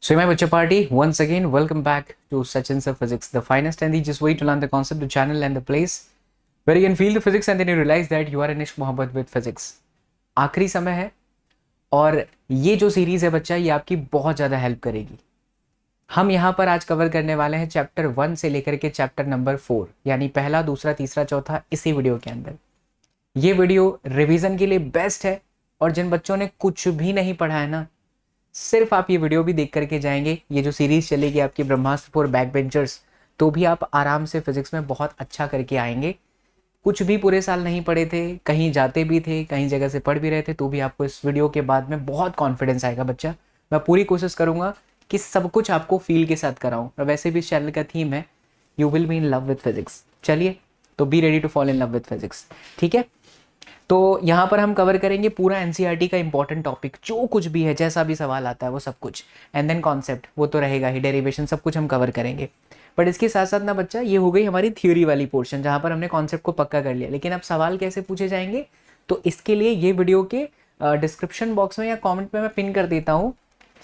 So, my Bacha party, once again, welcome back to Sachin Sir Physics, the finest and the just way to learn the concept, the channel, and the place where you can feel the physics and then you realize that you are in इश्क मोहब्बत with physics. आखिरी समय है और ये जो series है बच्चा, ये आपकी बहुत ज़्यादा हेल्प करेगी. हम यहाँ पर आज कवर करने वाले हैं चैप्टर 1 से लेकर के चैप्टर नंबर 4, यानी पहला, दूसरा, तीसरा, चौथा इसी वीडियो के अंदर. ये वीडियो रिवीजन के लिए बेस्ट है और जिन बच्चों ने कुछ भी नहीं पढ़ा है ना, सिर्फ आप ये वीडियो भी देख करके जाएंगे, ये जो सीरीज चलेगी आपकी ब्रह्मास्त्र फॉर बैक बेंचर्स, तो भी आप आराम से फिजिक्स में बहुत अच्छा करके आएंगे. कुछ भी पूरे साल नहीं पढ़े थे, कहीं जाते भी थे, कहीं जगह से पढ़ भी रहे थे, तो भी आपको इस वीडियो के बाद में बहुत कॉन्फिडेंस आएगा बच्चा. मैं पूरी कोशिश करूंगा कि सब कुछ आपको फील के साथ कराऊं. और वैसे भी इस चैनल का थीम है you will be in love with physics. चलिए, तो be ready to fall in love with physics. ठीक है, तो यहाँ पर हम कवर करेंगे पूरा एनसीईआरटी का इंपॉर्टेंट टॉपिक, जो कुछ भी है, जैसा भी सवाल आता है वो सब कुछ, एंड देन कॉन्सेप्ट वो तो रहेगा ही, डेरिवेशन सब कुछ हम कवर करेंगे. बट इसके साथ साथ ना बच्चा, ये हो गई हमारी थ्योरी वाली पोर्शन जहाँ पर हमने कॉन्सेप्ट को पक्का कर लिया. लेकिन अब सवाल कैसे पूछे जाएंगे, तो इसके लिए ये वीडियो के डिस्क्रिप्शन बॉक्स में या कॉमेंट में मैं पिन कर देता हूँ.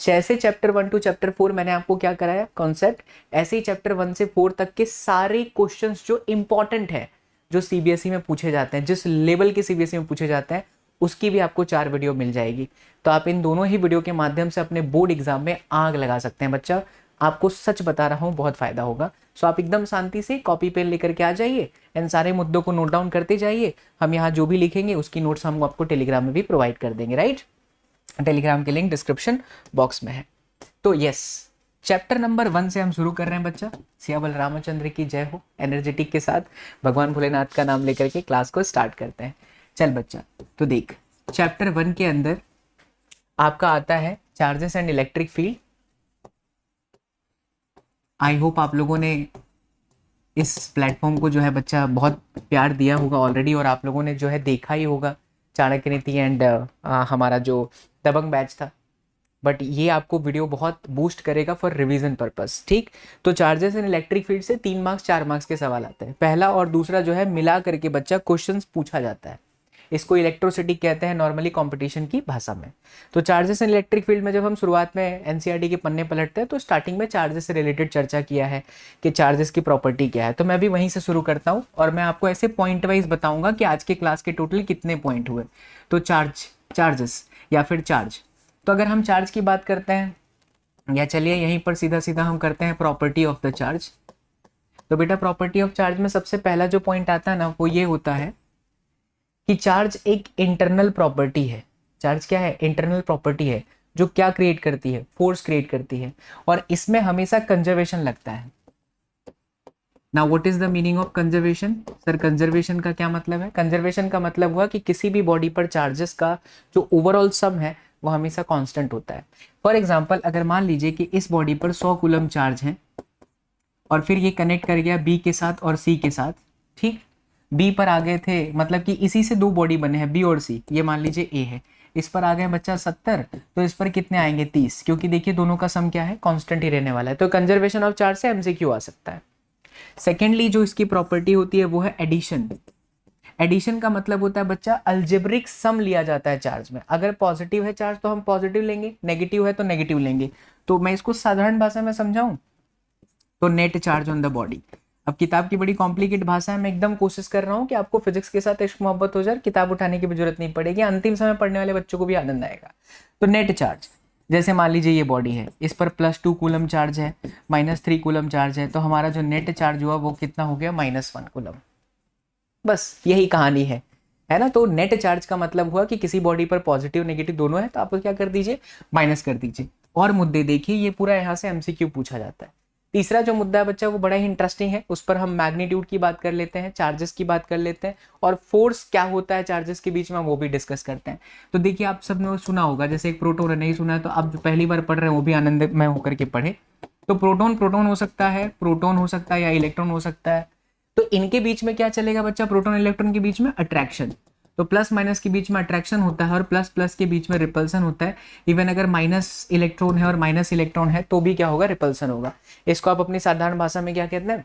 जैसे चैप्टर 1 टू चैप्टर 4 मैंने आपको क्या कराया कॉन्सेप्ट, ऐसे ही चैप्टर 1 से 4 तक के सारे क्वेश्चंस जो इंपॉर्टेंट है, जो सीबीएसई में पूछे जाते हैं, जिस लेवल के सीबीएसई में पूछे जाते हैं, उसकी भी आपको 4 वीडियो मिल जाएगी. तो आप इन दोनों ही वीडियो के माध्यम से अपने बोर्ड एग्जाम में आग लगा सकते हैं बच्चा. आपको सच बता रहा हूँ, बहुत फायदा होगा. सो आप एकदम शांति से कॉपी पेन लेकर के आ जाइए एंड सारे मुद्दों को नोट डाउन करते जाइए. हम यहाँ जो भी लिखेंगे उसकी नोट्स हम आपको टेलीग्राम में भी प्रोवाइड कर देंगे. राइट, टेलीग्राम के लिंक डिस्क्रिप्शन बॉक्स में है. तो यस, चैप्टर नंबर 1 से हम शुरू कर रहे हैं बच्चा. सियाबल रामचंद्र की जय हो. एनर्जेटिक के साथ भगवान भोलेनाथ का नाम लेकर के क्लास को स्टार्ट करते हैं. चल बच्चा, तो देख, चैप्टर 1 के अंदर आपका आता है charges and electric field. I hope आप लोगों ने इस प्लेटफॉर्म को जो है बच्चा बहुत प्यार दिया होगा ऑलरेडी, और आप लोगों ने जो है देखा ही होगा चाणक्य नीति एंड हमारा जो दबंग बैच था. बट ये आपको वीडियो बहुत बूस्ट करेगा फॉर रिवीजन पर्पस. ठीक, तो चार्जेस इन इलेक्ट्रिक फील्ड से 3 मार्क्स 4 मार्क्स के सवाल आते हैं. पहला और दूसरा जो है मिला करके बच्चा क्वेश्चंस पूछा जाता है. इसको इलेक्ट्रोसिटी कहते हैं नॉर्मली कंपटीशन की भाषा में. तो चार्जेस इन इलेक्ट्रिक फील्ड में जब हम शुरुआत में एनसीईआरटी के पन्ने पलटते हैं, तो स्टार्टिंग में चार्जेस से रिलेटेड चर्चा किया है कि चार्जेस की प्रॉपर्टी क्या है. तो मैं भी वहीं से शुरू करता हूँ और मैं आपको ऐसे पॉइंट वाइज बताऊंगा कि आज के क्लास के टोटल कितने पॉइंट हुए. तो चार्जेस या फिर चार्ज. तो अगर हम चार्ज की बात करते हैं, या चलिए यहीं पर सीधा सीधा हम करते हैं प्रॉपर्टी ऑफ द चार्ज. तो बेटा, प्रॉपर्टी ऑफ चार्ज में सबसे पहला जो पॉइंट आता है ना, वो ये होता है कि चार्ज एक इंटरनल प्रॉपर्टी है. चार्ज क्या है? इंटरनल प्रॉपर्टी है, जो क्या क्रिएट करती है? फोर्स क्रिएट करती है. और इसमें हमेशा कंजर्वेशन लगता है. Now what is the meaning of conservation? Sir, conservation का क्या मतलब है? कंजर्वेशन का मतलब हुआ कि किसी भी बॉडी पर चार्जेस का जो ओवरऑल सम है वो हमेशा कांस्टेंट होता है. फॉर एग्जांपल, अगर मान लीजिए कि इस बॉडी पर 100 कूलम चार्ज है और फिर ये कनेक्ट कर गया बी के साथ और सी के साथ. ठीक, बी पर आ गए थे, मतलब कि इसी से 2 बॉडी बने हैं, बी और सी. ये मान लीजिए ए है, इस पर आ गए बच्चा 70, तो इस पर कितने आएंगे? 30, क्योंकि देखिए दोनों का सम क्या है? कांस्टेंट ही रहने वाला है. तो कंजर्वेशन ऑफ चार्ज से एमसीक्यू आ सकता है. सेकेंडली जो इसकी प्रॉपर्टी होती है वो है एडिशन. एडिशन का मतलब होता है बच्चा, अलजेब्रिक सम लिया जाता है चार्ज में. अगर पॉजिटिव है चार्ज तो हम पॉजिटिव लेंगे, नेगेटिव है तो नेगेटिव लेंगे. तो मैं इसको साधारण भाषा में समझाऊं तो net charge on the body. अब किताब की बड़ी कॉम्प्लिकेट भाषा है, मैं एकदम कोशिश कर रहा हूँ कि आपको फिजिक्स के साथ इश्क मोहब्बत हो जाए, किताब उठाने की भी जरूरत नहीं पड़ेगी, अंतिम समय पढ़ने वाले बच्चों को भी आनंद आएगा. तो नेट चार्ज, जैसे मान लीजिए ये बॉडी है, इस पर +2 कूलम चार्ज है, -3 कूलम चार्ज है, तो हमारा जो नेट चार्ज हुआ वो कितना हो गया? -1 कूलम. बस यही कहानी है ना. तो नेट चार्ज का मतलब हुआ कि किसी बॉडी पर पॉजिटिव नेगेटिव दोनों है, तो आप क्या कर दीजिए? माइनस कर दीजिए. और मुद्दे देखिए, ये पूरा यहाँ से एमसीक्यू पूछा जाता है. तीसरा जो मुद्दा है बच्चा, वो बड़ा ही इंटरेस्टिंग है. उस पर हम मैग्नीट्यूड की बात कर लेते हैं, चार्जेस की बात कर लेते हैं, और फोर्स क्या होता है चार्जेस के बीच में वो भी डिस्कस करते हैं. तो देखिए, आप सबने सुना होगा, जैसे एक प्रोटॉन है, नहीं सुना है तो आप जो पहली बार पढ़ रहे हैं वो भी आनंदमय होकर के पढ़े. तो प्रोटॉन हो सकता है, प्रोटॉन हो सकता है, या इलेक्ट्रॉन हो सकता है. तो इनके बीच में क्या चलेगा बच्चा? प्रोटॉन इलेक्ट्रॉन के बीच में अट्रैक्शन. तो प्लस माइनस के बीच में अट्रैक्शन होता है और प्लस प्लस के बीच में रिपल्सन होता है. इवन अगर माइनस इलेक्ट्रॉन है और माइनस इलेक्ट्रॉन है तो भी क्या होगा? रिपल्सन होगा. इसको आप अपनी साधारण भाषा में क्या कहते हैं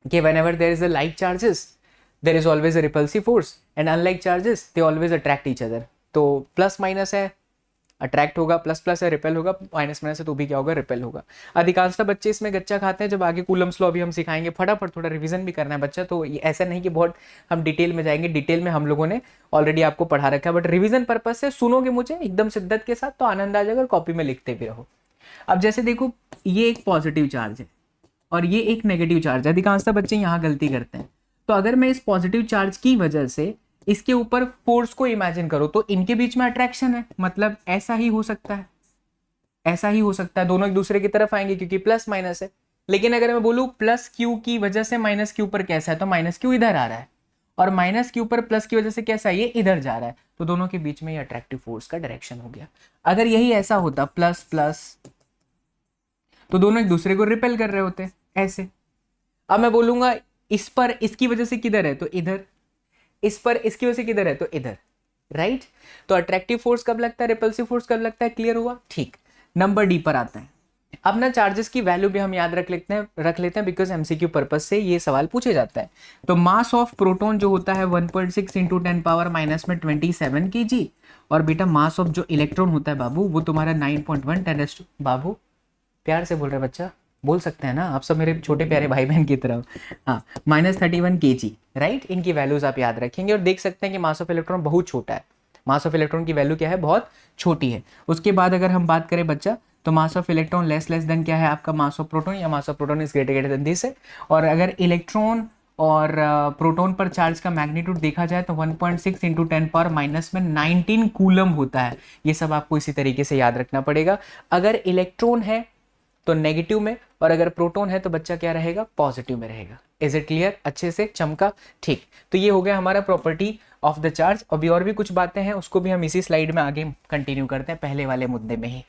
कि whenever there is a like charges there is always a repulsive force, and unlike charges they always attract each other. तो प्लस माइनस है अट्रैक्ट होगा, प्लस प्लस है रिपेल होगा, माइनस माइनस है तो भी क्या होगा, रिपेल होगा। अधिकांशतः बच्चे इसमें गच्चा खाते हैं। जब आगे कूलम्स लॉ भी हम सिखाएंगे, फटाफट थोड़ा रिवीजन भी करना है बच्चा, तो ये ऐसा नहीं कि बहुत हम डिटेल में जाएंगे, डिटेल में हम लोगों ने ऑलरेडी आपको पढ़ा रखा है, बट रिवीजन पर्पज से सुनोगे मुझे एकदम शिद्दत के साथ तो आनंद आ जाएगा और कॉपी में लिखते भी रहो। अब जैसे देखो, ये एक पॉजिटिव चार्ज है और ये एक नेगेटिव चार्ज है। अधिकांशतः बच्चे यहाँ गलती करते हैं। तो अगर मैं इस पॉजिटिव चार्ज की वजह से इसके ऊपर फोर्स को इमेजिन करो तो इनके बीच में अट्रैक्शन है, मतलब ऐसा ही हो सकता है, ऐसा ही हो सकता है, दोनों एक दूसरे की तरफ आएंगे क्योंकि प्लस माइनस है। लेकिन अगर मैं बोलूं प्लस क्यू की वजह से माइनस क्यू पर कैसा है, तो माइनस क्यू इधर आ रहा है, और माइनस क्यू पर प्लस की वजह से कैसा है, ये इधर जा रहा है, तो दोनों के बीच में ये अट्रैक्टिव फोर्स का डायरेक्शन हो गया। अगर यही ऐसा होता प्लस प्लस, तो दोनों एक दूसरे को रिपेल कर रहे होते ऐसे। अब मैं बोलूंगा इस पर इसकी वजह से किधर है, तो इधर, इस पर इसकी वजह से किधर है, तो इधर, राइट। तो अट्रैक्टिव फोर्स कब लगता है, रिपल्सिव फोर्स कब लगता है, क्लियर हुआ, ठीक। नंबर डी पर आता है। अब ना चार्जेस की वैल्यू भी हम याद रख लेते हैं बिकॉज एमसीक्यू पर्पस से ये सवाल पूछे जाता है। तो मास ऑफ प्रोटॉन जो होता है 1.6 इंटू 10 पावर माइनस में 27 kg, और बेटा मास ऑफ जो इलेक्ट्रॉन होता है बाबू वो तुम्हारा 9.1 10 बाबू प्यार से बोल रहे बच्चा, बोल सकते हैं ना आप सब मेरे छोटे प्यारे भाई बहन की तरह, हाँ, -31 kg, राइट। इनकी वैल्यूज आप याद रखेंगे और देख सकते हैं कि मास ऑफ इलेक्ट्रॉन बहुत छोटा है, मास ऑफ इलेक्ट्रॉन की वैल्यू क्या है, बहुत छोटी है। उसके बाद अगर हम बात करें बच्चा, तो mass of electron less than क्या है आपका, मास ऑफ प्रोटॉन, या mass of proton is greater than this है। और अगर इलेक्ट्रॉन और प्रोटॉन पर चार्ज का मैग्नीट्यूड देखा जाए तो 1.6 इंटू 10 पावर माइनस में 19 कूलम होता है। ये सब आपको इसी तरीके से याद रखना पड़ेगा। अगर इलेक्ट्रॉन है तो नेगेटिव में, और अगर प्रोटॉन है तो बच्चा क्या रहेगा, पॉजिटिव में रहेगा। इज इट क्लियर, अच्छे से चमका, ठीक। तो ये हो गया हमारा प्रॉपर्टी ऑफ द चार्ज। अभी और भी कुछ बातें हैं, उसको भी हम इसी स्लाइड में आगे कंटिन्यू करते हैं, पहले वाले मुद्दे में ही।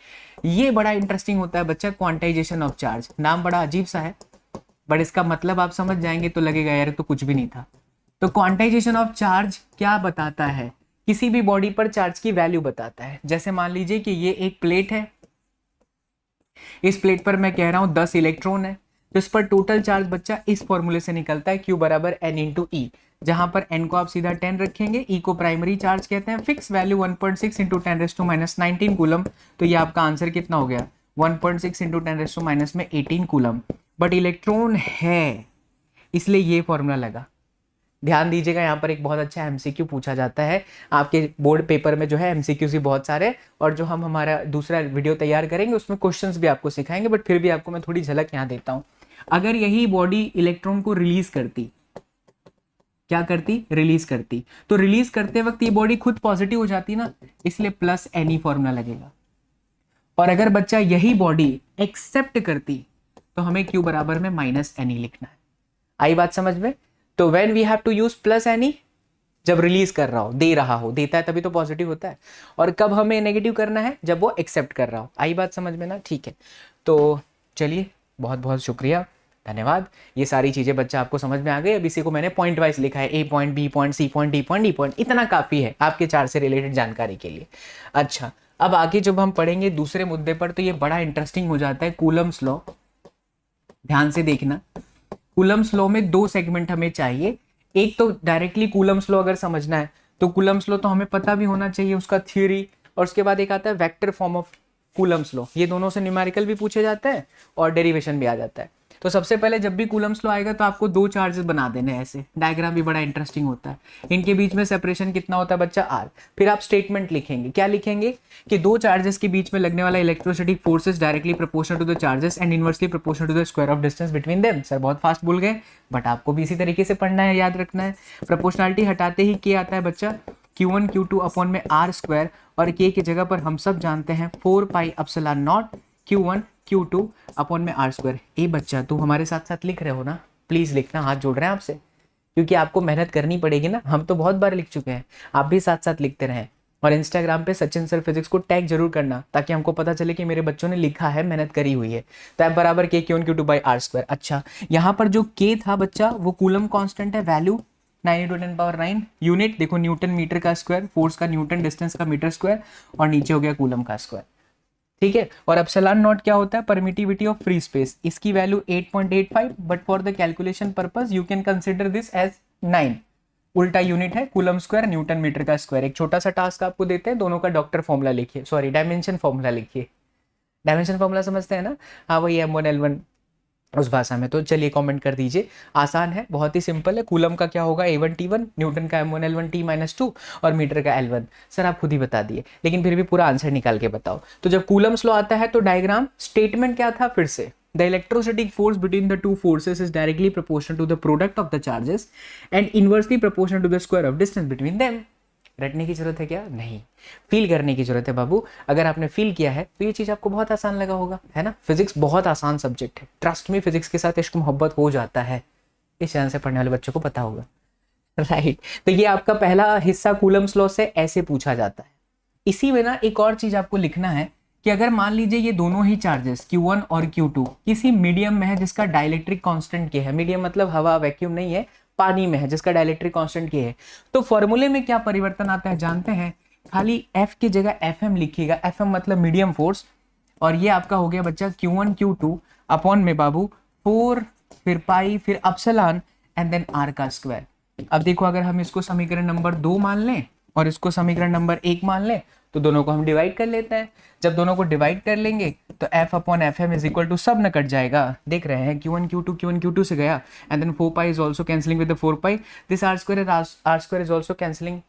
ये बड़ा इंटरेस्टिंग होता है बच्चा, क्वांटाइजेशन ऑफ चार्ज। नाम बड़ा अजीब सा है बट इसका मतलब आप समझ जाएंगे तो लगेगा यार तो कुछ भी नहीं था। तो क्वांटाइजेशन ऑफ चार्ज क्या बताता है, किसी भी बॉडी पर चार्ज की वैल्यू बताता है। जैसे मान लीजिए कि ये एक प्लेट है, इस प्लेट पर मैं कह रहा हूं 10 इलेक्ट्रॉन है, तो इस पर टोटल चार्ज बच्चा इस फॉर्मूले से निकलता है, Q बराबर N इंटू ई, जहां पर N को आप सीधा 10 रखेंगे, E को प्राइमरी चार्ज कहते हैं, फिक्स वैल्यू 1.6 इंटू 10⁻⁻19 कूलम। तो ये आपका आंसर कितना हो गया, 1.6 इंटू 10⁻⁻18 कूलम। बट इलेक्ट्रॉन है इसलिए ये फॉर्मूला लगा। ध्यान दीजिएगा, यहाँ पर एक बहुत अच्छा एमसीक्यू पूछा जाता है आपके बोर्ड पेपर में, जो है एमसीक्यूज भी बहुत सारे, और जो हम हमारा दूसरा वीडियो तैयार करेंगे उसमें क्वेश्चंस भी आपको सिखाएंगे, बट फिर भी आपको मैं थोड़ी झलक यहाँ देता हूँ। अगर यही बॉडी इलेक्ट्रॉन को रिलीज करती, क्या करती, रिलीज करती, तो रिलीज करते वक्त ये बॉडी खुद पॉजिटिव हो जाती ना, इसलिए प्लस एनी फॉर्मूला लगेगा। और अगर बच्चा यही बॉडी एक्सेप्ट करती तो हमें क्यू बराबर में माइनस एनी लिखना है। आई बात समझ में। तो when we have to use plus any, जब रिलीज कर रहा हो, दे रहा हो, देता है तभी तो पॉजिटिव होता है। और कब हमें नेगेटिव करना है, जब वो एक्सेप्ट कर रहा हो। आई बात समझ में ना, ठीक है। तो चलिए, बहुत बहुत शुक्रिया, धन्यवाद। ये सारी चीजें बच्चा आपको समझ में आ गई। अब इसी को मैंने पॉइंट वाइज लिखा है, A point, B point, C point, D point, D point, इतना काफी है आपके चार्ज से रिलेटेड जानकारी के लिए। अच्छा, अब आगे जब हम पढ़ेंगे दूसरे मुद्दे पर तो ये बड़ा इंटरेस्टिंग हो जाता है, कूलम्स लॉ। ध्यान से देखना, कूलम्स लॉ में दो सेगमेंट हमें चाहिए। एक तो डायरेक्टली कूलम्स लॉ अगर समझना है तो कूलम्स लॉ तो हमें पता भी होना चाहिए, उसका थ्योरी, और उसके बाद एक आता है vector form of Coulomb's law. ये दोनों से न्यूमेरिकल भी पूछे जाते हैं और डेरिवेशन भी आ जाता है। तो सबसे पहले जब भी कूलम्स लॉ आएगा तो आपको दो चार्जेस बना देने हैं, ऐसे डायग्राम भी बड़ा इंटरेस्टिंग होता है। इनके बीच में सेपरेशन कितना होता है बच्चा, आर। फिर आप स्टेटमेंट लिखेंगे, क्या लिखेंगे कि दो चार्जेस के बीच में लगने वाला electrostatic forces directly proportional to the charges and inversely proportional to the square of distance between them. Sir बहुत फास्ट भूल गए, बट आपको भी इसी तरीके से पढ़ना है, याद रखना है। प्रोपोर्शनलिटी हटाते ही क्या आता है बच्चा, Q1 Q2 अपॉन में आर स्क्वायर, और K की जगह पर हम सब जानते हैं 4 pi epsilon not Q1 Q2 upon में आर स्क्वायर। ए बच्चा तुम हमारे साथ साथ लिख रहे हो ना, प्लीज लिखना, हाथ जोड़ रहे हैं आपसे, क्योंकि आपको मेहनत करनी पड़ेगी ना। हम तो बहुत बार लिख चुके हैं, आप भी साथ साथ लिखते रहें। और इंस्टाग्राम पे सचिन सर फिजिक्स को टैग जरूर करना, ताकि हमको पता चले कि मेरे बच्चों ने लिखा है, मेहनत करी हुई है। तो एफ बराबर K Q1 Q2 by r square. अच्छा, यहाँ पर जो K था बच्चा वो कूलम कांस्टेंट है, वैल्यू 9 × 10⁻⁹ यूनिट देखो न्यूटन मीटर का स्क्वायर, फोर्स का न्यूटन, डिस्टेंस का मीटर स्क्वायर, और नीचे हो गया कूलम का स्क्वायर, ठीक है। और एप्सिलॉन नॉट क्या होता है, परमिटिविटी ऑफ फ्री स्पेस, इसकी value 8.85, but for the calculation purpose you can consider this as 9। उल्टा यूनिट है कूलम स्क्वायर न्यूटन मीटर का स्क्वायर। एक छोटा सा टास्क आपको देते हैं, दोनों का डॉक्टर फॉर्मूला लिखिए, सॉरी डायमेंशन फॉर्मूला लिखिए। डायमेंशन फॉर्मूला समझते हैं ना? हाँ वही M1L1 उस भाषा में। तो चलिए कमेंट कर दीजिए, आसान है, बहुत ही सिंपल है। कूलम का क्या होगा A1T1, न्यूटन का M1L1T-2 और मीटर का L1। सर आप खुद ही बता दिए, लेकिन फिर भी पूरा आंसर निकाल के बताओ। तो जब कूलम्स लॉ आता है तो डायग्राम स्टेटमेंट क्या था फिर से, the electrostatic force between the two forces is directly proportional to the product of the charges and inversely proportional to the square of distance between them. रटने की जरूरत है क्या? नहीं, फील करने की जरूरत है बाबू। अगर आपने फील किया है तो ये चीज आपको बहुत आसान लगा होगा, है ना? फिजिक्स बहुत आसान सब्जेक्ट है, ट्रस्ट में, फिजिक्स के साथ इश्क मोहब्बत हो जाता है, इस चैनल से पढ़ने वाले बच्चों को पता होगा, राइट? तो ये आपका पहला हिस्सा कूलम्स लॉ से ऐसे पूछा जाता है। इसी में ना एक और चीज आपको लिखना है कि अगर मान लीजिए ये दोनों ही चार्जेस Q1 और Q2 किसी मीडियम में है जिसका डाइलेक्ट्रिक कांस्टेंट K है, मीडियम मतलब हवा, वैक्यूम नहीं है, पानी में है जिसका डाइलेक्ट्रिक कांस्टेंट K है, तो फॉर्मूले में क्या परिवर्तन आता है जानते हैं? खाली F की जगह FM लिखिएगा, FM मतलब मीडियम फोर्स, और ये आपका हो गया बच्चा Q1 Q2 अपॉन में बाबू 4 फिर पाई फिर अपसलान एंड देन R का स्क्वायर। अब देखो अगर हम इसको समीकरण नंबर 2 मान लें और इसको समीकरण नंबर 1 मान लें तो दोनों को हम डिवाइड कर लेते हैं। जब दोनों को डिवाइड कर लेंगे तो F upon FM is equal to सब न कट जाएगा, देख रहे हैं Q1 Q2 से गया and then 4 pi is also cancelling with the 4 pi, this R square is also cancelling.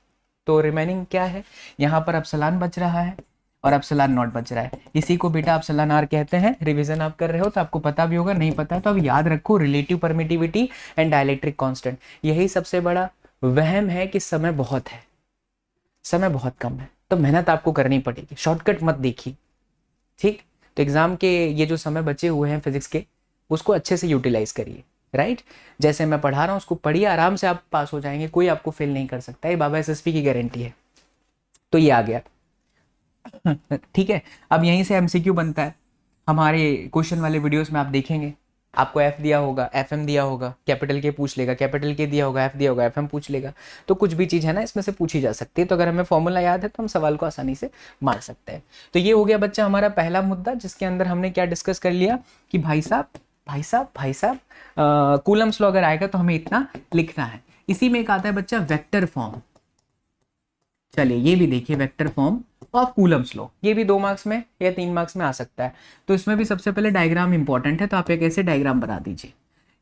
तो रिमेनिंग क्या है? यहाँ पर अपसलान बच रहा है और अपसलान नॉट बच रहा है, इसी को बेटा अपसलान R कहते हैं। रिवीजन आप कर रहे हो तो आपको पता भी होगा, नहीं पता है तो अब याद रखो, relative permittivity and dielectric constant. यही सबसे बड़ा वहम है कि समय बहुत है, समय बहुत कम है, तो मेहनत आपको करनी पड़ेगी, शॉर्टकट मत देखिए, ठीक? तो एग्जाम के ये जो समय बचे हुए हैं फिजिक्स के, उसको अच्छे से यूटिलाइज करिए, राइट? जैसे मैं पढ़ा रहा हूँ उसको पढ़िए, आराम से आप पास हो जाएंगे, कोई आपको फेल नहीं कर सकता, ये बाबा SSP की गारंटी है। तो ये आ गया, ठीक है? अब यहीं से MCQ बनता है, हमारे क्वेश्चन वाले वीडियोस में आप देखेंगे, आपको F दिया होगा, FM दिया होगा, कैपिटल के पूछ लेगा, कैपिटल के दिया होगा, F दिया होगा, FM पूछ लेगा, तो कुछ भी चीज़ है ना इसमें से पूछी जा सकती है। तो अगर हमें फॉर्मूला याद है तो हम सवाल को आसानी से मार सकते हैं। तो ये हो गया बच्चा हमारा पहला मुद्दा, जिसके अंदर हमने क्या डिस्कस कर लिया कि भाई साहब कूलम्स लॉ अगर आएगा तो हमें इतना लिखना है। इसी में एक आता है बच्चा वेक्टर फॉर्म। चलिए ये भी देखिए, vector form of Coulomb's law, ये भी 2 मार्क्स में या 3 मार्क्स में आ सकता है। तो इसमें भी सबसे पहले डायग्राम इंपॉर्टेंट है, तो आप एक ऐसे डायग्राम बना दीजिए,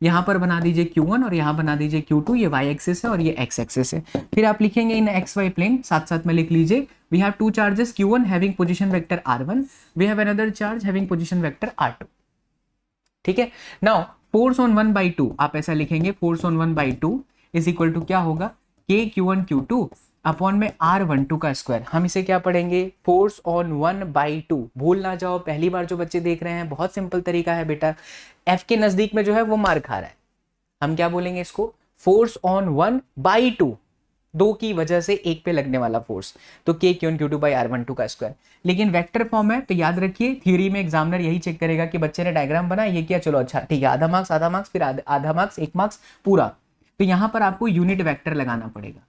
यहाँ पर बना दीजिए Q1 और यहाँ बना दीजिए Q2, ये y एक्सिस है और ये x एक्सिस है। फिर आप लिखेंगे इन XY प्लेन, साथ साथ में लिख लीजिए, we have 2 charges Q1 having position vector R1, we have another charge having position vector R2, ठीक है? नाउ फोर्स ऑन 1/2 आप ऐसा लिखेंगे, force on 1/2 is equal to क्या होगा, K Q1 Q2 अपॉन में R12 का स्क्वायर। हम इसे क्या पढ़ेंगे, फोर्स ऑन 1/2। भूल ना जाओ, पहली बार जो बच्चे देख रहे हैं, बहुत सिंपल तरीका है बेटा, F के नजदीक में जो है वो मार खा रहा है, हम क्या बोलेंगे इसको, फोर्स ऑन 1/2, 2 की वजह से 1 पे लगने वाला फोर्स, तो K Q1 Q2 by R12 का स्क्वायर। लेकिन वेक्टर फॉर्म है तो याद रखिए, थ्योरी में एग्जामिनर यही चेक करेगा कि बच्चे ने डायग्राम बनाया, ये किया, चलो अच्छा ठीक है, आधा मार्क्स फिर आधा मार्क्स, 1 मार्क्स पूरा। तो यहाँ पर आपको यूनिट वेक्टर लगाना पड़ेगा,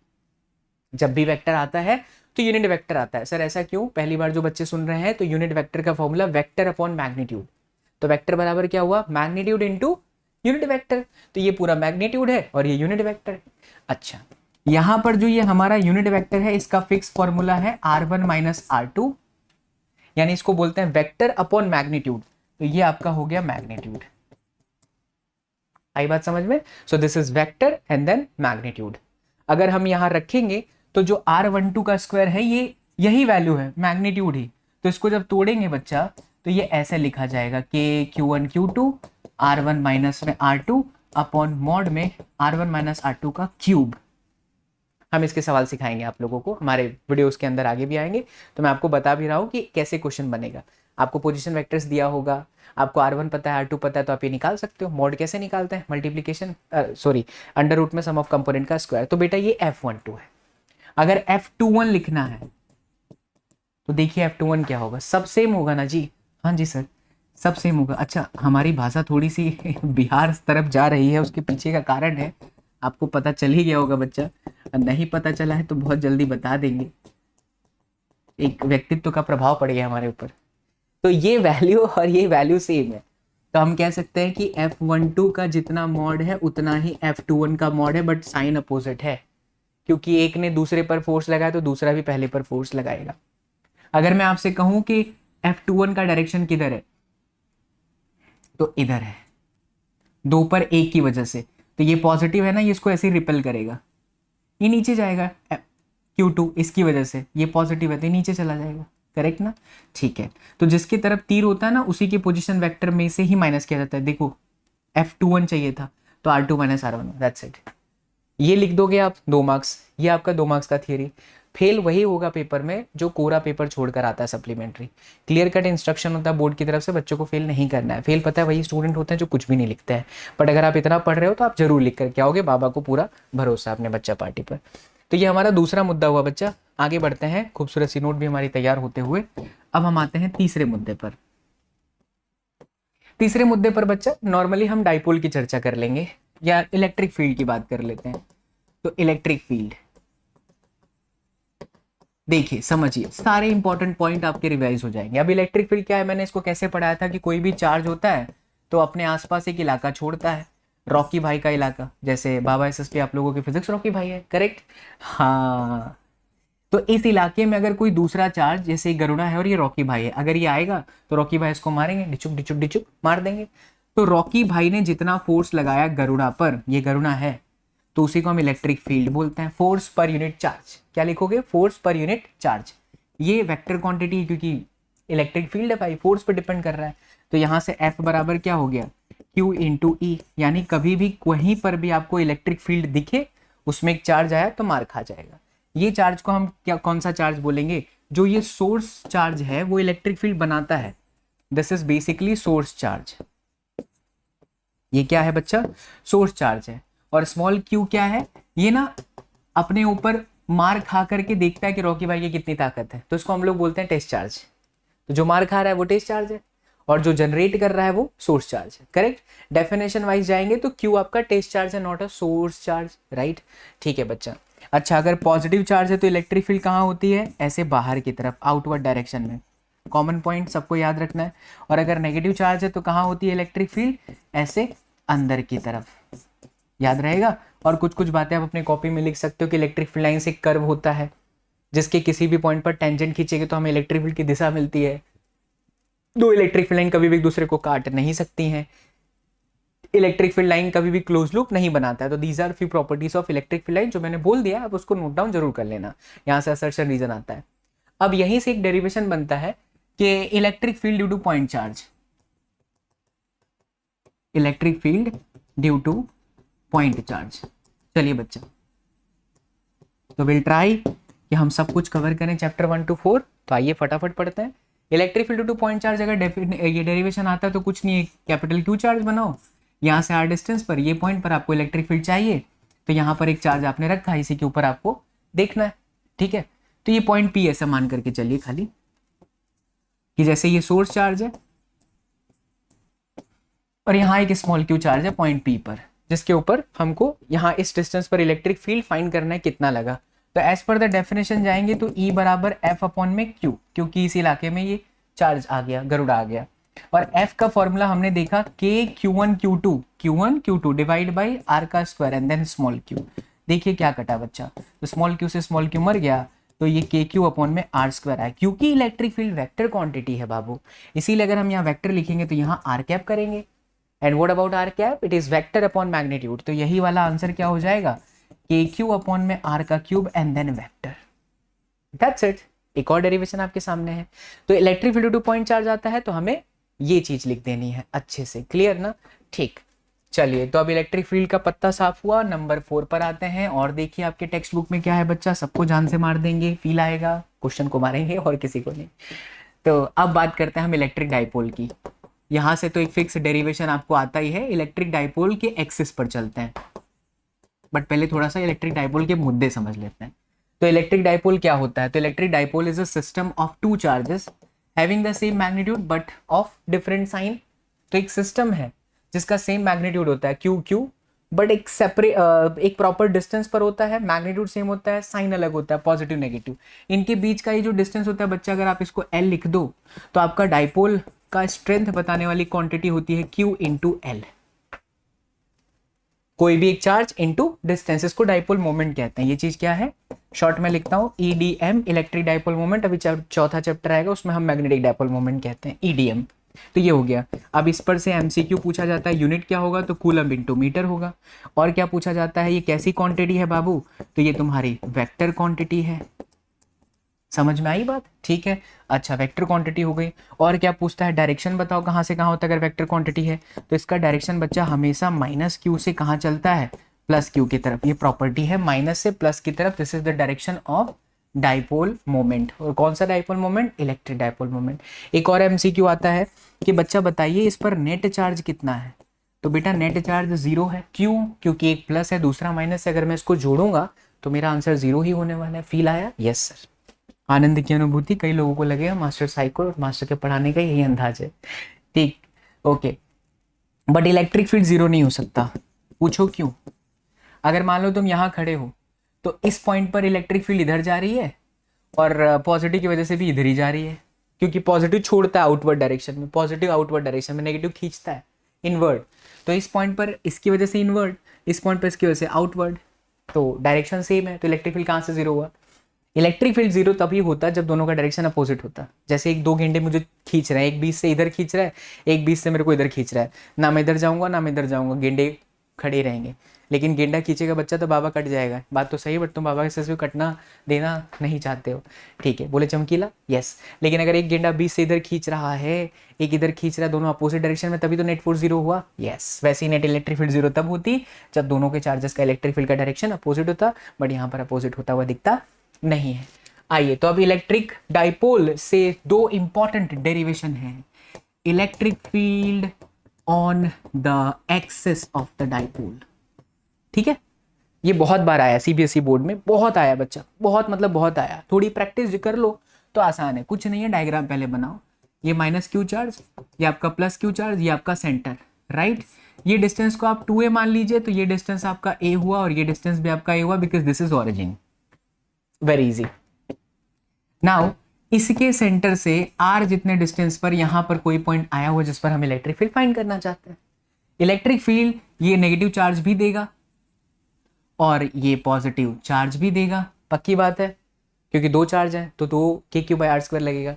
जब भी वेक्टर आता है तो यूनिट वेक्टर आता है। सर ऐसा क्यों? पहली बार जो बच्चे सुन रहे हैं तो यूनिट वेक्टर का फॉर्मूला वेक्टर अपॉन मैग्नीट्यूड, तो वेक्टर बराबर क्या हुआ, मैग्नीट्यूड इनटू यूनिट वेक्टर, तो ये पूरा मैग्नीट्यूड है और ये यूनिट वेक्टर है। अच्छा, यहां पर जो ये हमारा यूनिट वेक्टर है इसका फिक्स फॉर्मूला है R1 माइनस R2, यानी इसको बोलते हैं वेक्टर अपॉन मैग्नीट्यूड, तो ये आपका हो गया मैग्नीट्यूड। आई बात समझ में? So this is vector and then magnitude. अगर हम यहां रखेंगे तो जो R12 का स्क्वायर है ये यही वैल्यू है, मैग्नीट्यूड ही, तो इसको जब तोड़ेंगे बच्चा तो ये ऐसे लिखा जाएगा, K Q1 Q2 R1 minus में R2 अपॉन मॉड में R1 माइनस R2 का क्यूब। हम इसके सवाल सिखाएंगे आप लोगों को, हमारे वीडियोस के अंदर आगे भी आएंगे, तो मैं आपको बता भी रहा हूँ कि कैसे क्वेश्चन बनेगा। आपको पोजीशन वेक्टर्स दिया होगा, आपको R1 पता है, R2 पता है, तो आप ये निकाल सकते हो। मॉड कैसे निकालते हैं, मल्टीप्लीकेशन अंडर रूट में सम ऑफ कंपोनेंट का स्क्वायर। तो बेटा ये F12 है। अगर F21 लिखना है तो देखिए F21 क्या होगा, सब सेम होगा ना जी? हाँ जी सर, सब सेम होगा। अच्छा, हमारी भाषा थोड़ी सी बिहार तरफ जा रही है, उसके पीछे का कारण है, आपको पता चल ही गया होगा बच्चा, नहीं पता चला है तो बहुत जल्दी बता देंगे, एक व्यक्तित्व का प्रभाव पड़ गया हमारे ऊपर। तो ये वैल्यू और ये वैल्यू सेम है, तो हम कह सकते हैं कि F12 का जितना मॉड है उतना ही F21 का मॉड है, बट साइन अपोजिट है। क्योंकि एक ने दूसरे पर फोर्स लगाया तो दूसरा भी पहले पर फोर्स लगाएगा। अगर मैं आपसे कहूं कि F21 का डायरेक्शन किधर है, तो इधर है, 2 पर 1 की वजह से, तो ये पॉजिटिव है ना, ये इसको ऐसे ही रिपेल करेगा, ये नीचे जाएगा। Q2 इसकी वजह से ये पॉजिटिव है तो ये नीचे चला जाएगा, करेक्ट ना। ठीक है, तो जिसकी तरफ तीर होता है ना उसी की पोजीशन वेक्टर में से ही माइनस किया जाता है। देखो F21 चाहिए था तो R2 minus R1, that's it. ये लिख दोगे आप 2 मार्क्स, ये आपका 2 मार्क्स का थियरी। फेल वही होगा पेपर में जो कोरा पेपर छोड़कर आता है सप्लीमेंट्री। क्लियर कट इंस्ट्रक्शन होता है बोर्ड की तरफ से, बच्चों को फेल नहीं करना है। फेल पता है वही स्टूडेंट होते हैं जो कुछ भी नहीं लिखते हैं, बट अगर आप इतना पढ़ रहे हो तो आप जरूर लिख कर के आओगे, बाबा को पूरा भरोसा अपने बच्चा पार्टी पर। तो ये हमारा दूसरा मुद्दा हुआ बच्चा। आगे बढ़ते हैं, खूबसूरत सी नोट भी हमारी तैयार होते हुए। अब हम आते हैं तीसरे मुद्दे पर। तीसरे मुद्दे पर बच्चा नॉर्मली हम डाइपोल की चर्चा कर लेंगे या इलेक्ट्रिक फील्ड की बात कर लेते हैं। तो इलेक्ट्रिक फील्ड देखिए, समझिए, सारे इंपॉर्टेंट पॉइंट आपके रिवाइज हो जाएंगे। अब इलेक्ट्रिक फील्ड क्या है, मैंने इसको कैसे पढ़ाया था कि कोई भी चार्ज होता है तो अपने आसपास एक इलाका छोड़ता है। रॉकी भाई का इलाका, जैसे बाबा एसएसपी आप लोगों के फिजिक्स रॉकी भाई है, करेक्ट। हाँ, तो इस इलाके में अगर कोई दूसरा चार्ज, जैसे गरुड़ा है और ये रॉकी भाई है, अगर ये आएगा तो रॉकी भाई इसको मारेंगे, डिचुक डिचुक डिचुक मार देंगे। तो रॉकी भाई ने जितना फोर्स लगाया गरुड़ा पर, ये गरुड़ा है, तो उसी को हम इलेक्ट्रिक फील्ड बोलते हैं। फोर्स पर यूनिट चार्ज, क्या लिखोगे, फोर्स पर यूनिट चार्ज। ये वेक्टर क्वांटिटी, क्योंकि इलेक्ट्रिक फील्ड है भाई, फोर्स पर डिपेंड कर रहा है। तो यहाँ से F बराबर क्या हो गया, Q इंटू ई, यानी कभी भी कहीं पर भी आपको इलेक्ट्रिक फील्ड दिखे, उसमें एक चार्ज आया तो मार खा जाएगा। ये चार्ज को हम क्या, कौन सा चार्ज बोलेंगे, जो ये सोर्स चार्ज है वो इलेक्ट्रिक फील्ड बनाता है। This is basically source charge. ये क्या है बच्चा, सोर्स चार्ज है। और स्मॉल क्यू क्या है, ये ना अपने ऊपर मार खा करके देखता है कि रॉकी भाई की कितनी ताकत है, तो इसको हम लोग बोलते हैं टेस्ट चार्ज। तो जो मार खा रहा है वो टेस्ट चार्ज है और जो जनरेट कर रहा है वो सोर्स चार्ज है, करेक्ट। डेफिनेशन वाइज जाएंगे तो क्यू आपका टेस्ट चार्ज है, not a source charge, right. ठीक है बच्चा। अच्छा, अगर पॉजिटिव चार्ज है तो इलेक्ट्रिक फील्ड कहाँ होती है, ऐसे बाहर की तरफ, आउटवर्ड डायरेक्शन में। कॉमन पॉइंट सबको याद रखना है। और अगर नेगेटिव चार्ज है तो कहाँ होती है इलेक्ट्रिक फील्ड, ऐसे अंदर की तरफ, याद रहेगा। और कुछ कुछ बातें आप अपने कॉपी में लिख सकते हो कि इलेक्ट्रिक फील्ड लाइन से एक कर्व होता है जिसके किसी भी पॉइंट पर टेंजेंट खींचेंगे तो हमें इलेक्ट्रिक फील्ड की दिशा मिलती है। दो इलेक्ट्रिक फील्ड लाइन कभी भी एक दूसरे को काट नहीं सकती हैं। इलेक्ट्रिक फील्ड लाइन कभी भी क्लोज लूप नहीं बनाता है। तो these are few properties of electric field line, जो मैंने बोल दिया, आप उसको नोट डाउन जरूर कर लेना। यहाँ से असर्शन रीजन आता है। अब यहीं से एक डेरिवेशन बनता है कि electric field due to point charge, electric field due to point charge. चलिए बच्चा, तो विल ट्राई कि हम सब कुछ कवर करें चैप्टर 1 to 4। तो आइए फटाफट पढ़ते हैं। Electric field due to point charge, अगर ये डेरिवेशन आता है तो कुछ नहीं है, कैपिटल क्यू चार्ज बनाओ, यहाँ से आर डिस्टेंस पर, ये पॉइंट पर आपको इलेक्ट्रिक फील्ड चाहिए, तो यहाँ पर एक चार्ज आपने रखा है, इसी के ऊपर आपको देखना है, ठीक है। तो ये पॉइंट पी ऐसा मान करके चलिए खाली, कि जैसे ये सोर्स चार्ज है और यहाँ एक स्मॉल क्यू चार्ज है पॉइंट पी पर, जिसके ऊपर हमको यहाँ इस डिस्टेंस पर इलेक्ट्रिक फील्ड फाइंड करना है कितना लगा। तो एज पर द डेफिनेशन जाएंगे तो E बराबर F अपॉन में Q, क्योंकि इस इलाके में ये चार्ज आ गया, गरुड़ा आ गया। और F का फॉर्मूला हमने देखा K Q1 Q2 divide by R का square and then small q। देखिए क्या कटा बच्चा, तो स्मॉल q से स्मॉल q मर गया, तो ये KQ अपॉन में R स्क्वायर आया, क्योंकि इलेक्ट्रिक फील्ड वेक्टर क्वांटिटी है बाबू। इसीलिए अगर हम यहाँ वेक्टर लिखेंगे तो यहाँ R कैप करेंगे। And what about R cap, it is vector upon magnitude. तो यही वाला आंसर क्या हो जाएगा, KQ अपॉन में R का cube and then vector, that's it. एक और डेरिवेशन आपके सामने है। तो electric field to point charge आता है तो हमें ये चीज लिख देनी है अच्छे से, क्लियर ना, ठीक। चलिए, तो अब इलेक्ट्रिक फील्ड का पत्ता साफ हुआ। नंबर 4 पर आते हैं और देखिए आपके टेक्स्ट बुक में क्या है बच्चा, सबको जान से मार देंगे, फील आएगा, क्वेश्चन को मारेंगे और किसी को नहीं। तो अब बात करते हैं हम इलेक्ट्रिक डाइपोल की। यहाँ से तो एक फिक्स डेरिवेशन आपको आता ही है। इलेक्ट्रिक डाइपोल के एक्सिस पर चलते हैं, बट पहले थोड़ा सा इलेक्ट्रिक डाइपोल के मुद्दे समझ लेते हैं। तो इलेक्ट्रिक डाइपोल क्या होता है, तो electric dipole is a system of two charges having the same magnitude but of different sign. तो एक सिस्टम है जिसका सेम मैग्नीट्यूड होता है क्यू क्यू, बट एक सेपरेट एक प्रॉपर डिस्टेंस पर होता है, मैग्नीट्यूड सेम होता है, साइन अलग होता है, पॉजिटिव नेगेटिव। इनके बीच का ये जो डिस्टेंस होता है बच्चा, अगर आप इसको L लिख दो तो आपका डाइपोल का स्ट्रेंथ बताने वाली क्वांटिटी होती है Q इंटू L। कोई भी एक चार्ज इनटू डिस्टेंस, इसको डाइपोल मोमेंट कहते हैं। ये चीज क्या है, शॉर्ट में लिखता हूँ EDM, इलेक्ट्रिक डाइपोल मोमेंट। अभी चौथा चैप्टर आएगा उसमें हम मैग्नेटिक डाइपोल मोमेंट कहते हैं, EDM। तो ये हो गया। अब इस पर से MCQ पूछा जाता है, यूनिट क्या होगा, तो कूलम इंटू मीटर होगा। और क्या पूछा जाता है, ये कैसी क्वांटिटी है बाबू, तो ये तुम्हारी वेक्टर क्वांटिटी है। समझ में आई बात, ठीक है। अच्छा, वेक्टर क्वांटिटी हो गई। और क्या पूछता है, डायरेक्शन बताओ कहाँ से कहाँ होता है अगर वेक्टर क्वांटिटी है, तो इसका डायरेक्शन बच्चा हमेशा -q से कहाँ चलता है, +q की तरफ। ये प्रॉपर्टी है, माइनस से प्लस की तरफ। This is the direction of dipole moment. और कौन सा dipole moment, electric dipole moment. एक और MCQ आता है कि बच्चा बताइए इस पर नेट चार्ज कितना है, तो बेटा नेट चार्ज 0 है। क्यों, क्योंकि एक प्लस है दूसरा माइनस है, अगर मैं इसको जोड़ूंगा तो मेरा आंसर 0 ही होने वाला है। फील आया, यस सर। आनंद की अनुभूति, कई लोगों को लगेगा मास्टर साइको और मास्टर के पढ़ाने का यही अंदाज है, ठीक, ओके। बट इलेक्ट्रिक फील्ड 0 नहीं हो सकता, पूछो क्यों। अगर मान लो तुम यहाँ खड़े हो तो इस पॉइंट पर इलेक्ट्रिक फील्ड इधर जा रही है और पॉजिटिव की वजह से भी इधर ही जा रही है, क्योंकि पॉजिटिव छोड़ता है आउटवर्ड डायरेक्शन में, पॉजिटिव आउटवर्ड डायरेक्शन में, नेगेटिव खींचता है इनवर्ड। तो इस पॉइंट पर इसकी वजह से इनवर्ड, इस पॉइंट पर इसकी वजह से आउटवर्ड, तो डायरेक्शन सेम है, तो इलेक्ट्रिक फील्ड कहाँ से 0 हुआ। इलेक्ट्रिक फील्ड 0 तभी होता है जब दोनों का डायरेक्शन अपोजिट होता है। जैसे एक दो गेंडे मुझे खींच रहे हैं, एक बीच से इधर खींच रहा है, एक बीच से मेरे को इधर खींच रहा है, ना मैं इधर जाऊंगा ना मैं इधर जाऊंगा, गेंडे खड़े रहेंगे। लेकिन गेंडा खींचेगा बच्चा तो बाबा कट जाएगा, बात तो सही है, बट तुम बाबा के सर से कटना देना नहीं चाहते हो, ठीक है। बोले चमकीला, यस। लेकिन अगर एक गेंडा बीच से इधर खींच रहा है, एक इधर खींच रहा है, दोनों अपोजिट डायरेक्शन में, तभी तो नेट फोर्स 0 हुआ, यस। वैसे ही नेट इलेक्ट्रिक फील्ड 0 तब होती जब दोनों के चार्जेस का इलेक्ट्रिक फील्ड का डायरेक्शन अपोजिट होता, बट यहाँ पर अपोजिट होता हुआ दिखता नहीं है। आइए, तो अब इलेक्ट्रिक डाइपोल से 2 इंपॉर्टेंट डेरिवेशन है। Electric field on the axis of the dipole, ठीक है। ये बहुत बार आया CBSE बोर्ड में, बहुत आया बच्चा, बहुत मतलब बहुत आया। थोड़ी प्रैक्टिस कर लो तो आसान है, कुछ नहीं है। डायग्राम पहले बनाओ, ये -q चार्ज, ये आपका +q चार्ज, ये आपका सेंटर, राइट। ये डिस्टेंस को आप 2a मान लीजिए, तो ये डिस्टेंस आपका a हुआ और ये डिस्टेंस भी आपका a हुआ, because this is origin. Very easy. Now इसके सेंटर से r जितने डिस्टेंस पर यहां पर कोई पॉइंट आया हुआ जिस पर हम इलेक्ट्रिक फील्ड फाइंड करना चाहते हैं। इलेक्ट्रिक फील्ड ये नेगेटिव चार्ज भी देगा और ये पॉजिटिव चार्ज भी देगा, पक्की बात है, क्योंकि 2 चार्ज है तो 2kq/r² लगेगा।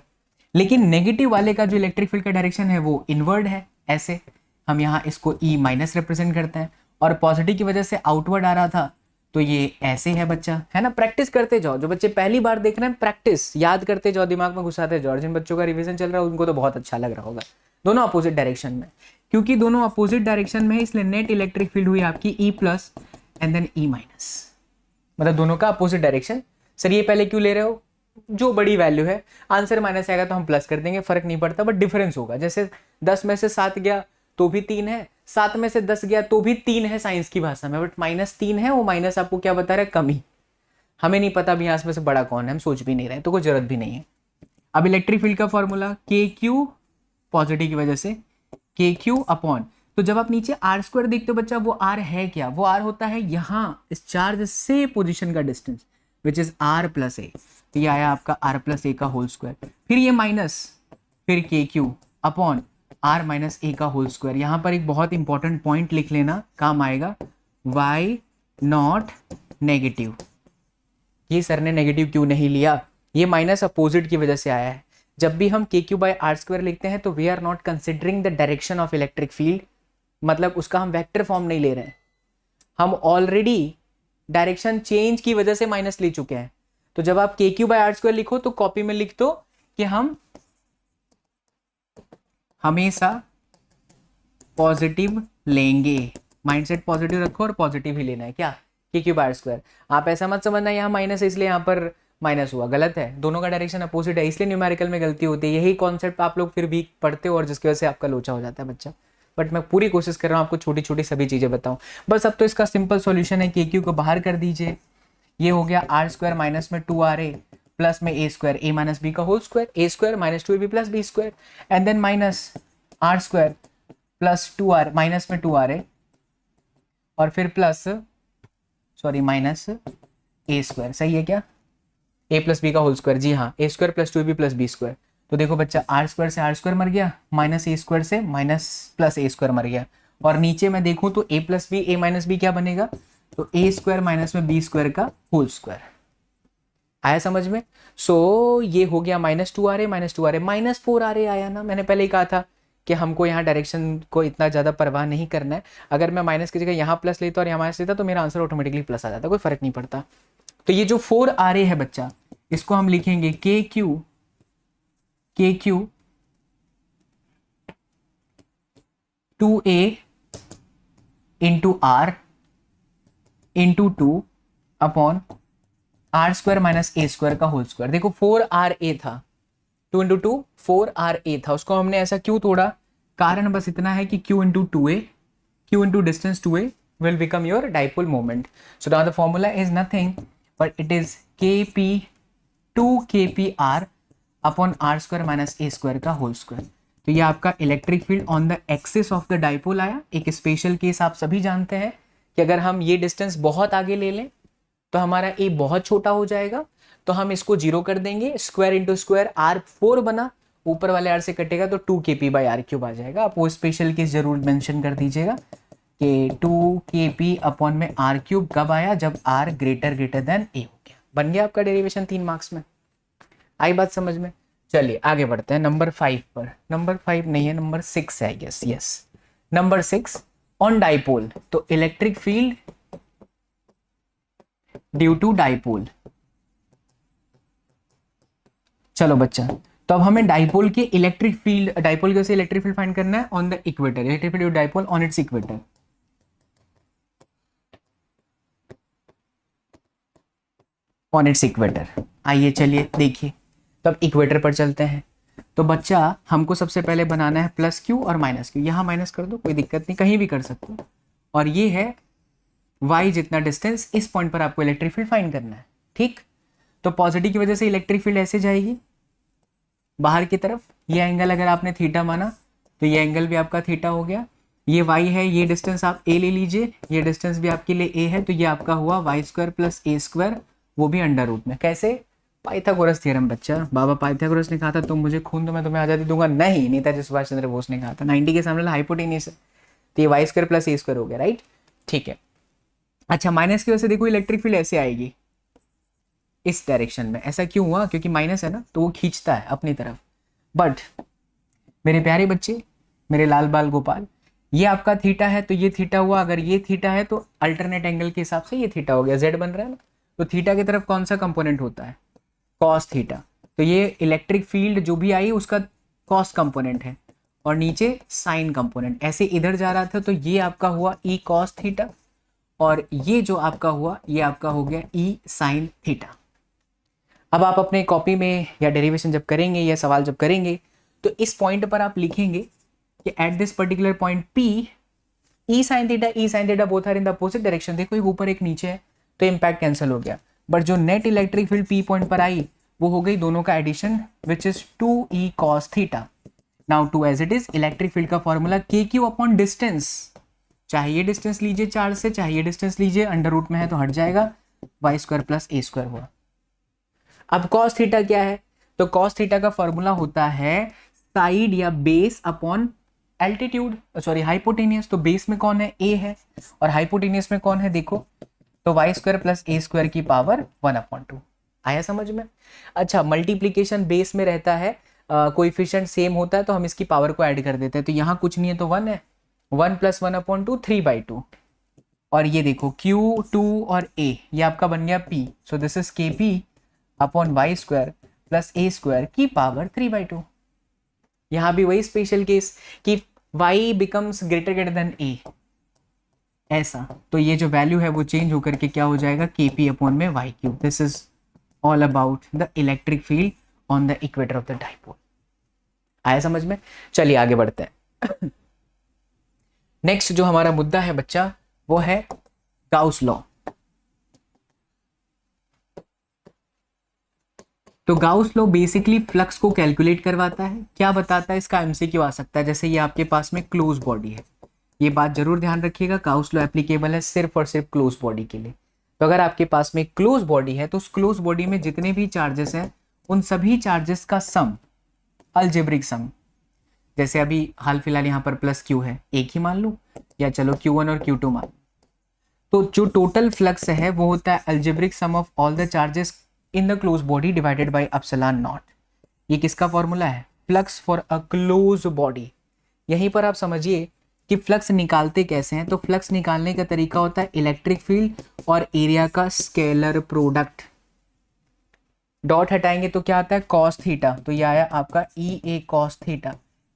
लेकिन नेगेटिव वाले का जो इलेक्ट्रिक फील्ड का डायरेक्शन है वो इनवर्ड है, ऐसे हम यहाँ इसको E- रिप्रेजेंट करते हैं, और पॉजिटिव की वजह से आउटवर्ड आ रहा था तो ये ऐसे है बच्चा, है ना। प्रैक्टिस करते जाओ, जो बच्चे पहली बार देख रहे हैं प्रैक्टिस याद करते जाओ, दिमाग में घुसाते जाओ। जिन बच्चों का रिवीजन चल रहा है उनको तो बहुत अच्छा लग रहा होगा। दोनों अपोजिट डायरेक्शन में, क्योंकि दोनों अपोजिट डायरेक्शन में है इसलिए नेट इलेक्ट्रिक फील्ड हुई आपकी E+ एंड देन E-, मतलब दोनों का अपोजिट डायरेक्शन। सर ये पहले क्यों ले रहे हो, जो बड़ी वैल्यू है, आंसर माइनस आएगा तो हम प्लस कर देंगे, फर्क नहीं पड़ता, बट डिफरेंस होगा। जैसे 10 में से 7 गया तो भी 3 है, 7 में से 10 गया तो भी 3 है साइंस की भाषा में, बट -3 है, वो माइनस आपको क्या बता रहा है, कमी। हमें नहीं पता अभी यहाँ में से बड़ा कौन है, हम सोच भी नहीं रहे, तो कोई जरूरत भी नहीं है। अब इलेक्ट्रिक फील्ड का फॉर्मूला KQ, पॉजिटिव की वजह से KQ अपॉन, तो जब आप नीचे r² देखते हो बच्चा, वो r है क्या, वो r होता है यहाँ इस चार्ज से पोजीशन का डिस्टेंस, विच इज r+a। तो ये आया आपका r+a का होल स्क्वायर, फिर ये माइनस, फिर KQ अपॉन r-a का होल स्क्वायर। यहाँ पर एक बहुत इंपॉर्टेंट पॉइंट लिख लेना, काम आएगा, y0 नेगेटिव। ये सर ने नेगेटिव क्यों नहीं लिया, ये माइनस अपोजिट की वजह से आया है। जब भी हम KQ/r² लिखते हैं तो we are not considering the direction of electric field, मतलब उसका हम वेक्टर फॉर्म नहीं ले रहे हैं, हम ऑलरेडी डायरेक्शन चेंज की वजह से माइनस ले चुके हैं। तो जब आप KQ/r² लिखो तो कॉपी में लिख दो कि हम हमेशा पॉजिटिव लेंगे, माइंडसेट पॉजिटिव रखो और पॉजिटिव ही लेना है क्या, KQ/r²। आप ऐसा मत समझना यहाँ माइनस है इसलिए यहाँ पर माइनस हुआ, गलत है, दोनों का डायरेक्शन अपोजिट है, इसलिए न्यूमेरिकल में गलती होती है। यही कॉन्सेप्ट आप लोग फिर भी पढ़ते हो और जिसकी वजह से आपका लोचा हो जाता है बच्चा। बट मैं पूरी कोशिश कर रहा हूँ आपको छोटी छोटी सभी चीज़ें बताऊँ। बस अब तो इसका सिंपल सॉल्यूशन है, KQ को बाहर कर दीजिए, ये हो गया r² माइनस में 2ra प्लस में a² a - b का whole square, a² minus 2ab plus b² and then minus r² plus 2r minus में 2ra और फिर प्लस माइनस a², सही है क्या, a प्लस b का होल स्क्वायर, जी हाँ, a² plus 2ab plus b²। तो देखो बच्चा r² से r² मर गया, माइनस a² से माइनस प्लस a² मर गया, और नीचे मैं देखूं तो a plus b a minus b क्या बनेगा, तो ए स्क्वायर माइनस में बी स्क्वायर का होल स्क्वायर। आया समझ में? सो ये हो गया -2 -2 -4 आया ना। मैंने पहले ही कहा था कि हमको यहाँ डायरेक्शन को इतना ज़्यादा परवाह नहीं करना है। अगर मैं माइनस की जगह यहाँ प्लस लेता और यहाँ माइनस लेता तो मेरा आंसर ऑटोमेटिकली प्लस आ जाता, कोई फर्क नहीं पड़ता। तो ये जो 4 है बच्चा, इसको हम लिखेंगे K Q 2a into r into 2 upon r square minus a square का होल स्क्वायर। देखो 4RA था, 2 इंटू 2 4RA था, उसको हमने ऐसा क्यों तोड़ा, कारण बस इतना है कि Q into 2a, Q into distance 2a will become your dipole moment. So now the formula is nothing but it is Kp 2kpr upon r square minus a square का होल स्क्वायर। तो ये आपका electric field on the axis of the dipole आया। एक special case आप सभी जानते हैं कि अगर हम ये डिस्टेंस बहुत आगे ले लें तो हमारा ए बहुत छोटा हो जाएगा, तो हम इसको 0 कर देंगे, स्क्वायर इंटू स्क्वायर R4 बना, ऊपर वाले आर से कटेगा तो 2kp/r³ आ जाएगा। आप वो स्पेशल केस जरूर मेंशन कर दीजिएगा कि 2kp अपॉन में r³ कब आया, जब r ग्रेटर देन a हो गया। बन गया आपका डेरिवेशन 3 मार्क्स में। आई बात समझ में? चलिए आगे बढ़ते हैं नंबर 5 पर। नंबर 5 नहीं है, नंबर 6 है। Yes number 6 on dipole. तो electric field due to dipole. चलो बच्चा, तो अब हमें डाइपोल के इलेक्ट्रिक फील्ड, डाइपोल के से इलेक्ट्रिक फील्ड फाइंड करना है on the equator. Electric field dipole on it's equator. On it's equator, आइए चलिए देखिए। तब इक्वेटर पर चलते हैं। तो बच्चा हमको सबसे पहले बनाना है प्लस क्यू और माइनस क्यू। यहाँ माइनस कर दो, कोई दिक्कत नहीं, कहीं भी कर सकते हो। और ये है y जितना डिस्टेंस, इस पॉइंट पर आपको इलेक्ट्रिक फील्ड फाइंड करना है। ठीक, तो पॉजिटिव की वजह से इलेक्ट्रिक फील्ड ऐसे जाएगी बाहर की तरफ। ये एंगल अगर आपने थीटा माना तो ये एंगल भी आपका थीटा हो गया। ये y है, ये डिस्टेंस आप a ले लीजिए, ये डिस्टेंस भी आपके लिए a है, तो ये आपका हुआ y square plus a square, वो भी अंडर रूट में। कैसे? पाइथागोरस थ्योरम बच्चा। बाबा पाइथागोरस ने कहा था तुम मुझे खून दो मैं तुम्हें आज़ादी दूंगा। नहीं, नेताजी सुभाष चंद्र बोस ने कहा था 90 के सामने हाइपोटेनियस है, तो ये y square plus a square हो गया, राइट? ठीक है। अच्छा, माइनस की वजह से देखो इलेक्ट्रिक फील्ड ऐसे आएगी इस डायरेक्शन में। ऐसा क्यों हुआ? क्योंकि माइनस है ना, तो वो खींचता है अपनी तरफ। बट मेरे प्यारे बच्चे, मेरे लाल बाल गोपाल, ये आपका थीटा है तो ये थीटा हुआ, अगर ये थीटा है तो अल्टरनेट एंगल के हिसाब से ये थीटा हो गया, z बन रहा है ना। तो थीटा की तरफ कौन सा कंपोनेंट होता है? Cos theta. तो ये इलेक्ट्रिक फील्ड जो भी आई उसका कॉस कंपोनेंट है, और नीचे साइन कंपोनेंट। ऐसे इधर जा रहा था तो ये आपका हुआ ई कॉस थीटा, और ये जो आपका हुआ ये आपका हो गया ई साइन थीटा। अब आप अपने कॉपी में या डेरिवेशन जब करेंगे या सवाल जब करेंगे तो इस पॉइंट पर आप लिखेंगे कि at this particular point P E sine theta both are in the opposite direction. देखो एक ऊपर एक नीचे है तो इम्पैक्ट कैंसिल हो गया, बट जो net electric field P point पर आई वो हो गई दोनों का addition, which is 2e cos theta. Now to as it is, electric field का फॉर्मूला KQ अपॉन डिस्टेंस। चाहे ये डिस्टेंस लीजिए 4 से, चाहे ये डिस्टेंस लीजिए, अंडर रूट में है तो हट जाएगा, y square plus a square हुआ। अब cos थीटा क्या है? तो cos थीटा का फॉर्मूला होता है साइड या base upon altitude, sorry hypotenuse. तो बेस में कौन है? a है, और हाइपोटेनियस में कौन है? देखो, तो y square plus a square की पावर 1/2। आया समझ में? अच्छा, मल्टीप्लीकेशन बेस में रहता है, कोएफिशिएंट सेम होता है तो हम इसकी पावर को ऐड कर देते हैं। तो यहाँ कुछ नहीं है तो 1 है, 1 + 1/2 3/2। और ये देखो Q2 और A, ये आपका बन गया P। So this is KP upon y square plus a square की पावर 3/2। यहाँ भी वही स्पेशल केस कि y becomes greater than a, ऐसा। तो ये जो वैल्यू है वो चेंज होकर के क्या हो जाएगा? KP अपॉन में y³। This is all about the electric field on the equator of the dipole. आया समझ में? चलिए आगे बढ़ते हैं। नेक्स्ट जो हमारा मुद्दा है बच्चा वो है गाउस लॉ। तो गाउस लॉ बेसिकली फ्लक्स को कैलकुलेट करवाता है। क्या बताता है? इसका एमसीक्यू आ सकता है। जैसे ये आपके पास में क्लोज बॉडी है, ये बात जरूर ध्यान रखिएगा, गाउस लॉ एप्लीकेबल है सिर्फ और सिर्फ क्लोज बॉडी के लिए। तो अगर आपके पास में क्लोज बॉडी है तो उस क्लोज बॉडी में जितने भी चार्जेस हैं उन सभी चार्जेस का सम, अलजेब्रिक सम, जैसे अभी हाल फिलहाल यहाँ पर प्लस क्यू है, एक ही मान लो, या चलो Q1 और Q2 मान। तो जो टोटल फ्लक्स है वो होता है algebraic sum of all the charges in the close body divided by epsilon naught. ये किसका फॉर्मूला है? Flux for a close body. यहीं पर आप समझिए कि फ्लक्स निकालते कैसे हैं। तो फ्लक्स निकालने का तरीका होता है इलेक्ट्रिक फील्ड और एरिया का स्केलर प्रोडक्ट। डॉट हटाएंगे तो क्या आता है? Cos theta. तो ये आया आपका ई ए कॉस थीटा।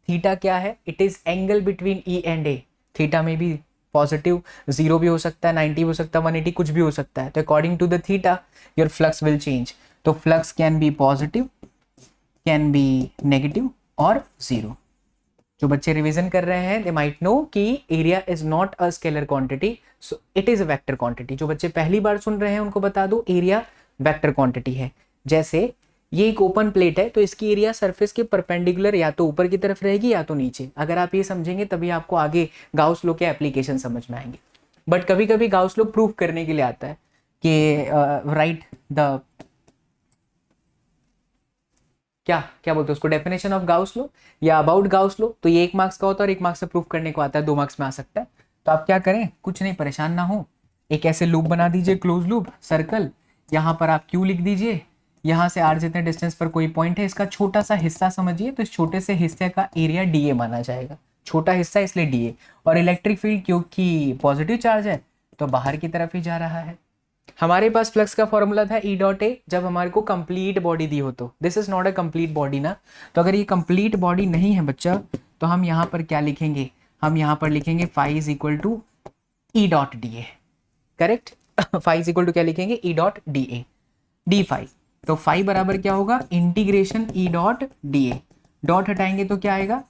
थीटा क्या है? It is angle between E and A. Theta में भी पॉजिटिव 0 भी हो सकता है, 90 भी हो सकता है, 180 कुछ भी हो सकता है। तो according to the theta your flux will change. तो flux can be positive, can be negative और 0। जो बच्चे रिवीजन कर रहे हैं दे माइट नो कि area is not a scalar quantity, so it is a vector quantity. जो बच्चे पहली बार सुन रहे हैं उनको बता दो एरिया वेक्टर क्वांटिटी है। जैसे ये एक ओपन प्लेट है तो इसकी एरिया सरफेस के परपेंडिकुलर या तो ऊपर की तरफ रहेगी या तो नीचे। अगर आप ये समझेंगे तभी आपको आगे गाउस लॉ के एप्लीकेशन समझ में आएंगे। बट कभी कभी गाउस लॉ प्रूफ करने के लिए आता है कि राइट द क्या क्या बोलते हैं उसको, डेफिनेशन ऑफ गाउस लॉ या अबाउट गाउस लॉ। तो ये 1 मार्क्स का होता है और 1 मार्क्स से प्रूफ करने को आता है, 2 मार्क्स में आ सकता है। तो आप क्या करें, कुछ नहीं, परेशान ना हो, एक ऐसे लूप बना दीजिए, क्लोज लूप सर्कल। यहाँ पर आप Q लिख दीजिए, यहाँ से R जितने डिस्टेंस पर कोई पॉइंट है इसका छोटा सा हिस्सा समझिए, तो इस छोटे से हिस्से का एरिया DA माना जाएगा। छोटा हिस्सा इसलिए DA। और इलेक्ट्रिक फील्ड क्योंकि पॉजिटिव चार्ज है तो बाहर की तरफ ही जा रहा है। हमारे पास फ्लक्स का फॉर्मूला था E डॉट ए जब हमारे को कंप्लीट बॉडी दी हो। तो this is not a complete body ना। तो अगर ये कंप्लीट बॉडी नहीं है बच्चा तो हम यहाँ पर क्या लिखेंगे? हम यहाँ पर लिखेंगे phi is equal to E dot D A. Correct. Phi is equal to क्या लिखेंगे? E dot D A d phi. तो फाई बराबर क्या होगा? Integration E dot D A. Dot हटाएंगे तो क्या आएगा?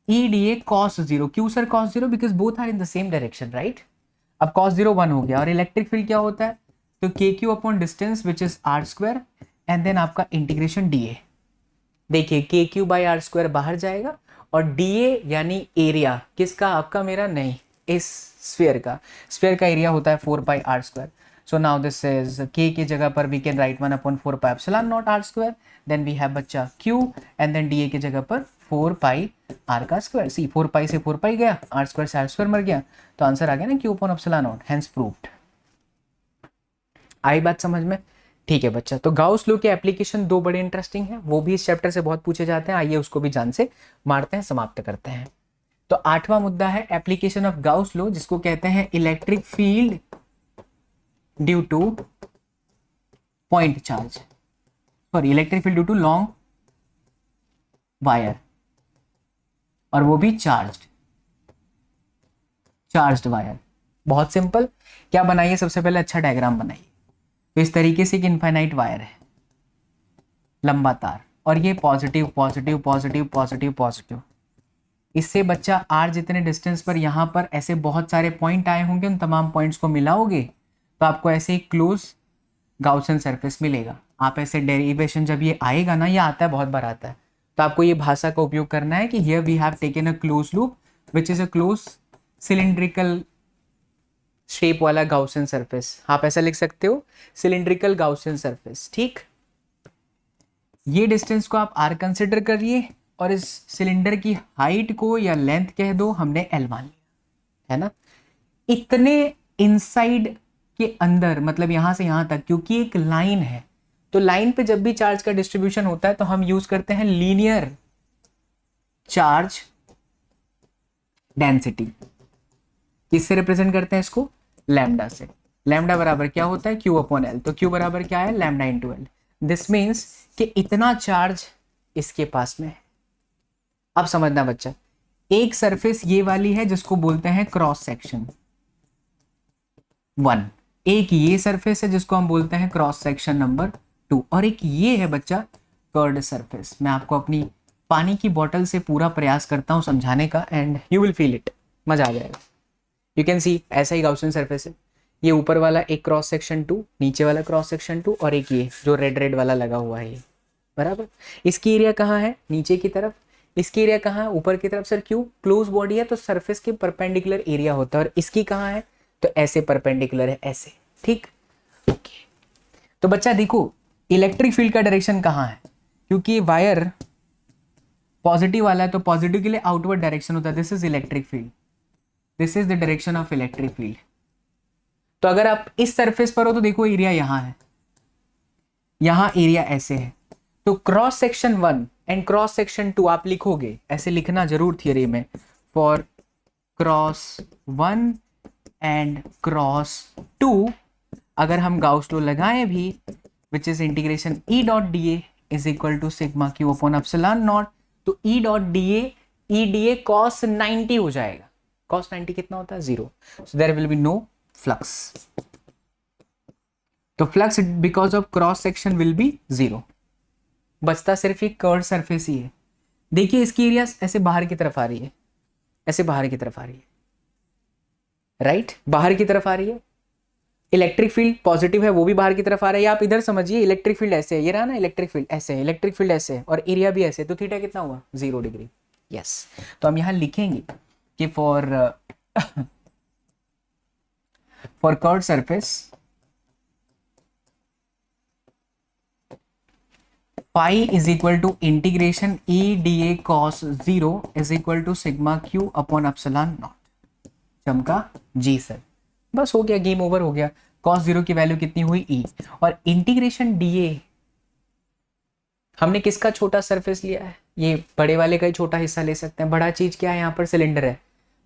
E d A cos 0। क्यों sir cos 0? Because both are in the same direction, right. अब कॉस 0 1 हो गया। और इलेक्ट्रिक फील्ड क्या होता है? तो K Q upon distance which is r square and then आपका इंटीग्रेशन डी ए। देखिए K Q by r square बाहर जाएगा और डी ए यानी एरिया किसका? आपका, मेरा नहीं, इस स्फीयर का। स्फीयर का एरिया होता है 4 pi are square. So now this is K की जगह पर we can write 1 upon 4 pi epsilon not R square. Then we have बच्चा Q and then D A की जगह पर 4 पाई आर का स्क्वायर। सी 4 पाई से 4 पाई गया, आर स्क्वायर से आर स्क्वायर मर गया, तो आंसर आ गया ना Q upon epsilon not, hence proved. आई बात समझ में? ठीक है बच्चा। तो गाउस लॉ के एप्लीकेशन 2 बड़े इंटरेस्टिंग हैं, वो भी इस चैप्टर से बहुत पूछे जाते हैं। आइए उसको भी जान से मारते हैं, समाप्त करते हैं। तो 8वां मुद्दा है एप्लीकेशन ऑफ गाउस लॉ, जिसको कहते हैं electric field due to point charge, sorry electric field due to long wire, और वो भी चार्ज्ड वायर। बहुत सिंपल। क्या बनाइए? सबसे पहले अच्छा डायग्राम बनाइए। तो इस तरीके से एक इनफाइनाइट वायर है, लंबा तार, और ये positive positive positive positive positive. इससे बच्चा आर जितने डिस्टेंस पर यहाँ पर ऐसे बहुत सारे पॉइंट आए होंगे, उन तमाम पॉइंट्स को मिलाओगे तो आपको ऐसे एक क्लोज गाउसियन सरफेस मिलेगा। आप ऐसे डेरिवेशन जब ये आएगा ना, ये आता है, बहुत बार आता है, तो आपको ये भाषा का उपयोग करना है कि here we have taken a close loop which is a close cylindrical shape वाला गाउसियन सरफेस। आप ऐसा लिख सकते हो, सिलिंड्रिकल गाउसियन सरफेस। ठीक, ये डिस्टेंस को आप आर कंसिडर करिए और इस सिलेंडर की हाइट को या लेंथ कह दो, हमने एल मान लिया, है ना। इतने इनसाइड के अंदर, मतलब यहां से यहां तक, क्योंकि एक लाइन है, तो लाइन पे जब भी चार्ज का डिस्ट्रीब्यूशन होता है तो हम यूज करते हैं लीनियर चार्ज डेंसिटी। किससे रिप्रेजेंट करते हैं इसको? लैम्डा से। लैम्डा बराबर क्या होता है? Q upon L. तो क्यू बराबर क्या है? Lambda into L. This means कि इतना चार्ज इसके पास में है। अब समझना बच्चा, एक सरफेस ये वाली है जिसको बोलते हैं क्रॉस सेक्शन 1, एक ये सरफेस है जिसको हम बोलते हैं क्रॉस सेक्शन नंबर 2, और एक ये है बच्चा कर्ड सरफेस। मैं आपको अपनी पानी की बोतल से पूरा प्रयास करता हूं समझाने का, and you will feel it, मजा आ जाएगा। यू कैन सी ऐसा ही गाउसियन सरफेस है। ये ऊपर वाला एक क्रॉस सेक्शन 2, नीचे वाला क्रॉस सेक्शन 2, और एक ये जो रेड रेड वाला लगा हुआ है ये, बराबर। इसकी एरिया कहाँ है? नीचे की तरफ। इसकी एरिया कहाँ है? ऊपर की तरफ। सर क्यों? क्लोज बॉडी है तो सरफेस के परपेंडिकुलर एरिया होता है, और इसकी कहाँ है? तो ऐसे परपेंडिकुलर है, ऐसे। ठीक, ओके। तो बच्चा देखो, इलेक्ट्रिक फील्ड का डायरेक्शन कहाँ है? क्योंकि वायर पॉजिटिव वाला है तो पॉजिटिव के लिए आउटवर्ड डायरेक्शन होता है, this is electric field. This is the direction of electric field. तो अगर आप इस सरफेस पर हो तो देखो एरिया यहां है, यहां एरिया ऐसे है, तो cross section 1 and cross section 2 आप लिखोगे, ऐसे लिखना जरूर थियरी में, फॉर क्रॉस 1 एंड क्रॉस 2 अगर हम गाउस लॉ लगाएं भी, which is integration E dot D A is equal to sigma Q upon epsilon not, तो E dot D A cos 90 हो जाएगा। कॉस 90 कितना होता है? 0। So there will be no flux. तो flux because of cross section will be 0। बचता सिर्फ एक कर्व सरफेस ही है। देखिए इसकी एरिया ऐसे बाहर की तरफ आ रही है, ऐसे बाहर की तरफ आ रही है, राइट बाहर की तरफ आ रही है। इलेक्ट्रिक फील्ड पॉजिटिव है, वो भी बाहर की तरफ आ रहा है। आप इधर समझिए, इलेक्ट्रिक फील्ड ऐसे है, ये रहा ना इलेक्ट्रिक फील्ड ऐसे है, इलेक्ट्रिक फील्ड ऐसे है और एरिया भी ऐसे है, तो थीटा कितना हुआ? 0 डिग्री। यस, तो हम यहां लिखेंगे कि for curve surface phi is equal to integration E d A cos 0 is equal to sigma Q upon epsilon naught. चमका जी सर, बस हो गया, गेम ओवर हो गया। cos 0 की वैल्यू कितनी हुई? e, और इंटीग्रेशन dA हमने किसका छोटा सरफेस लिया है? ये बड़े वाले का ही छोटा हिस्सा ले सकते हैं। बड़ा चीज क्या है यहाँ पर? सिलेंडर है,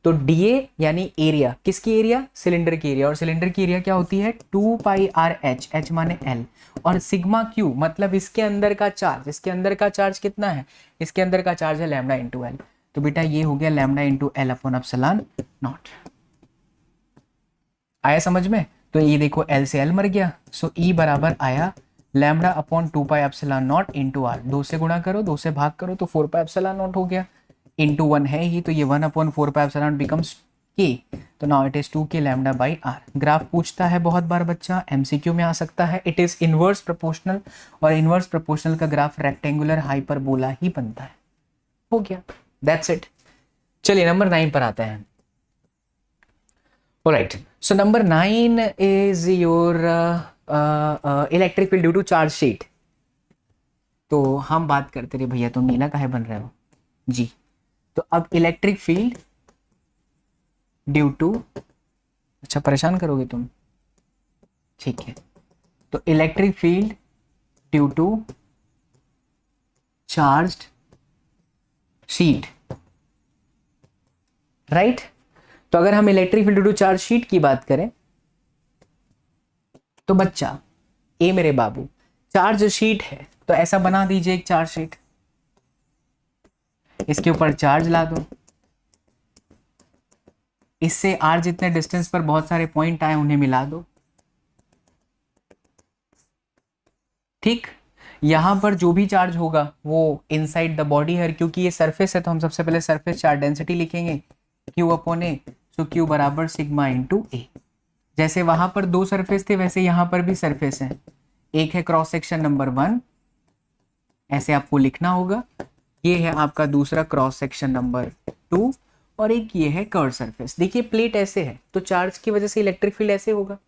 तो dA यानी एरिया, किसकी एरिया? सिलेंडर की एरिया, और सिलेंडर की एरिया क्या होती है? 2 पाई आर एच, एच माने l, और सिग्मा क्यू मतलब इसके अंदर का चार्ज। इसके अंदर का चार्ज कितना है? इसके अंदर का चार्ज है लैम्डा इंटू एल, तो बेटा ये हो गया lambda into L upon epsilon not. आया समझ में? तो ये देखो L से L मर गया, सो E बराबर आया lambda upon 2 pi epsilon naught into r. 2 से गुणा करो, 2 से भाग करो, तो 4 पाई एप्सिलॉन नॉट हो गया, इंटू 1 है ही, तो ये 1 upon 4 pi epsilon becomes K, तो now it is 2K lambda by r. Graph पूछता है बहुत बार बच्चा, MCQ में आ सकता है। इट इज इनवर्स प्रोपोर्शनल, और इनवर्स प्रोपोर्शनल का ग्राफ रेक्टेंगुलर हाइपरबोला ही बनता है। हो गया, दैट्स इट। चलिए नंबर 9 पर आते हैं। Alright, so number 9 is your electric field due to charge sheet। तो हम बात करते रहे भैया, तुम नीला काहे बन रहे हो जी। तो अब इलेक्ट्रिक फील्ड ड्यू टू, अच्छा परेशान करोगे तुम, ठीक है। तो electric field due to charged sheet, right. तो अगर हम electric field due to charge sheet की बात करें तो बच्चा ए मेरे बाबू, चार्ज शीट है तो ऐसा बना दीजिए एक चार्ज शीट, इसके ऊपर चार्ज ला दो, इससे आर जितने डिस्टेंस पर बहुत सारे पॉइंट आए उन्हें मिला दो, ठीक। यहां पर जो भी चार्ज होगा वो इनसाइड द बॉडी है, क्योंकि ये सरफेस है तो हम सबसे पहले सरफेस चार्ज डेंसिटी लिखेंगे Q अपॉन ए, सो Q बराबर सिग्मा इंटू ए। जैसे वहां पर 2 सरफेस थे वैसे यहां पर भी सरफेस है, एक है क्रॉस सेक्शन नंबर 1, ऐसे आपको लिखना होगा, ये है आपका दूसरा क्रॉस सेक्शन नंबर 2, और एक ये है कर्व सरफेस। देखिए प्लेट ऐसे है तो चार्ज की वजह से इलेक्ट्रिक फील्ड ऐसे होगा,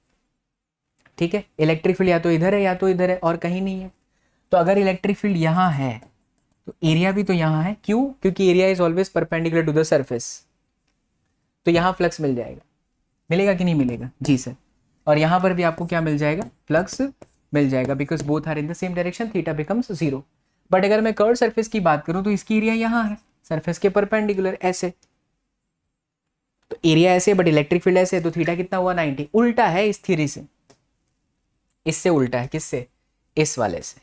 ठीक है। इलेक्ट्रिक फील्ड या तो इधर है या तो इधर है, और कहीं नहीं है। तो अगर इलेक्ट्रिक फील्ड यहाँ है तो एरिया भी तो यहाँ है, क्यों? क्योंकि area is always perpendicular to the surface, तो यहाँ फ्लक्स मिल जाएगा। मिलेगा कि नहीं मिलेगा? जी सर। और यहाँ पर भी आपको क्या मिल जाएगा? फ्लक्स मिल जाएगा, because both are in the same direction, theta becomes 0। But अगर मैं कर्व सरफेस की बात करूं तो इसकी एरिया यहाँ है सरफेस के परपेंडिकुलर ऐसे, तो एरिया ऐसे बट इलेक्ट्रिक फील्ड ऐसे, तो थीटा कितना हुआ? 90। उल्टा है इस थ्योरी से, इससे उल्टा है, किससे? इस वाले से,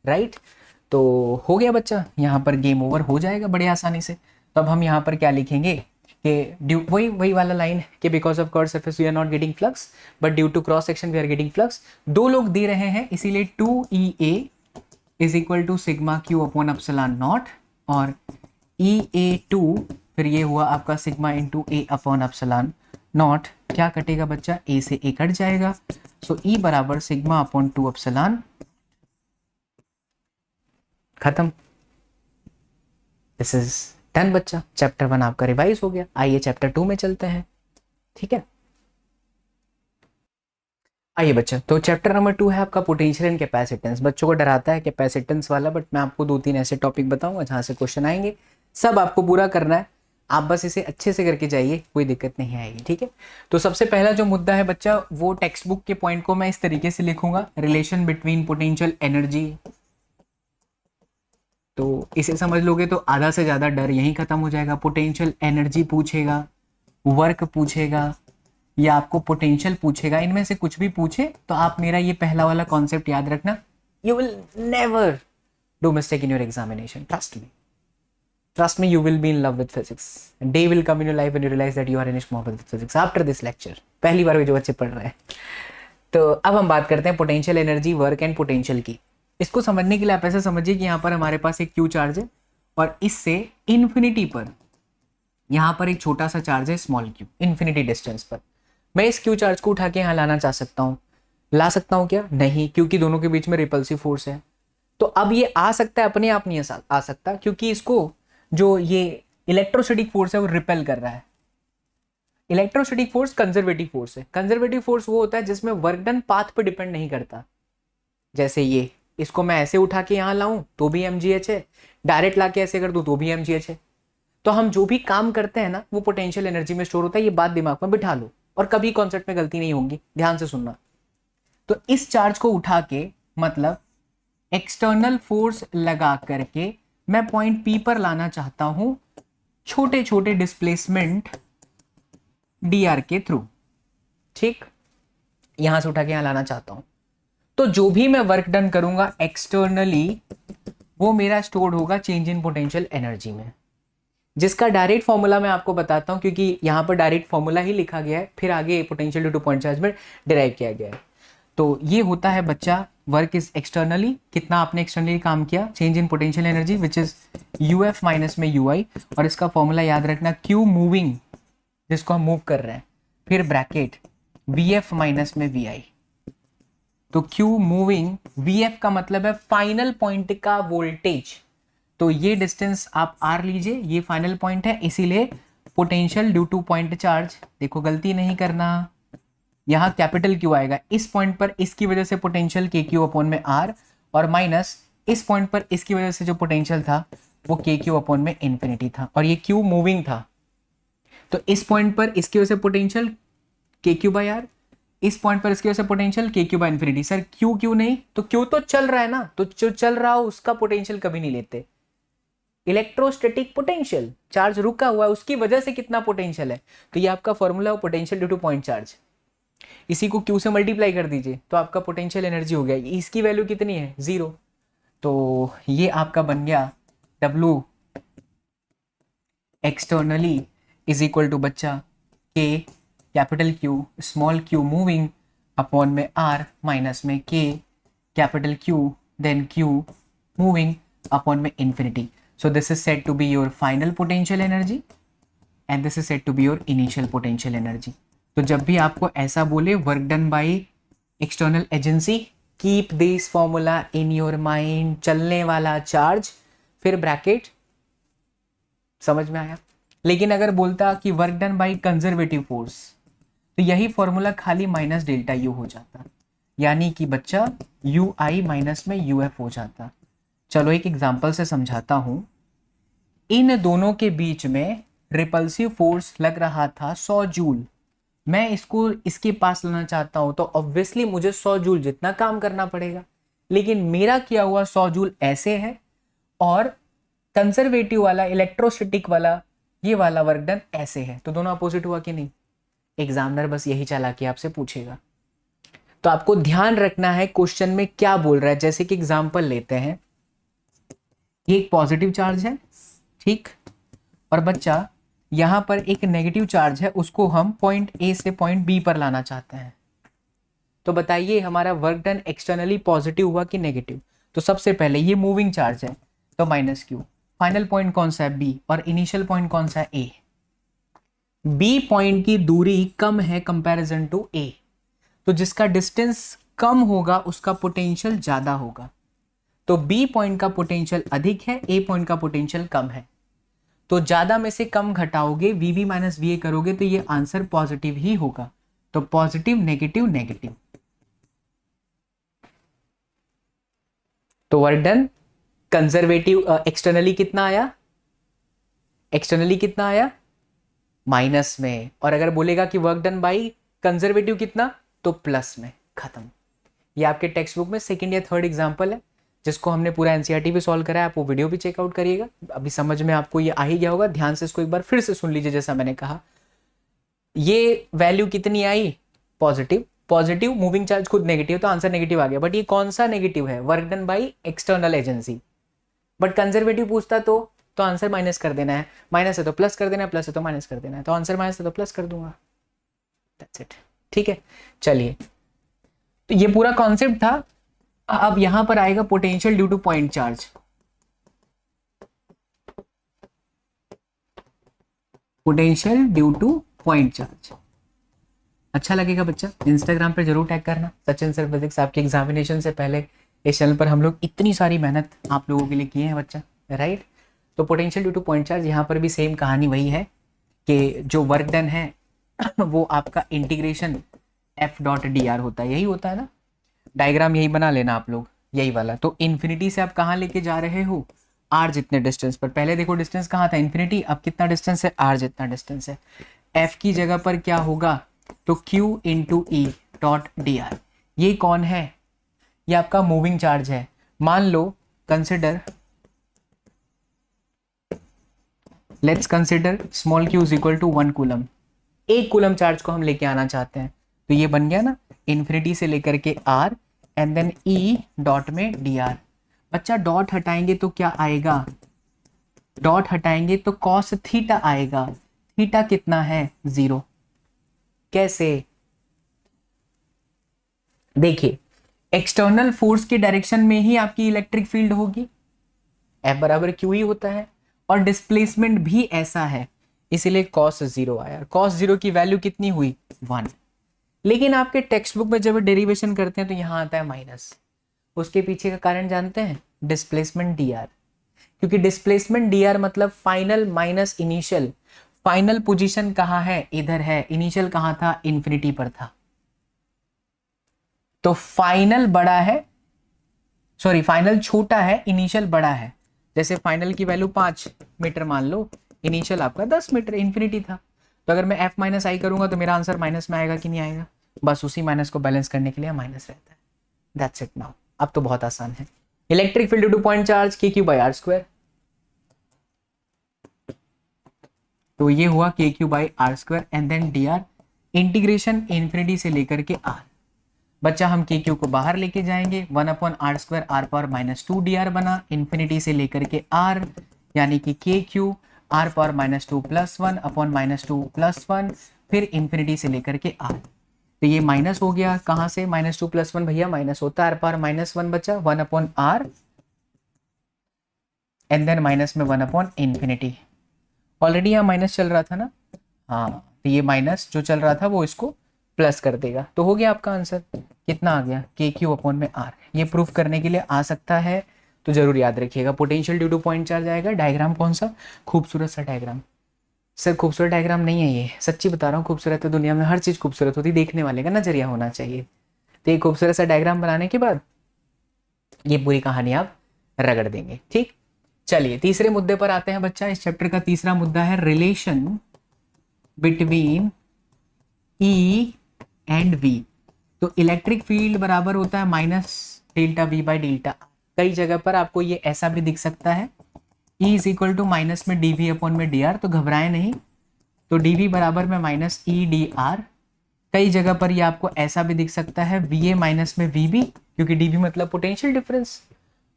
राइट। तो हो गया बच्चा, यहाँ पर गेम ओवर हो जाएगा बड़े आसानी से। तो अब हम यहाँ पर क्या लिखेंगे कि वही वाला लाइन कि because of curve surface we are not getting flux but due to cross section we are getting flux. 2 लोग दे रहे हैं, इसीलिए 2EA is equal to sigma Q upon epsilon naught, और EA2 फिर ये हुआ आपका sigma into A upon epsilon naught. क्या कटेगा बच्चा? ए से ए कट जाएगा, सो E बराबर सिग्मा अपॉन 2 एप्सिलॉन, खत्म। दिस इज डन बच्चा, चैप्टर 1 आपका रिवाइज हो गया। आइए चैप्टर 2 में चलते हैं, ठीक है। आइए बच्चा, तो चैप्टर नंबर 2 है आपका पोटेंशियल एंड कैपेसिटेंस। बच्चों को डराता है कैपेसिटेंस वाला, बट मैं आपको 2-3 ऐसे टॉपिक बताऊंगा जहां से क्वेश्चन आएंगे, सब आपको पूरा करना है। आप बस इसे अच्छे से करके जाइए, कोई दिक्कत नहीं आएगी, ठीक है। तो सबसे पहला जो मुद्दा है बच्चा, वो टेक्स्ट बुक के पॉइंट को मैं इस तरीके से लिखूंगा, रिलेशन बिटवीन पोटेंशियल एनर्जी। तो इसे समझ लोगे तो आधा से ज़्यादा डर यहीं खत्म हो जाएगा। पोटेंशियल एनर्जी पूछेगा, वर्क पूछेगा या आपको पोटेंशियल पूछेगा, इनमें से कुछ भी पूछे तो आप मेरा ये पहला वाला कॉन्सेप्ट याद रखना। You will never do mistake in your examination, trust me, you will be in love with physics. A day will come in your life when you realize that you are in love with physics after this lecture. पहली बार जो बच्चे पढ़ रहे हैं। तो अब हम बात करते हैं potential energy, work and potential की। इसको समझने के लिए आप ऐसे समझिए कि यहाँ पर हमारे पास एक क्यू चार्ज है और इससे इन्फिनिटी पर यहाँ पर एक छोटा सा चार्ज है स्मॉल क्यू, इन्फिनिटी डिस्टेंस पर। मैं इस क्यू चार्ज को उठा के यहाँ लाना चाह सकता हूँ, ला सकता हूँ क्या? नहीं, क्योंकि दोनों के बीच में रिपल्सिव फोर्स है। तो अब ये आ सकता है, अपने आप नहीं आ सकता, क्योंकि इसको जो ये इलेक्ट्रोस्टैटिक फोर्स है वो रिपेल कर रहा है। इलेक्ट्रोस्टैटिक फोर्स कंजर्वेटिव फोर्स है। कंजर्वेटिव फोर्स वो होता है जिसमें वर्क डन पाथ पे डिपेंड नहीं करता। जैसे ये, इसको मैं ऐसे उठा के यहाँ लाऊं तो भी mgh है, डायरेक्ट लाके ऐसे कर दूं तो भी mgh है। तो हम जो भी काम करते हैं ना, वो पोटेंशियल एनर्जी में स्टोर होता है। ये बात दिमाग में बिठा लो और कभी कॉन्सेप्ट में गलती नहीं होगी, ध्यान से सुनना। तो इस चार्ज को उठा के, मतलब एक्सटर्नल फोर्स लगा करके मैं पॉइंट P पर लाना चाहता हूं, छोटे छोटे डिस्प्लेसमेंट dr के थ्रू, ठीक, यहां से उठा के यहां लाना चाहता हूं। तो जो भी मैं वर्क डन करूंगा एक्सटर्नली, वो मेरा स्टोर्ड होगा चेंज इन पोटेंशियल एनर्जी में, जिसका डायरेक्ट फॉर्मूला मैं आपको बताता हूं, क्योंकि यहां पर डायरेक्ट फॉर्मूला ही लिखा गया है, फिर आगे potential due to point charge में डिराइव किया गया है। तो ये होता है बच्चा वर्क इज एक्सटर्नली, कितना आपने एक्सटर्नली काम किया, change in potential energy which is UF minus में यूआई, और इसका फॉर्मूला याद रखना क्यू मूविंग, जिसको हम मूव कर रहे हैं, फिर ब्रैकेट वीएफ माइनस में वीआई। तो क्यू मूविंग, वीएफ का मतलब है फाइनल पॉइंट का वोल्टेज। तो ये डिस्टेंस आप आर लीजिए, ये फाइनल पॉइंट है, इसीलिए potential due to point charge, देखो गलती नहीं करना, यहाँ कैपिटल क्यू आएगा, इस पॉइंट पर इसकी वजह से पोटेंशियल के क्यू अपॉन में आर, और माइनस इस पॉइंट पर इसकी वजह से जो पोटेंशियल था वो के क्यू अपॉन में इन्फिनिटी था, और ये क्यू मूविंग था। तो इस पॉइंट पर इसकी वजह से पोटेंशियल के क्यू बाई आर, इस पॉइंट पर इसकी वजह से पोटेंशियल के Q by infinity. Sir Q Q नहीं, तो क्यू तो चल रहा है ना, तो जो चल रहा हो उसका पोटेंशियल कभी नहीं लेते। इलेक्ट्रोस्टैटिक पोटेंशियल, चार्ज रुका हुआ है, उसकी वजह से कितना पोटेंशियल है, तो ये आपका फॉर्मूला है potential due to point charge. इसी को क्यू से मल्टीप्लाई कर दीजिए तो आपका पोटेंशियल एनर्जी हो गया, इसकी वैल्यू कितनी है, 0। तो ये आपका बन गया W externally is equal to बच्चा K capital Q small Q moving upon में R माइनस में K capital Q then Q moving upon में infinity. So this is said to be your final potential energy and this is said to be your initial potential energy. तो जब भी आपको ऐसा बोले work done by external agency, keep this formula in your mind, चलने वाला charge, फिर bracket, समझ में आया। लेकिन अगर बोलता कि work done by conservative force, तो यही फॉर्मूला खाली माइनस डेल्टा यू हो जाता, यानी कि बच्चा यू आई माइनस में यू एफ हो जाता। चलो एक एग्जाम्पल से समझाता हूं। इन दोनों के बीच में रिपल्सिव फोर्स लग रहा था 100 जूल, मैं इसको इसके पास लाना चाहता हूं, तो ऑब्वियसली मुझे 100 जूल जितना काम करना पड़ेगा, लेकिन मेरा किया हुआ 100 जूल ऐसे है, और कंजर्वेटिव वाला इलेक्ट्रोस्टैटिक वाला ये वाला वर्क डन ऐसे है, तो दोनों अपोजिट हुआ कि नहीं। एग्जामिनर बस यही चालाकी आपसे पूछेगा, तो आपको ध्यान रखना है क्वेश्चन में क्या बोल रहा है। जैसे कि एग्जाम्पल लेते हैं, ये एक पॉजिटिव चार्ज है, ठीक, और बच्चा यहां पर एक नेगेटिव चार्ज है, उसको हम पॉइंट ए से पॉइंट बी पर लाना चाहते हैं। तो बताइए हमारा वर्क डन एक्सटर्नली पॉजिटिव हुआ कि नेगेटिव। तो सबसे पहले ये मूविंग चार्ज है तो माइनस क्यू, फाइनल पॉइंट कौन सा है बी, और इनिशियल पॉइंट कौन सा है ए। बी पॉइंट की दूरी कम है कंपैरिजन टू ए, तो जिसका डिस्टेंस कम होगा उसका पोटेंशियल ज्यादा होगा। तो बी पॉइंट का पोटेंशियल अधिक है, ए पॉइंट का पोटेंशियल कम है, तो ज्यादा में से कम घटाओगे, वी माइनस वी ए करोगे, तो ये आंसर पॉजिटिव ही होगा। तो पॉजिटिव नेगेटिव नेगेटिव। तो वर्क डन कंजर्वेटिव एक्सटर्नली कितना आया, एक्सटर्नली कितना आया, माइनस में, और अगर बोलेगा कि वर्क डन बाई कंजर्वेटिव कितना, तो प्लस में, खत्म। ये आपके टेक्स्ट बुक में सेकंड या थर्ड एग्जाम्पल है, जिसको हमने पूरा एनसीईआरटी भी सॉल्व करा है, आप वो वीडियो भी चेकआउट करिएगा। अभी समझ में आपको ये आ ही गया होगा, ध्यान से इसको एक बार फिर से सुन लीजिए। जैसा मैंने कहा, ये वैल्यू कितनी आई, पॉजिटिव, पॉजिटिव मूविंग चार्ज खुद नेगेटिव, तो आंसर नेगेटिव आ गया। बट ये कौन सा नेगेटिव है, work done by external agency. But conservative पूछता तो आंसर माइनस कर देना है, माइनस है तो प्लस कर देना है, प्लस है तो माइनस कर देना है, तो आंसर माइनस है तो प्लस कर दूंगा, दैट्स इट। ठीक है, चलिए, तो ये पूरा कॉन्सेप्ट था। अब यहां पर आएगा potential due to point charge. Potential due to point charge अच्छा लगेगा बच्चा, इंस्टाग्राम पर जरूर टैग करना, सचिन सर फिजिक्स। आपके एग्जामिनेशन से पहले इस चैनल पर हम लोग इतनी सारी मेहनत आप लोगों के लिए किए हैं बच्चा, राइट। तो potential due to point charge, यहाँ पर भी सेम कहानी वही है कि जो वर्क डन है वो आपका integration F dot D are होता है, यही होता है ना, डायग्राम यही बना लेना आप लोग, यही वाला। तो इन्फिनिटी से आप कहाँ लेके जा रहे हो, आर जितने डिस्टेंस पर। पहले देखो डिस्टेंस कहाँ था, इन्फिनिटी, अब कितना डिस्टेंस है, आर जितना डिस्टेंस है। एफ की जगह पर क्या होगा, तो Q into E dot D R. ये कौन है, ये आपका मूविंग चार्ज है। मान लो consider, let's consider small Q is equal to 1 coulomb. 1 coulomb charge को हम लेके आना चाहते हैं, तो ये बन गया ना इन्फिनिटी से लेकर के r and then E dot में डी आर। बच्चा डॉट हटाएंगे तो क्या आएगा, डॉट हटाएंगे तो कॉस थीटा आएगा। थीटा कितना है, 0। कैसे, देखिए एक्सटर्नल फोर्स के डायरेक्शन में ही आपकी इलेक्ट्रिक फील्ड होगी, F बराबर क्यू ही होता है, और डिस्प्लेसमेंट भी ऐसा है, इसीलिए cos 0 आया। cos 0 की वैल्यू कितनी हुई, 1। लेकिन आपके टेक्स्ट बुक में जब डेरिवेशन करते हैं तो यहां आता है माइनस। उसके पीछे का कारण जानते हैं, डिस्प्लेसमेंट dr, क्योंकि डिस्प्लेसमेंट dr मतलब final minus initial. Final position कहाँ है, इधर है, इनिशियल कहाँ था, इन्फिनिटी पर था। तो फाइनल बड़ा है, सॉरी फाइनल छोटा है, इनिशियल बड़ा है। जैसे फाइनल की वैल्यू 5 मीटर मान लो, इनिशियल आपका 10 मीटर इन्फिनिटी था, तो अगर मैं f माइनस आई करूंगा तो मेरा आंसर माइनस में आएगा कि नहीं आएगा, बस उसी माइनस को बैलेंस करने के लिए माइनस रहता है, दैट्स इट। नाउ अब तो बहुत आसान है। Electric field due to point charge K Q by r square, तो ये हुआ K Q by r square and then d r, integration infinity से लेकर के आर। बच्चा हम के क्यू को बाहर लेके जाएंगे, 1 upon r square r power minus 2 d r बना, इन्फिनिटी से लेकर के आर, यानी कि K Q r power minus 2 plus 1 upon minus 2 plus 1, फिर इन्फिनिटी से लेकर के आर। तो ये माइनस हो गया, कहाँ से, माइनस 2 प्लस 1 भैया माइनस होता है, आर पावर माइनस 1 बचा, 1 upon r and then minus में 1 अपॉन इन्फिनिटी। ऑलरेडी यहाँ माइनस चल रहा था ना, हाँ, तो ये माइनस जो चल रहा था वो इसको प्लस कर देगा, तो हो गया आपका आंसर। कितना आ गया, के क्यू अपॉन में आर। ये प्रूफ करने के लिए आ सकता है, तो जरूर याद रखिएगा। Potential due to point charge आएगा, डायग्राम कौन सा, खूबसूरत सा डायग्राम। सर खूबसूरत डायग्राम नहीं है ये, सच्ची बता रहा हूँ, खूबसूरत है, दुनिया में हर चीज़ खूबसूरत होती, देखने वाले का नजरिया होना चाहिए। तो ये खूबसूरत सा डायग्राम बनाने के बाद ये पूरी कहानी आप रगड़ देंगे, ठीक। चलिए तीसरे मुद्दे पर आते हैं बच्चा। इस चैप्टर का तीसरा मुद्दा है relation between E and V. तो इलेक्ट्रिक फील्ड बराबर होता है minus delta V by delta. कई जगह पर आपको ये ऐसा भी दिख सकता है, E is equal to minus में डी वी अपॉन में डी आर, तो घबराए नहीं, तो डी वी बराबर में माइनस ई डी आर। कई जगह पर ये आपको ऐसा भी दिख सकता है, वी ए माइनस में वी बी, क्योंकि डी वी मतलब पोटेंशियल डिफरेंस,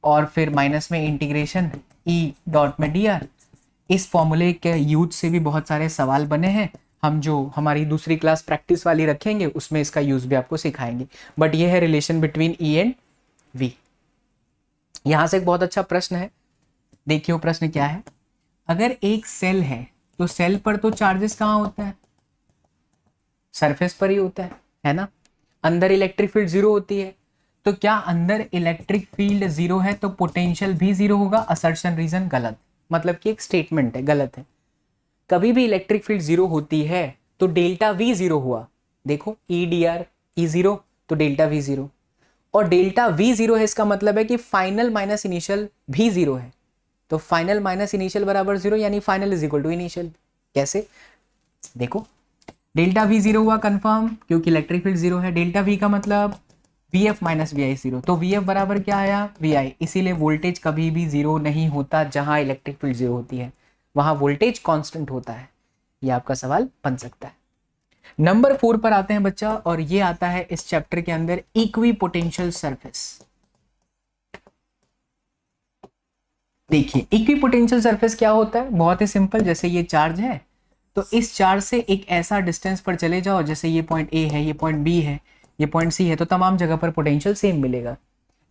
और फिर माइनस में इंटीग्रेशन ई डॉट में डी आर। इस फॉर्मूले के यूज से भी बहुत सारे सवाल बने हैं, हम जो हमारी दूसरी क्लास प्रैक्टिस वाली रखेंगे उसमें इसका यूज भी आपको सिखाएंगे। बट ये है relation between E and V. यहां से एक बहुत अच्छा प्रश्न है, देखिए वो प्रश्न क्या है। अगर एक सेल है तो सेल पर तो चार्जेस कहाँ होता है, सरफेस पर ही होता है ना। अंदर इलेक्ट्रिक फील्ड 0 होती है, तो क्या अंदर इलेक्ट्रिक फील्ड 0 है तो पोटेंशियल भी 0 होगा। असर्शन रीजन गलत, मतलब कि एक स्टेटमेंट है, गलत है। कभी भी इलेक्ट्रिक फील्ड 0 होती है तो डेल्टा वी 0 हुआ, देखो ई डी आर, ई 0 तो डेल्टा वी 0, और डेल्टा वी 0 है, इसका मतलब है कि फाइनल माइनस इनिशियल भी 0 है, तो फाइनल माइनस इनिशियल बराबर 0, यानी final is equal to initial. कैसे? देखो, डेल्टा वी 0 हुआ कंफर्म, क्योंकि इलेक्ट्रिक फील्ड 0 है। डेल्टा वी का मतलब वी एफ माइनस वी आई 0, तो वी एफ बराबर क्या आया? वी आई। इसीलिए वोल्टेज कभी भी 0 नहीं होता जहां इलेक्ट्रिक फील्ड 0 होती है, वहां वोल्टेज कांस्टेंट होता है। ये आपका सवाल बन सकता है। नंबर 4 पर आते हैं बच्चा, और ये आता है इस चैप्टर के अंदर, इक्वी पोटेंशियल सरफेस। देखिए, इक्वी पोटेंशियल सरफेस क्या होता है? बहुत ही सिंपल, जैसे ये चार्ज है, तो इस चार्ज से एक ऐसा डिस्टेंस पर चले जाओ, जैसे ये पॉइंट ए है, ये पॉइंट बी है, ये पॉइंट सी है, तो तमाम जगह पर पोटेंशियल सेम मिलेगा।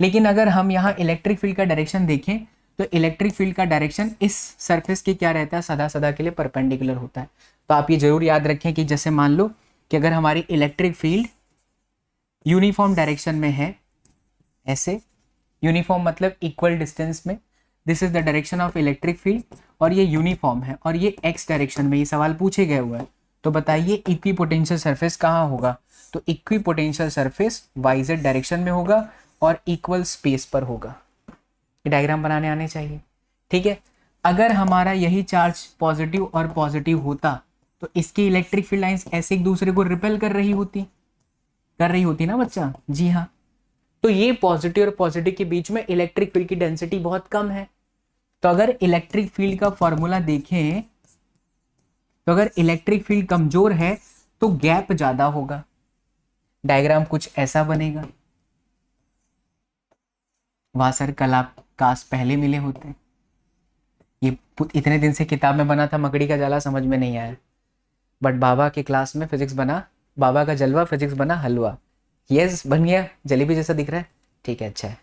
लेकिन अगर हम यहाँ इलेक्ट्रिक फील्ड का डायरेक्शन देखें, तो इलेक्ट्रिक फील्ड का डायरेक्शन इस सरफेस के क्या रहता है? सदा सदा के लिए परपेंडिकुलर होता है। तो आप ये जरूर याद रखें कि जैसे मान लो कि अगर हमारी इलेक्ट्रिक फील्ड यूनिफॉर्म डायरेक्शन में है, ऐसे यूनिफॉर्म मतलब इक्वल डिस्टेंस में, this is the direction of electric field, और ये यूनिफॉर्म है और ये एक्स डायरेक्शन में, ये सवाल पूछे गए हुए हैं, तो बताइए इक्वी पोटेंशियल सरफेस कहाँ होगा? तो equipotential surface Y Z direction में होगा और इक्वल स्पेस पर होगा। ये डायग्राम बनाने आने चाहिए, ठीक है। अगर हमारा यही चार्ज पॉजिटिव और पॉजिटिव होता, तो इसकी इलेक्ट्रिक फील्ड लाइंस ऐसे एक दूसरे को रिपेल कर रही होती ना बच्चा? जी हाँ। तो ये पॉजिटिव और पॉजिटिव के बीच में इलेक्ट्रिक फील्ड की डेंसिटी बहुत कम है। तो अगर इलेक्ट्रिक फील्ड का फॉर्मूला देखें, तो अगर इलेक्ट्रिक फील्ड कमजोर है तो गैप ज्यादा होगा। डायग्राम कुछ ऐसा बनेगा। वहां सर कल आप काश पहले मिले होते। ये इतने दिन से किताब में बना था, मकड़ी का जाला समझ में नहीं आया, बट बाबा के क्लास में फिजिक्स बना, बाबा का जलवा, फिजिक्स बना हलवा। यस, बन गया, जलेबी जैसा दिख रहा है, ठीक है, अच्छा है।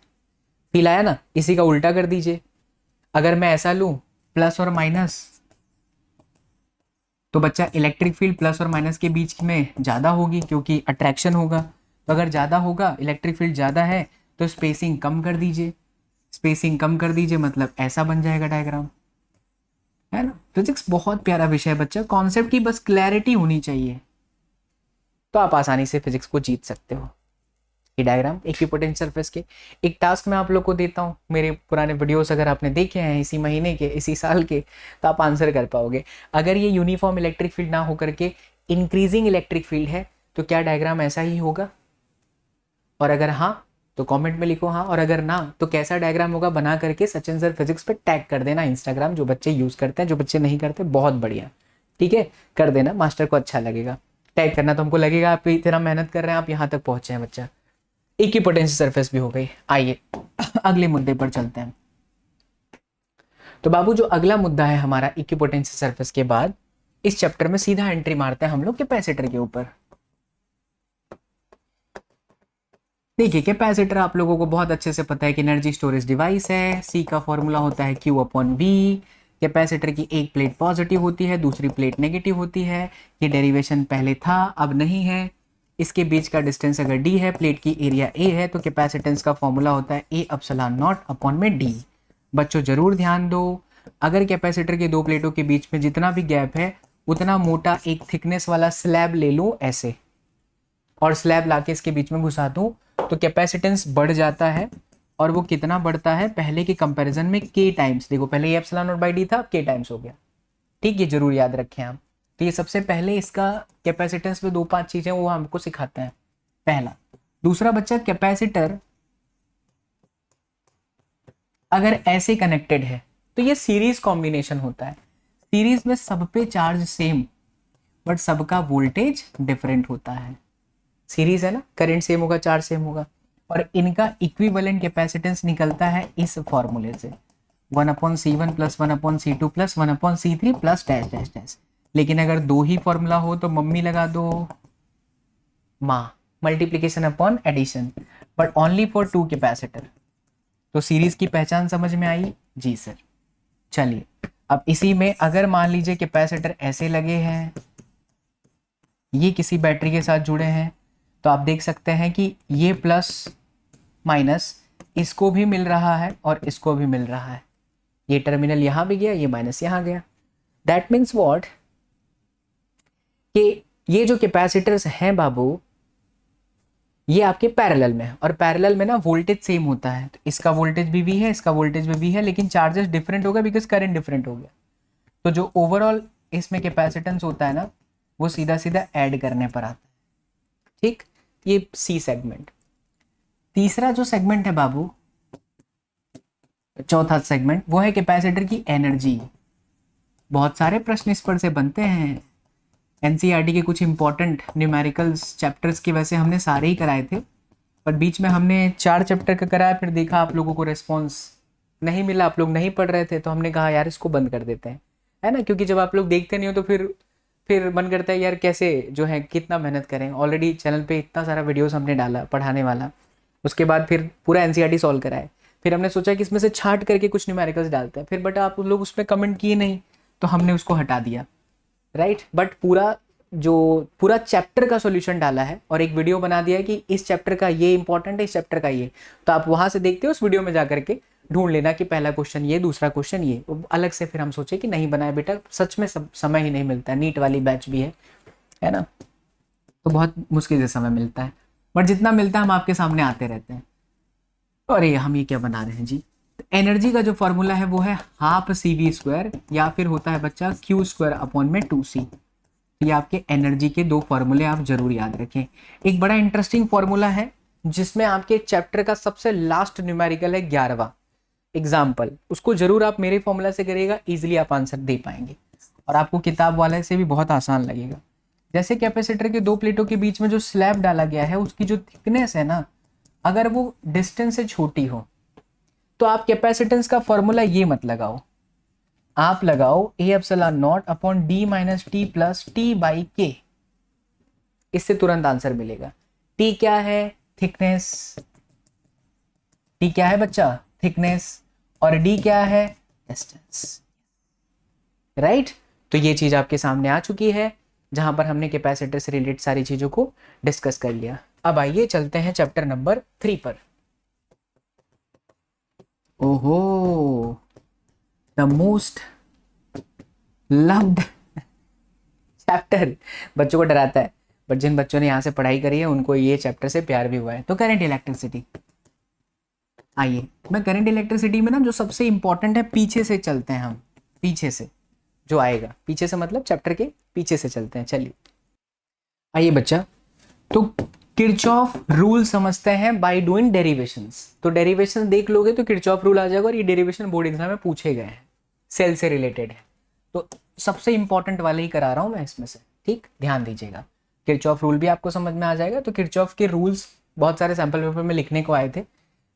फील आया ना? इसी का उल्टा कर दीजिए। अगर मैं ऐसा लूं, प्लस और माइनस, तो बच्चा इलेक्ट्रिक फील्ड प्लस और माइनस के बीच में ज़्यादा होगी, क्योंकि अट्रैक्शन होगा। तो अगर ज़्यादा होगा, इलेक्ट्रिक फील्ड ज़्यादा है, तो स्पेसिंग कम कर दीजिए। स्पेसिंग कम कर दीजिए मतलब ऐसा बन जाएगा डायग्राम, है ना। फिजिक्स बहुत प्यारा विषय है बच्चा, कॉन्सेप्ट की बस क्लैरिटी होनी चाहिए, तो आप आसानी से फिजिक्स को जीत सकते हो। ये डायग्राम इक्विपोटेंशियल सरफेस के। एक टास्क मैं आप लोग को देता हूँ, मेरे पुराने वीडियोस अगर आपने देखे हैं इसी महीने के, इसी साल के, तो आप आंसर कर पाओगे। अगर ये यूनिफॉर्म इलेक्ट्रिक फील्ड ना होकर के इंक्रीजिंग इलेक्ट्रिक फील्ड है, तो क्या डायग्राम ऐसा ही होगा? और अगर हाँ, तो कमेंट में लिखो हाँ, और अगर ना, तो कैसा डायग्राम होगा बना करके सचिन सर फिजिक्स पे टैग कर देना इंस्टाग्राम। जो बच्चे यूज करते हैं, जो बच्चे नहीं करते, बहुत बढ़िया, ठीक है, कर देना, मास्टर को अच्छा लगेगा। टैग करना, तो हमको लगेगा आप इतना मेहनत कर रहे हैं, आप यहाँ तक पहुंचे हैं बच्चा। इक्विपोटेंशियल सरफेस भी हो गई। आइए अगले मुद्दे पर चलते हैं। तो बाबू, जो अगला मुद्दा है हमारा इक्विपोटेंशियल सरफेस के बाद, इस चैप्टर में सीधा एंट्री मारते हैं हम लोग कैपेसिटर के ऊपर। देखिए, कैपेसिटर आप लोगों को बहुत अच्छे से पता है कि एनर्जी स्टोरेज डिवाइस है। सी का फॉर्मूला होता है Q अपॉन V। कैपेसिटर की एक प्लेट पॉजिटिव होती है, दूसरी प्लेट नेगेटिव होती है। ये डेरिवेशन पहले था, अब नहीं है। इसके बीच का डिस्टेंस अगर d है, प्लेट की एरिया a है, तो कैपेसिटेंस का फॉर्मूला होता है A एप्सिलॉन नॉट अपॉन में d। बच्चों जरूर ध्यान दो, अगर कैपेसिटर के दो प्लेटों के बीच में जितना भी गैप है, उतना मोटा एक थिकनेस वाला स्लैब ले लूं ऐसे, और स्लैब लाके इसके बीच में घुसा दूं, तो कैपेसिटेंस बढ़ जाता है। और वो कितना बढ़ता है? पहले के कंपैरिजन में k टाइम्स। देखो, पहले ये एप्सिलॉन नॉट बाई d था, अब k टाइम्स हो गया, ठीक, ये जरूर याद रखें आप। तो ये सबसे पहले इसका कैपेसिटेंस में 2-5 चीजें वो हमको सिखाते हैं, पहला। दूसरा बच्चा, कैपेसिटर अगर ऐसे कनेक्टेड है, तो ये सीरीज कॉम्बिनेशन होता है। सीरीज में सब पे चार्ज सेम, बट सबका वोल्टेज डिफरेंट होता है। सीरीज है ना, करंट सेम होगा, चार्ज सेम होगा, और इनका इक्विवेलेंट कैपेसिटेंस निकलता है इस फॉर्मूले से, 1/C1 plus 1/C2 plus 1/C3 plus dash dash dash. लेकिन अगर दो ही फॉर्मूला हो तो मम्मी लगा दो, माँ, multiplication upon addition, but only for 2 capacitor. तो सीरीज की पहचान समझ में आई? जी सर। चलिए, अब इसी में अगर मान लीजिए कैपेसिटर ऐसे लगे हैं, ये किसी बैटरी के साथ जुड़े हैं, तो आप देख सकते हैं कि ये प्लस माइनस इसको भी मिल रहा है और इसको भी मिल रहा है। ये टर्मिनल यहां भी गया, ये माइनस यहां गया। दैट मीन्स व्हाट, कि ये जो कैपेसिटर्स हैं बाबू, ये आपके पैरेलल में है, और पैरेलल में ना वोल्टेज सेम होता है, तो इसका वोल्टेज भी वी है, इसका वोल्टेज भी वी है, लेकिन चार्जेस डिफरेंट हो गए बिकॉज करंट डिफरेंट हो गया। तो जो ओवरऑल इसमें कैपेसिटेंस होता है ना, वो सीधा सीधा ऐड करने पर आता है। ठीक, ये सी सेगमेंट। तीसरा जो सेगमेंट है बाबू, चौथा सेगमेंट, वो है कैपेसिटर की एनर्जी। बहुत सारे प्रश्न इस पर से बनते हैं। एनसीईआरटी के कुछ इंपॉर्टेंट न्यूमेरिकल्स चैप्टर्स की वैसे हमने सारे ही कराए थे, पर बीच में हमने 4 चैप्टर का कराया, फिर देखा आप लोगों को रिस्पॉन्स नहीं मिला, आप लोग नहीं पढ़ रहे थे, तो हमने कहा यार इसको बंद कर देते हैं, है ना, क्योंकि जब आप लोग देखते नहीं हो तो फिर मन करता है यार कैसे जो है कितना मेहनत करें। ऑलरेडी चैनल पे इतना सारा वीडियोस हमने डाला पढ़ाने वाला, उसके बाद फिर पूरा एनसीईआरटी सॉल्व कराए, फिर हमने सोचा कि इसमें से छांट करके कुछ न्यूमेरिकल्स डालते हैं, फिर बट आप लोग उसमें कमेंट किए नहीं, तो हमने उसको हटा दिया, राइट। बट पूरा चैप्टर का सॉल्यूशन डाला है और एक वीडियो बना दिया है कि इस चैप्टर का ये इंपॉर्टेंट है, इस चैप्टर का ये, तो आप वहां से देखते हो, उस वीडियो में जाकर के ढूंढ लेना कि पहला क्वेश्चन ये, दूसरा क्वेश्चन ये। अलग से फिर हम सोचे कि नहीं बनाए बेटा, सच में समय ही नहीं मिलता है, नीट वाली बैच भी है ना, तो बहुत मुश्किल से समय मिलता है, बट जितना मिलता है हम आपके सामने आते रहते हैं। अरे हम ये क्या बना रहे हैं जी। एनर्जी का जो फॉर्मूला है वो है हाफ सी वी स्क्वायर, या फिर होता है बच्चा क्यू स्क्वायर अपॉन में 2c। ये आपके एनर्जी के 2 फॉर्मूले आप जरूर याद रखें। एक बड़ा इंटरेस्टिंग फॉर्मूला है जिसमें आपके चैप्टर का सबसे लास्ट न्यूमेरिकल है 11वां एग्जाम्पल, उसको जरूर आप मेरे फॉर्मूला से करिएगा, इजिली आप आंसर दे पाएंगे और आपको किताब वाले से भी बहुत आसान लगेगा। जैसे कैपेसिटर के 2 प्लेटों के बीच में जो स्लैब डाला गया है, उसकी जो थिकनेस है ना, अगर वो डिस्टेंस से छोटी हो, तो आप कैपेसिटेंस का फॉर्मूला ये मत लगाओ, आप लगाओ A epsilon not upon D minus T plus T by के, इससे तुरंत आंसर मिलेगा। टी क्या है? थिकनेस। टी क्या है बच्चा? थिकनेस। और डी क्या है? Distance, right. तो ये चीज आपके सामने आ चुकी है, जहां पर हमने कैपेसिटर से रिलेटेड सारी चीजों को डिस्कस कर लिया। अब आइए चलते हैं चैप्टर नंबर 3 पर। ओहो, द मोस्ट लव्ड चैप्टर, बच्चों को डराता है, बट जिन बच्चों ने यहाँ से पढ़ाई करी है उनको ये चैप्टर से प्यार भी हुआ है। तो करंट इलेक्ट्रिसिटी। आइए, मैं करंट इलेक्ट्रिसिटी में ना जो सबसे इंपॉर्टेंट है, पीछे से चलते हैं हम, पीछे से जो आएगा, पीछे से मतलब चैप्टर के पीछे से चलते हैं। चलिए आइए बच्चा, तो किरचॉफ रूल समझते हैं बाय डूइंग डेरिवेशंस। तो डेरिवेशन देख लोगे तो किरचॉफ रूल आ जाएगा, और ये डेरिवेशन बोर्ड एग्जाम में पूछे गए हैं, सेल से रिलेटेड है, तो सबसे इंपॉर्टेंट वाले ही करा रहा हूं मैं इसमें से, ठीक, ध्यान दीजिएगा। किरचॉफ रूल भी आपको समझ में आ जाएगा। तो किरचॉफ के रूल्स बहुत सारे सैंपल पेपर में लिखने को आए थे।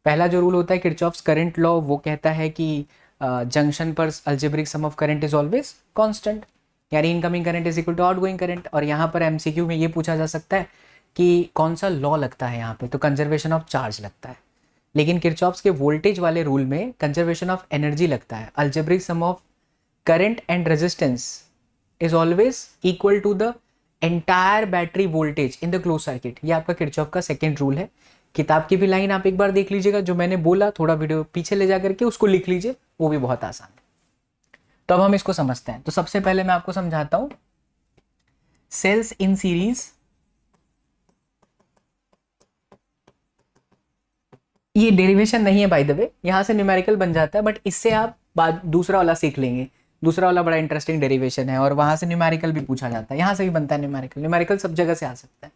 पहला जो रूल होता है किरचॉफ्स करंट लॉ, वो कहता है कि जंक्शन पर algebraic sum of current is always constant, यानी incoming current is equal to outgoing current. और यहाँ पर एमसीक्यू में ये पूछा जा सकता है कि कौन सा लॉ लगता है यहाँ पे, तो कंजर्वेशन ऑफ चार्ज लगता है। लेकिन किरचॉफ्स के वोल्टेज वाले रूल में कंजर्वेशन ऑफ एनर्जी लगता है। Algebraic sum of current and resistance is always equal to the entire battery voltage in the close circuit. ये आपका किरचॉफ का सेकेंड रूल है। किताब की भी लाइन आप एक बार देख लीजिएगा, जो मैंने बोला थोड़ा वीडियो पीछे ले जाकर के उसको लिख लीजिए, वो भी बहुत आसान है। तो अब हम इसको समझते हैं। तो सबसे पहले मैं आपको समझाता हूं, सेल्स इन सीरीज, ये डेरिवेशन नहीं है बाय द वे, यहां से न्यूमेरिकल बन जाता है, बट इससे आप बाद दूसरा वाला सीख लेंगे। दूसरा वाला बड़ा इंटरेस्टिंग डेरिवेशन है, और वहां से न्यूमेरिकल भी पूछा जाता है, यहां से भी बनता है न्यूमेरिकल। न्यूमेरिकल सब जगह से आ सकता है।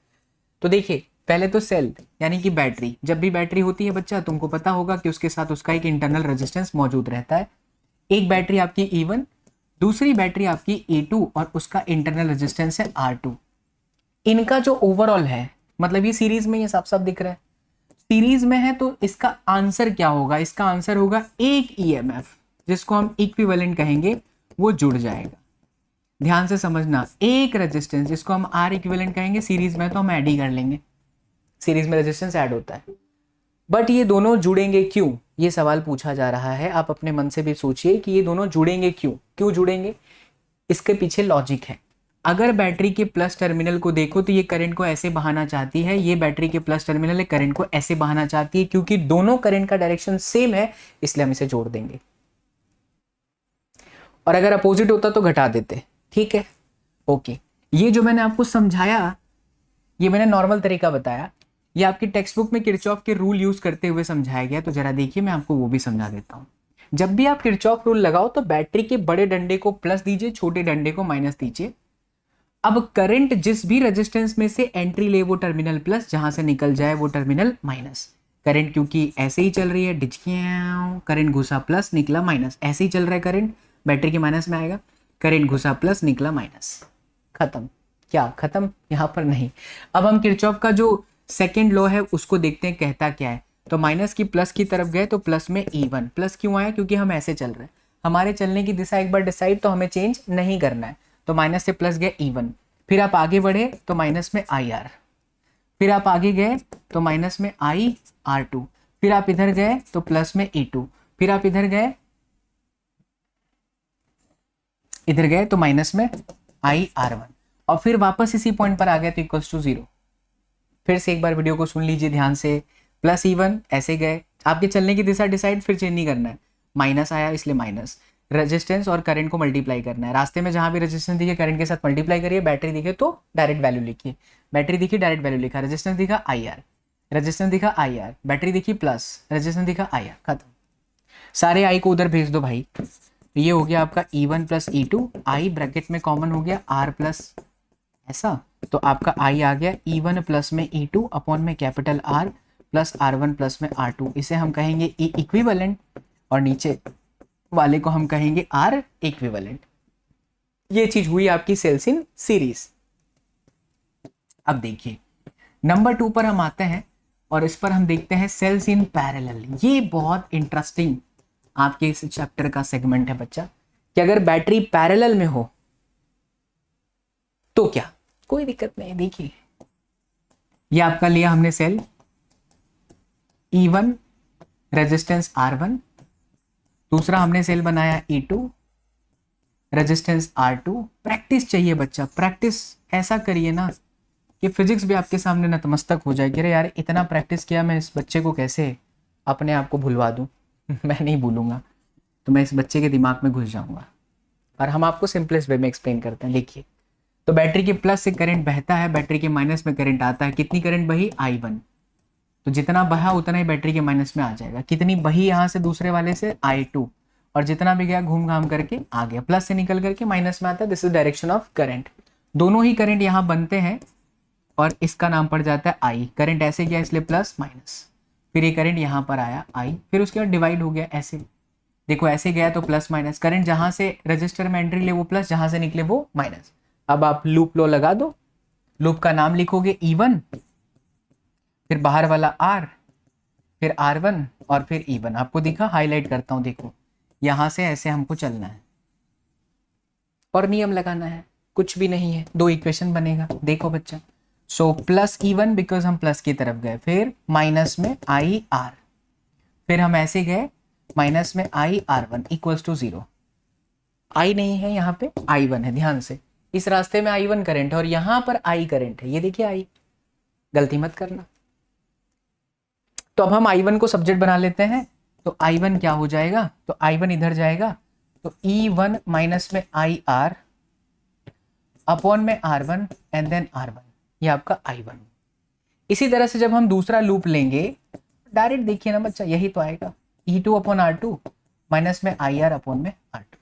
तो देखिए, पहले तो सेल यानी कि बैटरी, जब भी बैटरी होती है बच्चा, तुमको पता होगा कि उसके साथ उसका एक इंटरनल रेजिस्टेंस मौजूद रहता है। एक बैटरी आपकी E1, दूसरी बैटरी आपकी E2, और उसका इंटरनल रेजिस्टेंस है R2। इनका जो ओवरऑल है, मतलब ये सीरीज में, ये साफ साफ दिख रहा है सीरीज में है, तो इसका आंसर क्या होगा? इसका आंसर होगा एक EMF, जिसको हम इक्विवेलेंट कहेंगे, वो जुड़ जाएगा। ध्यान से समझना, एक रेजिस्टेंस जिसको हम R इक्विवेलेंट कहेंगे, सीरीज में तो हम ऐड ही कर लेंगे, सीरीज में रेजिस्टेंस ऐड होता है। बट ये दोनों जुड़ेंगे क्यों, ये सवाल पूछा जा रहा है। आप अपने मन से भी सोचिए कि ये दोनों जुड़ेंगे क्यों जुड़ेंगे, इसके पीछे लॉजिक है। अगर बैटरी के प्लस टर्मिनल को देखो तो ये करंट को ऐसे बहाना चाहती है, ये बैटरी के प्लस टर्मिनल है, करंट को ऐसे बहाना चाहती है, क्योंकि दोनों करंट का डायरेक्शन सेम है, इसलिए हम इसे जोड़ देंगे। और अगर अपोजिट होता तो घटा देते, ठीक है, ओके। ये जो मैंने आपको समझाया, ये मैंने नॉर्मल तरीका बताया। ये आपकी टेक्स्ट बुक में किरचॉफ के रूल यूज करते हुए समझाया गया, तो जरा देखिए मैं आपको वो भी समझा देता हूँ। जब भी आप किरचॉफ रूल लगाओ तो बैटरी के बड़े डंडे को प्लस दीजिए, छोटे डंडे को माइनस दीजिए। अब करंट जिस भी रेजिस्टेंस में से एंट्री ले वो टर्मिनल प्लस, जहां से निकल जाए वो टर्मिनल माइनस। करंट क्योंकि ऐसे ही चल रही है, डिचकियां, करंट घुसा प्लस निकला माइनस, ऐसे ही चल रहा है करंट, बैटरी के माइनस में आएगा, करंट घुसा प्लस निकला माइनस, खत्म। क्या खत्म? यहाँ पर नहीं। अब हम किरचॉफ का जो सेकेंड लॉ है उसको देखते हैं, कहता क्या है। तो माइनस की प्लस की तरफ गए तो प्लस में E1, प्लस क्यों आया? क्योंकि हम ऐसे चल रहे हैं, हमारे चलने की दिशा एक बार डिसाइड, तो हमें चेंज नहीं करना है। तो माइनस से प्लस गए E1, फिर आप आगे बढ़े तो माइनस में IR, फिर आप आगे गए तो माइनस में IR2, फिर आप इधर गए तो प्लस में E2, फिर आप इधर गए तो माइनस में IR1, और फिर वापस इसी पॉइंट पर आ गए तो इक्वल्स टू 0। फिर से एक बार वीडियो को सुन लीजिए ध्यान से। प्लस E1 ऐसे गए, आपके चलने की दिशा डिसाइड, फिर चेंज नहीं करना है, माइनस आया इसलिए माइनस, रेजिस्टेंस और करंट को मल्टीप्लाई करना है। रास्ते में जहां भी रेजिस्टेंस दिखे करंट के साथ मल्टीप्लाई करिए, बैटरी दिखे तो डायरेक्ट वैल्यू लिखिए, बैटरी दिखी डायरेक्ट वैल्यू लिखा, रेजिस्टेंस दिखा IR, रेजिस्टेंस दिखा IR, बैटरी दिखी प्लस, रेजिस्टेंस दिखा IR, खत्म। सारे आई को उधर भेज दो भाई। ये हो गया आपका E1 प्लस E2, आई ब्रैकेट में कॉमन हो गया R प्लस, ऐसा तो आपका आई आ गया E1 प्लस में E2 अपॉन में capital R plus R1 plus में R2। इसे हम कहेंगे E इक्विवेलेंट, और नीचे वाले को हम कहेंगे R इक्विवेलेंट। ये चीज हुई आपकी सेल्स इन सीरीज। अब देखिए नंबर 2 पर हम आते हैं, और इस पर हम देखते हैं सेल्स इन पैरेलल। ये बहुत इंटरेस्टिंग आपके इस चैप्टर का सेगमेंट है बच्चा, कि अगर बैटरी पैरेलल में हो तो क्या, कोई दिक्कत नहीं। देखिए ये आपका लिया हमने सेल E1, रेजिस्टेंस R1, दूसरा हमने सेल बनाया E2, रेजिस्टेंस R2। प्रैक्टिस चाहिए बच्चा, प्रैक्टिस ऐसा करिए ना कि फिजिक्स भी आपके सामने नतमस्तक हो जाएगी। अरे यार इतना प्रैक्टिस किया, मैं इस बच्चे को कैसे अपने आप को भुलवा दूं मैं नहीं भूलूंगा, तो मैं इस बच्चे के दिमाग में घुस जाऊंगा। और हम आपको सिंपलेस्ट वे में एक्सप्लेन करते हैं। देखिए तो बैटरी के प्लस से करंट बहता है, बैटरी के माइनस में करंट आता है। कितनी करंट बही? I1, तो जितना बहा उतना ही बैटरी के माइनस में आ जाएगा। कितनी बही यहाँ से दूसरे वाले से? I2, और जितना भी गया घूम घाम करके आ गया, प्लस से निकल करके माइनस में आता है। This is direction of current. दोनों ही करंट यहाँ बनते हैं और इसका नाम पड़ जाता है I। करंट ऐसे गया इसलिए प्लस माइनस, फिर ये करंट यहाँ पर आया I, फिर उसके बाद डिवाइड हो गया ऐसे। देखो ऐसे गया तो प्लस माइनस, करंट जहां से रजिस्टर में एंट्री ले वो प्लस, जहां से निकले वो माइनस। अब आप लूप लो लगा दो, लूप का नाम लिखोगे E1, फिर बाहर वाला R, फिर R1 और फिर E1। आपको दिखा? हाईलाइट करता हूं, देखो यहां से ऐसे हमको चलना है और नियम लगाना है, कुछ भी नहीं है। दो इक्वेशन बनेगा, देखो बच्चा। सो प्लस E1 बिकॉज हम प्लस की तरफ गए, फिर माइनस में IR, फिर हम ऐसे गए माइनस में IR1 इक्वल्स टू 0। I नहीं है यहाँ पे, I1 है। ध्यान से, इस रास्ते में I1 करंट है और यहाँ पर I करंट है। ये देखिए I, गलती मत करना। तो अब हम I1 को सब्जेक्ट बना लेते हैं, तो I1 क्या हो जाएगा? तो I1 इधर जाएगा, तो E1 माइनस में IR अपॉन में R1 एंड देन R1, ये आपका I1। इसी तरह से जब हम दूसरा लूप लेंगे, डायरेक्ट देखिए ना बच्चा, यही तो आएगा, E2 अपॉन R2 माइनस में IR अपॉन में R2,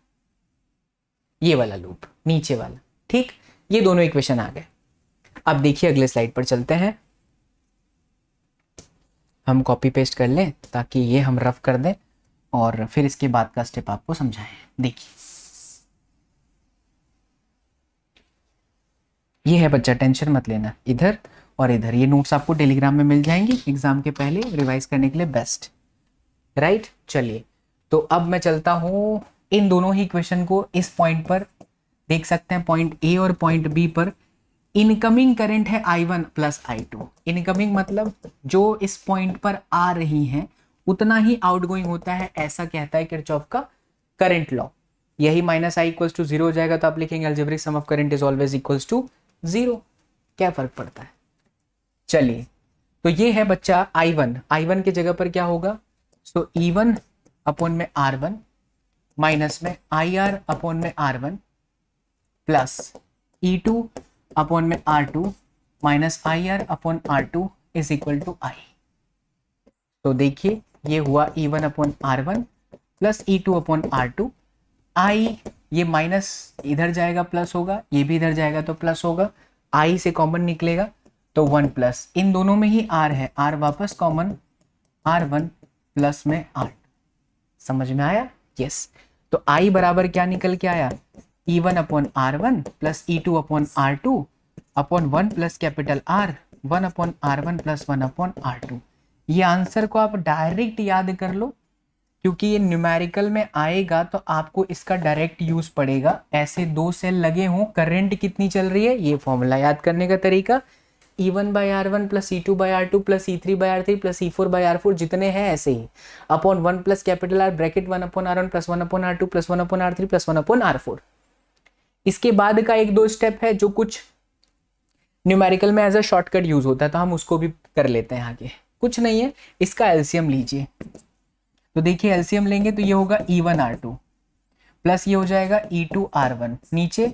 ये वाला लूप नीचे वाला। ठीक, ये दोनों इक्वेशन आ गए। अब देखिए अगले स्लाइड पर चलते हैं, हम कॉपी पेस्ट कर लें ताकि ये हम रफ कर दें और फिर इसके बाद का स्टेप आपको समझाएं। देखिए ये है बच्चा, टेंशन मत लेना, इधर और इधर। ये नोट्स आपको टेलीग्राम में मिल जाएंगी एग्जाम के पहले रिवाइज करने के लिए बेस्ट, राइट। चलिए तो अब मैं चलता हूँ, इन दोनों ही इक्वेशन को इस पॉइंट पर देख सकते हैं, पॉइंट ए और पॉइंट बी पर इनकमिंग करंट है I1 प्लस I2। इनकमिंग मतलब जो इस पॉइंट पर आ रही हैं उतना ही आउटगोइंग होता है, ऐसा कहता है किरचॉफ का करंट लॉ। यही माइनस I इक्वल्स टू 0 हो जाएगा, तो आप लिखेंगे algebraic sum of current is always equals to 0। क्या फर्क पड़ता है? चलिए तो ये है बच्चा I1 की जगह पर क्या होगा? सो E1 अपॉन में R1 माइनस में IR अपॉन में R1 प्लस E2 अपॉन में R2 minus IR upon R2 is equal to I. तो देखिए ये हुआ E1 upon R1 plus E2 upon R2। आई ये माइनस इधर जाएगा प्लस होगा, ये भी इधर जाएगा तो प्लस होगा, आई से कॉमन निकलेगा तो 1 प्लस, इन दोनों में ही R है, R वापस कॉमन, R1 प्लस में R। समझ में आया? यस। तो आई बराबर क्या निकल के आया? E1 upon R1 plus E2 upon R2 upon 1 plus capital R, 1 upon R1 plus 1 upon R2। ये आंसर को आप डायरेक्ट याद कर लो, क्योंकि ये न्यूमेरिकल में आएगा तो आपको इसका डायरेक्ट यूज पड़ेगा। ऐसे दो सेल लगे हों, करंट कितनी चल रही है, ये फॉर्मूला याद करने का तरीका, E1 by R1 plus E2 by R2 plus E3 by R3 plus E4 by R4 जितने हैं ऐसे ही, upon 1 plus capital R bracket 1 upon R1 plus 1 upon R2 plus 1 upon R3 plus 1 upon R4। इसके बाद का एक दो step है जो कुछ न्यूमेरिकल में एज अ शॉर्टकट यूज होता है, तो हम उसको भी कर लेते हैं आगे, कुछ नहीं है। इसका एलसीएम लीजिए, तो देखिए एलसीएम लेंगे तो ये होगा E1 R2 प्लस ये हो जाएगा E2 R1, नीचे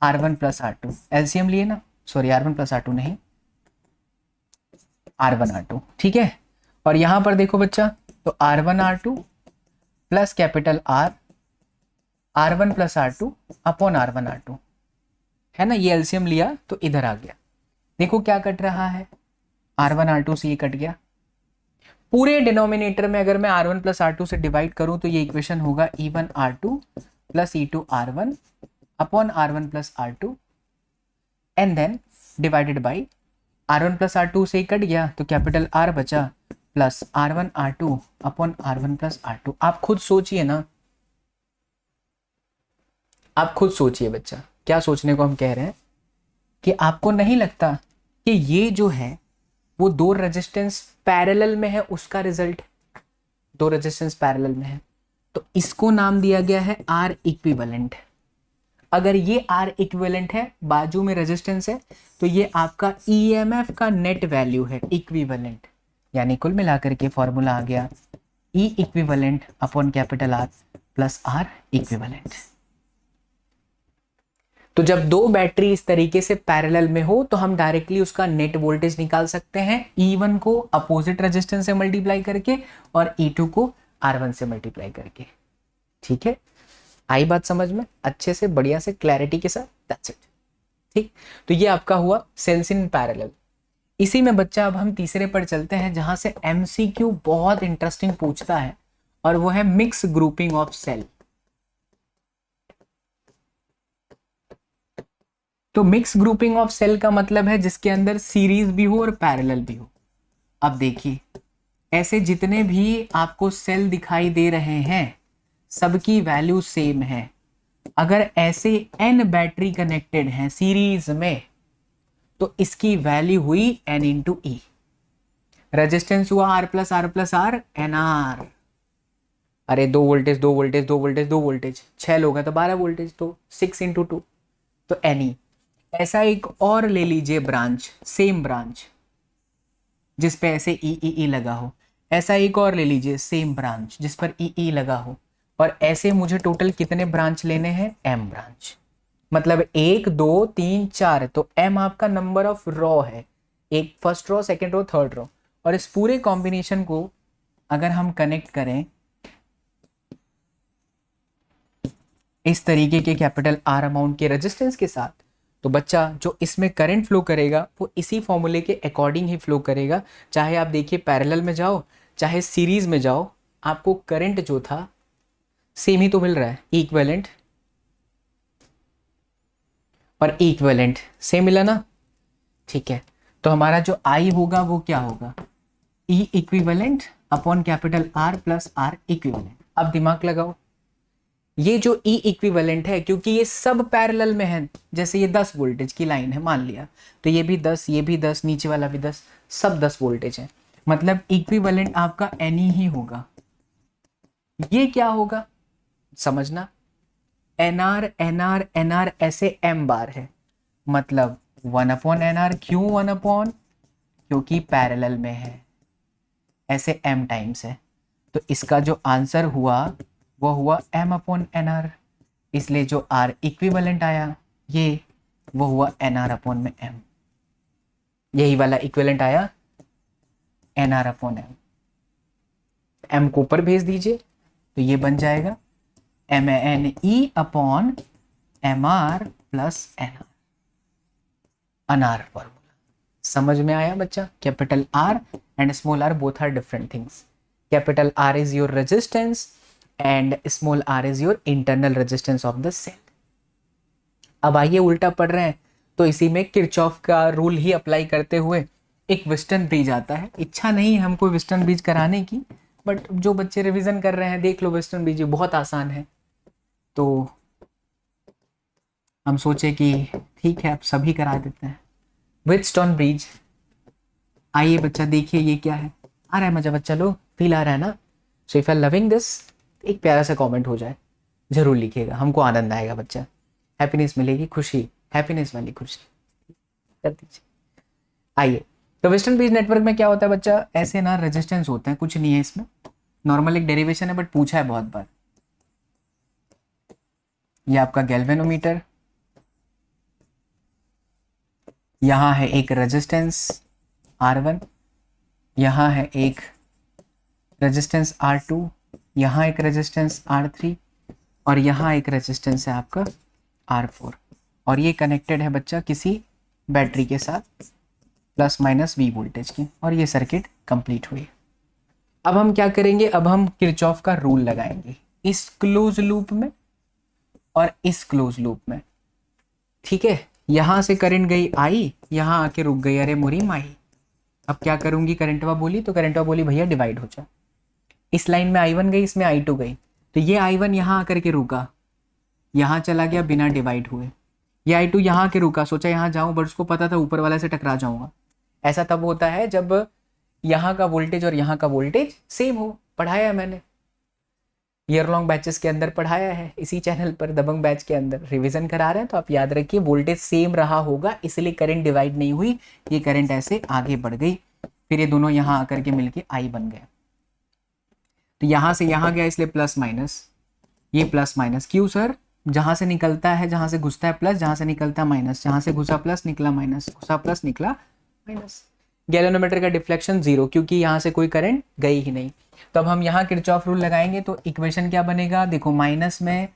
R1 प्लस R2, एलसीएम लिए ना, सॉरी R1 प्लस R2 नहीं, R1 R2, ठीक है। और यहां पर देखो बच्चा, तो R1 R2 plus capital R, R1 plus R2 upon R1 R2 है ना, ये एलसीएम लिया तो इधर आ गया। देखो क्या कट रहा है, R1 R2 से ये कट गया। पूरे डिनोमिनेटर में अगर मैं R1 प्लस R2 से डिवाइड करूं तो ये इक्वेशन होगा E1 R2 plus E2 R1 upon R1 plus R2 and then divided by R1 plus R2 से ही कट गया तो कैपिटल R बचा plus R1 R2 upon R1 plus R2। आप खुद सोचिए ना, आप खुद सोचिए बच्चा, क्या सोचने को हम कह रहे हैं कि आपको नहीं लगता कि ये जो है वो दो रेजिस्टेंस पैरेलल में है, उसका रिजल्ट, दो रेजिस्टेंस पैरेलल में है, तो इसको नाम दिया गया है आर इक्विवेलेंट। अगर ये आर इक्विवेलेंट है, बाजू में रेजिस्टेंस है, तो ये आपका ईएमएफ का नेट वैल्यू है इक्विवेलेंट, यानी कुल मिलाकर के फॉर्मूला आ गया E equivalent upon capital R plus R equivalent. तो जब दो बैटरी इस तरीके से पैरेलल में हो तो हम डायरेक्टली उसका नेट वोल्टेज निकाल सकते हैं, E1 को अपोजिट रेजिस्टेंस से मल्टीप्लाई करके और E2 को R1 से मल्टीप्लाई करके। ठीक है, आई बात समझ में अच्छे से, बढ़िया से, क्लैरिटी के साथ, दैट्स इट। ठीक, तो ये आपका हुआ सेल्स इन पैरेलल। इसी में बच्चा अब हम तीसरे पर चलते हैं जहां से MCQ बहुत इंटरेस्टिंग पूछता है, और वो है मिक्स ग्रुपिंग ऑफ सेल। तो मिक्स ग्रुपिंग ऑफ सेल का मतलब है जिसके अंदर सीरीज भी हो और पैरेलल भी हो। अब देखिए, ऐसे जितने भी आपको सेल दिखाई दे रहे हैं सबकी वैल्यू सेम है। अगर ऐसे n बैटरी कनेक्टेड हैं सीरीज में तो इसकी वैल्यू हुई n इंटू ई, रेजिस्टेंस हुआ R plus r plus r n r. अरे दो वोल्टेज दो वोल्टेज दो वोल्टेज दो वोल्टेज, 6 लोग हैं तो 12 वोल्टेज, तो 6 इंटू 2 तो एन ई। ऐसा एक और ले लीजिए ब्रांच, सेम ब्रांच जिस पे ऐसे ई लगा हो, ऐसा एक और ले लीजिए सेम ब्रांच जिस पर ई लगा हो, और ऐसे मुझे टोटल कितने ब्रांच लेने हैं, m ब्रांच। मतलब 1 2 3 4, तो m आपका नंबर ऑफ रो है, एक first row second row third row, और इस पूरे कॉम्बिनेशन को अगर हम कनेक्ट करें इस तरीके के कैपिटल R अमाउंट के रेजिस्टेंस के साथ, तो बच्चा जो इसमें करंट फ्लो करेगा वो इसी फॉर्मूले के अकॉर्डिंग ही फ्लो करेगा। चाहे आप देखिए पैरेलल में जाओ चाहे सीरीज में जाओ, आपको करंट जो था सेम ही तो मिल रहा है, इक्विवेलेंट और इक्विवेलेंट सेम मिला ना। ठीक है, तो हमारा जो आई होगा वो क्या होगा, E equivalent upon capital R plus R equivalent. अब दिमाग लगाओ, ये जो ई इक्विवेलेंट है क्योंकि ये सब पैरेलल में है, जैसे ये 10 वोल्टेज की लाइन है मान लिया, तो ये भी 10 ये भी 10 नीचे वाला भी 10, सब 10 वोल्टेज है, मतलब इक्विवेलेंट आपका एन ही होगा। ये क्या होगा समझना, n r n r n r ऐसे m बार है, मतलब 1 अपॉन एन आर, क्यों 1 अपॉन, क्योंकि पैरेलल में है, ऐसे m टाइम्स है, तो इसका जो आंसर हुआ वो हुआ m अपॉन एन आर, इसलिए जो r इक्विवेलेंट आया ये वो हुआ एन आर अपॉन में m, यही वाला इक्विवेलेंट आया n r upon m, m को ऊपर भेज दीजिए तो ये बन जाएगा m n E upon m r plus n r, अनार फॉर्मूला। समझ में आया बच्चा? Capital R and small r both are different things. Capital R is your resistance and small r is your internal resistance of the cell. अब आइए उल्टा पढ़ रहे हैं तो इसी में किरचॉफ का रूल ही अप्लाई करते हुए एक वेस्टर्न ब्रिज आता है। इच्छा नहीं है हमको वेस्टर्न ब्रिज कराने की, बट जो बच्चे रिवीजन कर रहे हैं देख लो, वेस्टर्न ब्रिज बहुत आसान है, तो हम सोचे कि ठीक है अब सभी करा देते हैं। व्हीटस्टोन ब्रिज, आइए बच्चा देखिए ये क्या है। आ रहा है मजा बच्चा, लोग फील आ रहा है ना? So if I loving this, एक प्यारा सा कमेंट हो जाए, जरूर लिखिएगा, हमको आनंद आएगा बच्चा, हैप्पीनेस मिलेगी, खुशी, हैप्पीनेस वाली खुशी कर दीजिए। आइए, तो वेस्टर्न ब्रिज नेटवर्क में क्या होता है बच्चा, ऐसे ना रेजिस्टेंस होते हैं, कुछ नहीं है इसमें, नॉर्मल एक डेरिवेशन है बट पूछा है बहुत बार। ये आपका गैल्वेनोमीटर, यहां है एक रेजिस्टेंस R1, यहां है एक रेजिस्टेंस R2, यहां एक रेजिस्टेंस R3 और यहां एक रेजिस्टेंस है आपका R4, और ये कनेक्टेड है बच्चा किसी बैटरी के साथ प्लस माइनस V वोल्टेज की, और ये सर्किट कंप्लीट हुई। अब हम क्या करेंगे, अब हम किरचॉफ का रूल लगाएंगे इस क्लोज लूप में और इस क्लोज लूप में। ठीक है, यहां से करंट गई I, यहां आके रुक गई, अरे मोरी माही। अब क्या करूंगी, करंटवा बोली तो करंटवा बोली भैया डिवाइड हो जा, इस लाइन में I1 गई, इसमें I2 गई, तो ये I1 यहां आकर के रुका, यहां चला गया बिना डिवाइड हुए, ये I2 यहां के रुका, सोचा यहां जाऊं, बट उसको पता था ऊपर वाले से टकरा जाऊंगा। ऐसा तब होता है जब यहाँ का वोल्टेज और यहाँ का वोल्टेज सेम हो। पढ़ाया है मैंने, ईयर लॉन्ग बैचेस के अंदर पढ़ाया है, इसी चैनल पर दबंग बैच के अंदर रिवीजन करा रहे हैं, तो आप याद रखिए वोल्टेज सेम रहा होगा, इसलिए करंट डिवाइड नहीं हुई, ये करंट ऐसे आगे बढ़ गई, फिर ये दोनों यहाँ आकर के मिलके I बन गए। तो यहाँ से यहाँ गया इसलिए प्लस माइनस, ये प्लस माइनस, क्यों सर? जहां से निकलता है, जहां से घुसता है प्लस, जहां से निकलता है माइनस, जहां से घुसा प्लस निकला माइनस, घुसा प्लस निकला माइनस। गैल्वेनोमीटर का डिफ्लेक्शन 0, क्योंकि यहाँ से कोई करंट गई ही नहीं। तो अब हम यहाँ किरचॉफ रूल लगाएंगे तो इक्वेशन क्या बनेगा, देखो माइनस में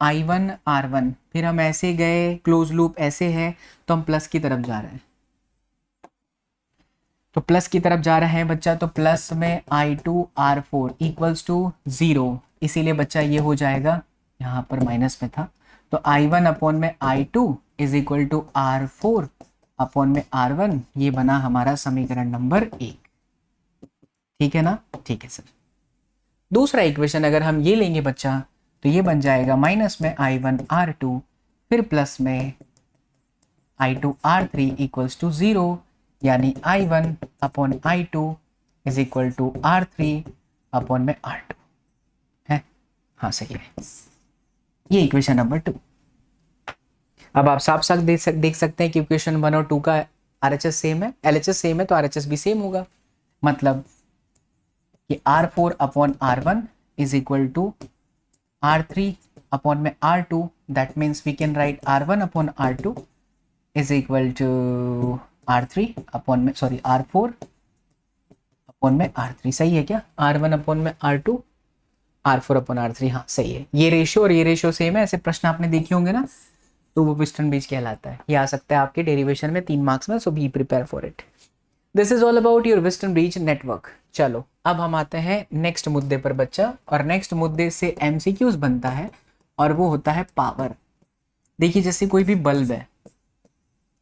I1 R1, फिर हम ऐसे गए, क्लोज लूप ऐसे है, तो हम प्लस की तरफ जा रहे हैं, तो प्लस की तरफ जा रहे हैं बच्चा, तो प्लस में I2 R4 इक्वल्स टू 0, इसीलिए बच्चा ये हो जाएगा, यहाँ पर माइनस में था, तो I1 अपॉन में I2 is equal to R4 upon में R1, ये बना हमारा समीकरण नंबर 1। ठीक है ना? ठीक है सर। दूसरा इक्वेशन अगर हम ये लेंगे बच्चा, तो ये बन जाएगा माइनस में I1 R2 फिर प्लस में I2 R3 इक्वल्स टू 0, यानी I1 upon I2 is equal to R3 upon में R2 है। हाँ सही है, ये इक्वेशन नंबर 2। अब आप साफ साफ देख सकते हैं कि इक्वेशन 1 और 2 का RHS सेम है, LHS सेम है, तो RHS भी सेम होगा, मतलब कि R4 upon R1 is equal to R3 upon में R2, that means we can write R1 upon R2 is equal to R3 upon में R4 अपॉन में R3। सही है क्या? R1 अपॉन में R2, R4 अपॉन R3, हाँ सही है। ये रेशियो और ये रेशियो सेम है, ऐसे प्रश्न आपने देखे होंगे ना, तो वो वेस्टर्न ब्रिज कहलाता है। ये आ सकता है आपके डेरिवेशन में 3 मार्क्स में, so be prepare for it. This is all about your western bridge network. चलो अब हम आते हैं नेक्स्ट मुद्दे पर बच्चा, और नेक्स्ट मुद्दे से एमसीक्यूज बनता है, और वो होता है पावर। देखिए जैसे कोई भी बल्ब है,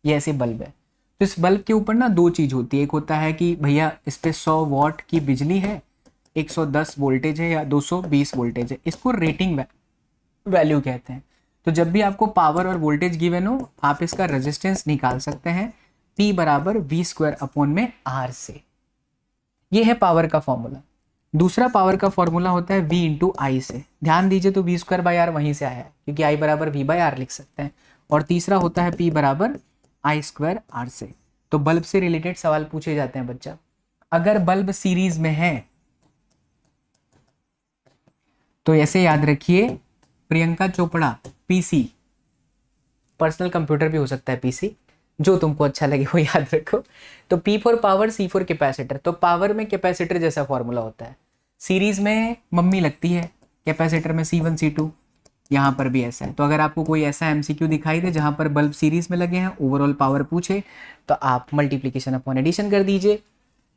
ये ऐसे बल्ब है, तो इस बल्ब के ऊपर ना 2 चीज होती है, एक होता है कि भैया इस पे 100 वॉट की बिजली है, 110 वोल्टेज है या 220 वोल्टेज है, इसको रेटिंग वैल्यू कहते हैं। तो जब भी आपको पावर और वोल्टेज गिवन हो, आप इसका रेजिस्टेंस निकाल सकते हैं, P बराबर V² अपॉन में R से। ये है पावर का फॉर्मूला। दूसरा पावर का फॉर्मूला होता है V इंटू आई से। ध्यान दीजिए, तो V²/R वहीं से आया है, क्योंकि I बराबर V/R लिख सकते हैं। और तीसरा होता है P बराबर I²R से। तो बल्ब से रिलेटेड सवाल पूछे जाते हैं बच्चा। अगर बल्ब सीरीज में है तो ऐसे याद रखिए, Priyanka Chopra PC, personal computer भी हो सकता है PC, जो तुमको अच्छा लगे वो याद रखो। तो P for power, C for capacitor. तो पावर में कैपेसिटर जैसा फॉर्मूला होता है, सीरीज में मम्मी लगती है, कैपेसिटर में C1 C2, यहाँ पर भी ऐसा है। तो अगर आपको कोई ऐसा एमसीक्यू दिखाई दे जहाँ पर बल्ब सीरीज में लगे हैं, ओवरऑल पावर पूछे, तो आप मल्टीप्लिकेशन अपॉन एडिशन कर दीजिए।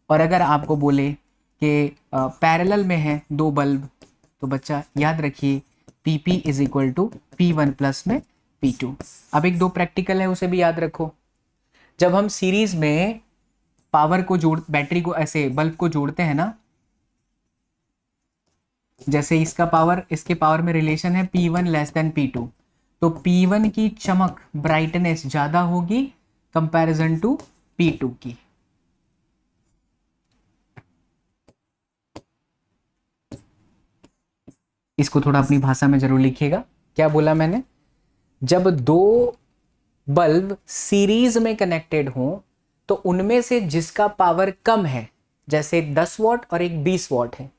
और अगर आपको बोले कि पैरेलल में है दो बल्ब, तो बच्चा याद रखिए PP is equal to P1 plus में P2। अब एक दो प्रैक्टिकल है, उसे भी याद रखो। जब हम सीरीज में पावर को बैटरी को ऐसे बल्ब को जोड़ते हैं ना, जैसे इसका पावर इसके पावर में रिलेशन है P1 लेस देन P2, तो P1 की चमक ब्राइटनेस ज्यादा होगी कंपैरिजन टू P2 की। इसको थोड़ा अपनी भाषा में जरूर लिखिएगा। क्या बोला मैंने? जब दो बल्ब सीरीज में कनेक्टेड हो तो उनमें से जिसका पावर कम है, जैसे 10 वॉट और एक 20 वॉट है,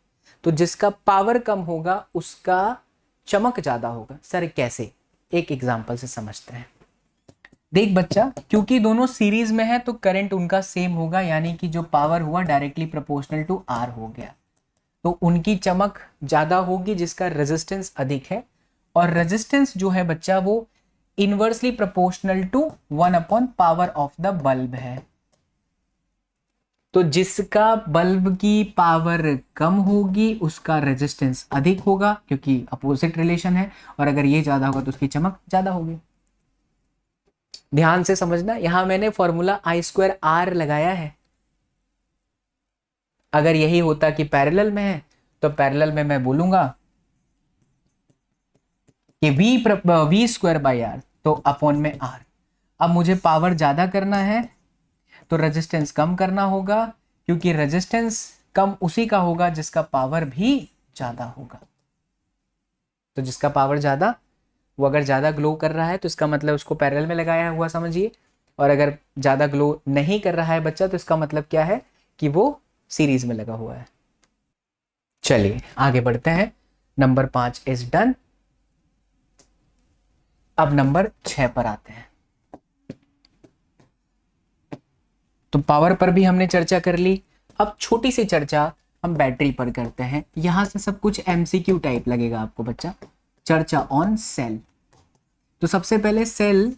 तो जिसका पावर कम होगा उसका चमक ज्यादा होगा। सर कैसे? एक एग्जांपल से समझते हैं। देख बच्चा, क्योंकि दोनों सीरीज में है तो करंट उनका सेम होगा, यानी कि जो पावर हुआ डायरेक्टली प्रोपोर्शनल टू आर हो गया, तो उनकी चमक ज्यादा होगी जिसका रेजिस्टेंस अधिक है। और रेजिस्टेंस जो है बच्चा वो inversely proportional to 1 upon power of the bulb है। तो जिसका बल्ब की पावर कम होगी उसका रेजिस्टेंस अधिक होगा, क्योंकि अपोजिट रिलेशन है, और अगर ये ज्यादा होगा तो उसकी चमक ज्यादा होगी। ध्यान से समझना, यहां मैंने फॉर्मूला I²R लगाया है। अगर यही होता कि पैरेलल में है तो पैरेलल में मैं बोलूंगा कि V²/R, तो अपॉन में R। अब मुझे पावर ज्यादा करना है तो रेजिस्टेंस कम करना होगा, क्योंकि रेजिस्टेंस कम उसी का होगा जिसका पावर भी ज्यादा होगा। तो जिसका पावर ज्यादा, वो अगर ज्यादा ग्लो कर रहा है तो इसका मतलब उसको पैरेलल में लगाया हुआ समझिए, और अगर ज्यादा ग्लो नहीं कर रहा है बच्चा तो इसका मतलब क्या है कि वो सीरीज में लगा हुआ है। चलिए आगे बढ़ते हैं। Number 5 is done. अब नंबर 6 पर आते हैं। तो पावर पर भी हमने चर्चा कर ली। अब छोटी सी चर्चा हम बैटरी पर करते हैं। यहां से सब कुछ एमसीक्यू टाइप लगेगा आपको बच्चा। चर्चा ऑन सेल। तो सबसे पहले cell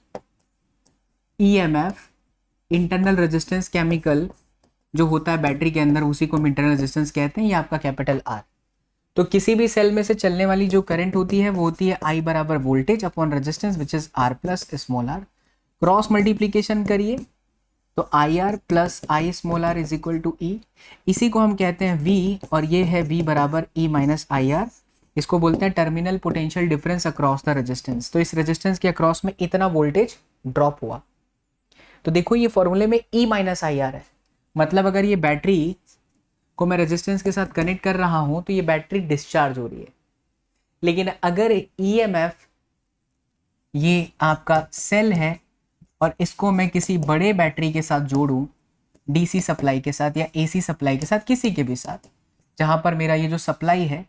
EMF, internal resistance chemical जो होता है बैटरी के अंदर, उसी को हम इंटरनल रेजिस्टेंस कहते हैं, ये आपका कैपिटल आर। तो किसी भी सेल में से चलने वाली जो करंट होती है वो होती है I बराबर voltage upon resistance which is R plus small r। Cross multiplication करिए तो IR plus I small r is equal to E। इसी को हम कहते हैं V, और ये है V बराबर E माइनस IR। इसको बोलते हैं terminal potential difference across the resistance. तो इस रेजिस्टेंस के अक्रॉस में इतना वोल्टेज ड्रॉप हुआ। तो देखो ये फॉर्मूले में E माइनस IR है, मतलब अगर ये बैटरी को मैं रेजिस्टेंस के साथ कनेक्ट कर रहा हूं तो ये बैटरी डिस्चार्ज हो रही है। लेकिन अगर EMF, ये आपका सेल है, और इसको मैं किसी बड़े बैटरी के साथ जोड़ूं, DC सप्लाई के साथ या AC सप्लाई के साथ, किसी के भी साथ, जहां पर मेरा ये जो सप्लाई है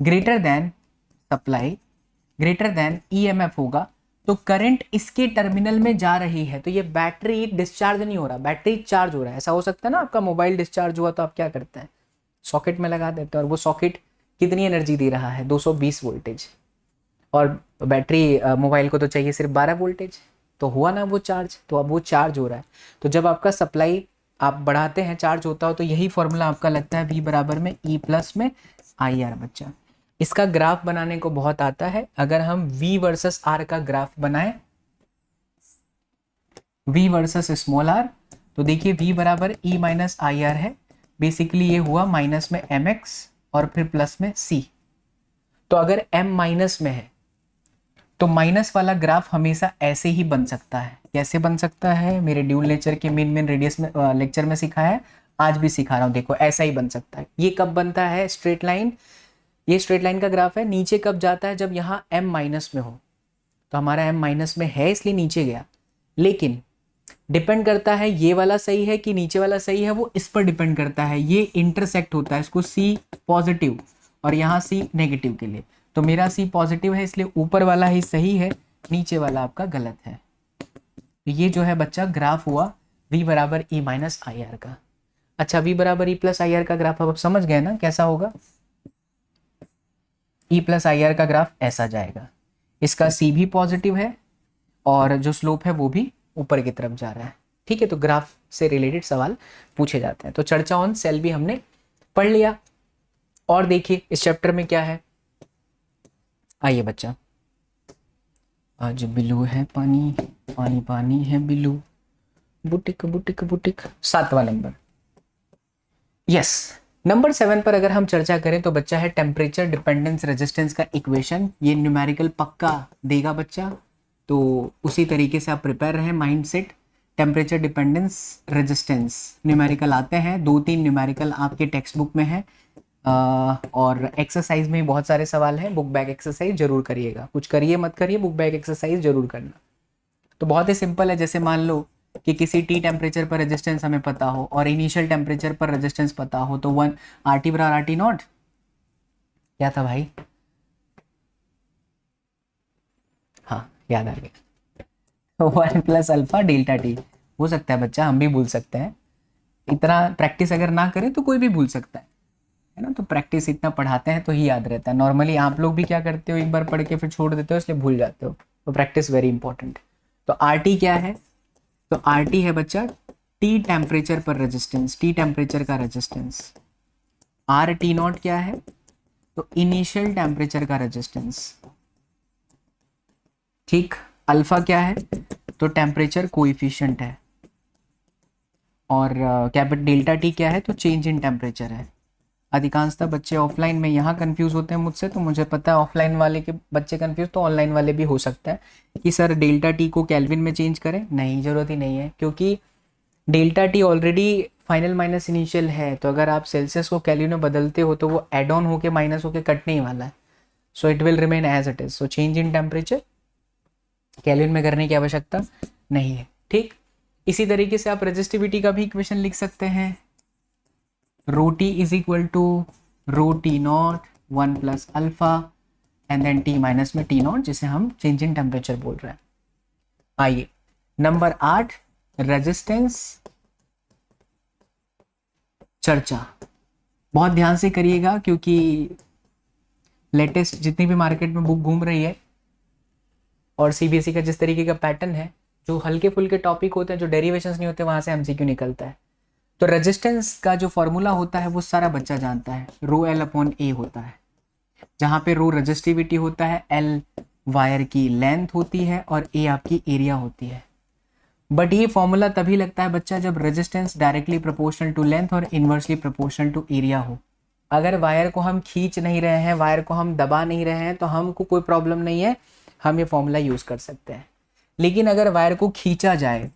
greater than supply greater than EMF होगा, तो करंट इसके टर्मिनल में जा रही है, तो ये बैटरी डिस्चार्ज नहीं हो रहा, बैटरी चार्ज हो रहा है। ऐसा हो सकता है ना, आपका मोबाइल डिस्चार्ज हुआ तो आप क्या करते हैं, सॉकेट में लगा देते हैं, और वो सॉकेट कितनी एनर्जी दे रहा है, 220 वोल्टेज, और बैटरी मोबाइल को तो चाहिए सिर्फ 12 वोल्टेज, तो हुआ ना वो चार्ज, तो अब वो चार्ज हो रहा है। तो जब आपका सप्लाई आप बढ़ाते हैं, चार्ज होता हो, तो यही फॉर्मूला आपका लगता है V बराबर में E प्लस में IR बच्चा। इसका ग्राफ बनाने को बहुत आता है। अगर हम V वर्सेस R का ग्राफ बनाएं, V वर्सेस स्मॉल r, तो देखिए V बराबर E माइनस IR है। बेसिकली ये हुआ माइनस में MX और फिर प्लस में C। तो अगर M माइनस में है तो माइनस वाला ग्राफ हमेशा ऐसे ही बन सकता है। कैसे बन सकता है? मेरे ड्यूल नेचर के मेन रेडियस में लेक्चर में सिखाया है, आज भी सिखा रहा हूँ। देखो ऐसा ही बन सकता है। ये कब बनता है? स्ट्रेट लाइन, ये स्ट्रेट लाइन का ग्राफ है। नीचे कब जाता है? जब यहाँ M माइनस में हो। तो हमारा M माइनस में है इसलिए नीचे गया, लेकिन डिपेंड करता है ये वाला सही है कि नीचे वाला सही है, वो इस पर डिपेंड करता है। ये इंटरसेक्ट होता है, इसको C पॉजिटिव और यहाँ C नेगेटिव के लिए। तो मेरा C पॉजिटिव है इसलिए ऊपर वाला ही सही है, नीचे वाला आपका गलत है। तो ये जो है बच्चा ग्राफ हुआ v बराबर e माइनस आई आर का। अच्छा, v बराबर e प्लस आई आर का ग्राफ अब समझ गए ना कैसा होगा? e प्लस आई आर का ग्राफ ऐसा जाएगा, इसका c भी पॉजिटिव है और जो स्लोप है वो भी ऊपर की तरफ जा रहा है। ठीक है, तो ग्राफ से रिलेटेड सवाल पूछे जाते हैं। तो चर्चा ऑन सेल भी हमने पढ़ लिया। और देखिए इस चैप्टर में क्या है, आइए बच्चा, आज बिलू है पानी पानी पानी है बिलू, बुटिक बुटिक बुटिक, 7वां नंबर। यस, नंबर 7 पर अगर हम चर्चा करें तो बच्चा है टेम्परेचर डिपेंडेंस रेजिस्टेंस का इक्वेशन। ये न्यूमेरिकल पक्का देगा बच्चा, तो उसी तरीके से आप प्रिपेयर रहें mind set. Temperature dependence resistance numerical आते हैं, 2-3 न्यूमेरिकल आपके टेक्स्ट बुक में है। और एक्सरसाइज में बहुत सारे सवाल हैं, बुक बैक एक्सरसाइज जरूर करिएगा, कुछ करिए मत करिए, बुक बैक एक्सरसाइज जरूर करना। तो बहुत ही सिंपल है, जैसे मान लो कि किसी टी टेम्परेचर पर रेजिस्टेंस हमें पता हो और इनिशियल टेम्परेचर पर रेजिस्टेंस पता हो, तो 1 आर टी बराबर आर टी नॉट, क्या था भाई? हाँ याद आ गया, 1 प्लस अल्फा डेल्टा टी। हो सकता है बच्चा हम भी भूल सकते हैं, इतना प्रैक्टिस अगर ना करें तो कोई भी भूल सकता है ना। तो प्रैक्टिस इतना पढ़ाते हैं तो ही याद रहता है। नॉर्मली आप लोग भी क्या करते हो, एक बार पढ़ के फिर छोड़ देते हो, इसलिए भूल जाते हो। तो प्रैक्टिस वेरी इंपॉर्टेंट। तो आर टी क्या है? तो आर टी है बच्चा टी टेम्परेचर पर रेजिस्टेंस, टी टेम्परेचर का रेजिस्टेंस। आर टी नॉट क्या है? तो इनिशियल टेम्परेचर का रेजिस्टेंस। ठीक, अल्फा क्या है? तो टेम्परेचर कोएफिशिएंट है। और कैपिटल डेल्टा टी क्या है? तो चेंज इन टेम्परेचर है। अधिकांशतः बच्चे ऑफलाइन में यहाँ कंफ्यूज होते हैं मुझसे, तो मुझे पता है ऑफलाइन वाले के बच्चे कंफ्यूज, तो ऑनलाइन वाले भी हो सकता है कि सर डेल्टा टी को केल्विन में चेंज करें। नहीं, ज़रूरत ही नहीं है, क्योंकि delta T already final minus initial है। तो अगर आप सेल्सियस को केल्विन में बदलते हो तो वो एड ऑन होके माइनस होके कटने ही वाला है। So it will remain as it is. So change in temperature Kelvin में करने की आवश्यकता नहीं है। ठीक, इसी तरीके से आप रेजिस्टिविटी का भी इक्वेशन लिख सकते हैं। Rho T is equal to rho T naught 1 plus alpha and then T minus में टी नॉट, जिसे हम चेंज इन टेम्परेचर बोल रहे हैं। आइए नंबर 8, रेजिस्टेंस चर्चा। बहुत ध्यान से करिएगा, क्योंकि लेटेस्ट जितनी भी मार्केट में बुक घूम रही है और सीबीएसई का जिस तरीके का पैटर्न है, जो हल्के फुल्के टॉपिक होते हैं, जो डेरिवेशंस नहीं होते, वहां से एमसीक्यू निकलता है। तो रेजिस्टेंस का जो फॉर्मूला होता है वो सारा बच्चा जानता है, रो एल अपॉन ए होता है, जहाँ पे रो रेजिस्टिविटी होता है, एल वायर की लेंथ होती है और ए आपकी एरिया होती है। बट ये फॉर्मूला तभी लगता है बच्चा जब resistance directly proportional to length और इनवर्सली प्रोपोर्शनल टू एरिया हो। अगर वायर को हम खींच नहीं रहे हैं, वायर को हम दबा नहीं रहे हैं, तो हमको कोई प्रॉब्लम नहीं है, हम ये फॉर्मूला यूज़ कर सकते हैं। लेकिन अगर वायर को खींचा जाए,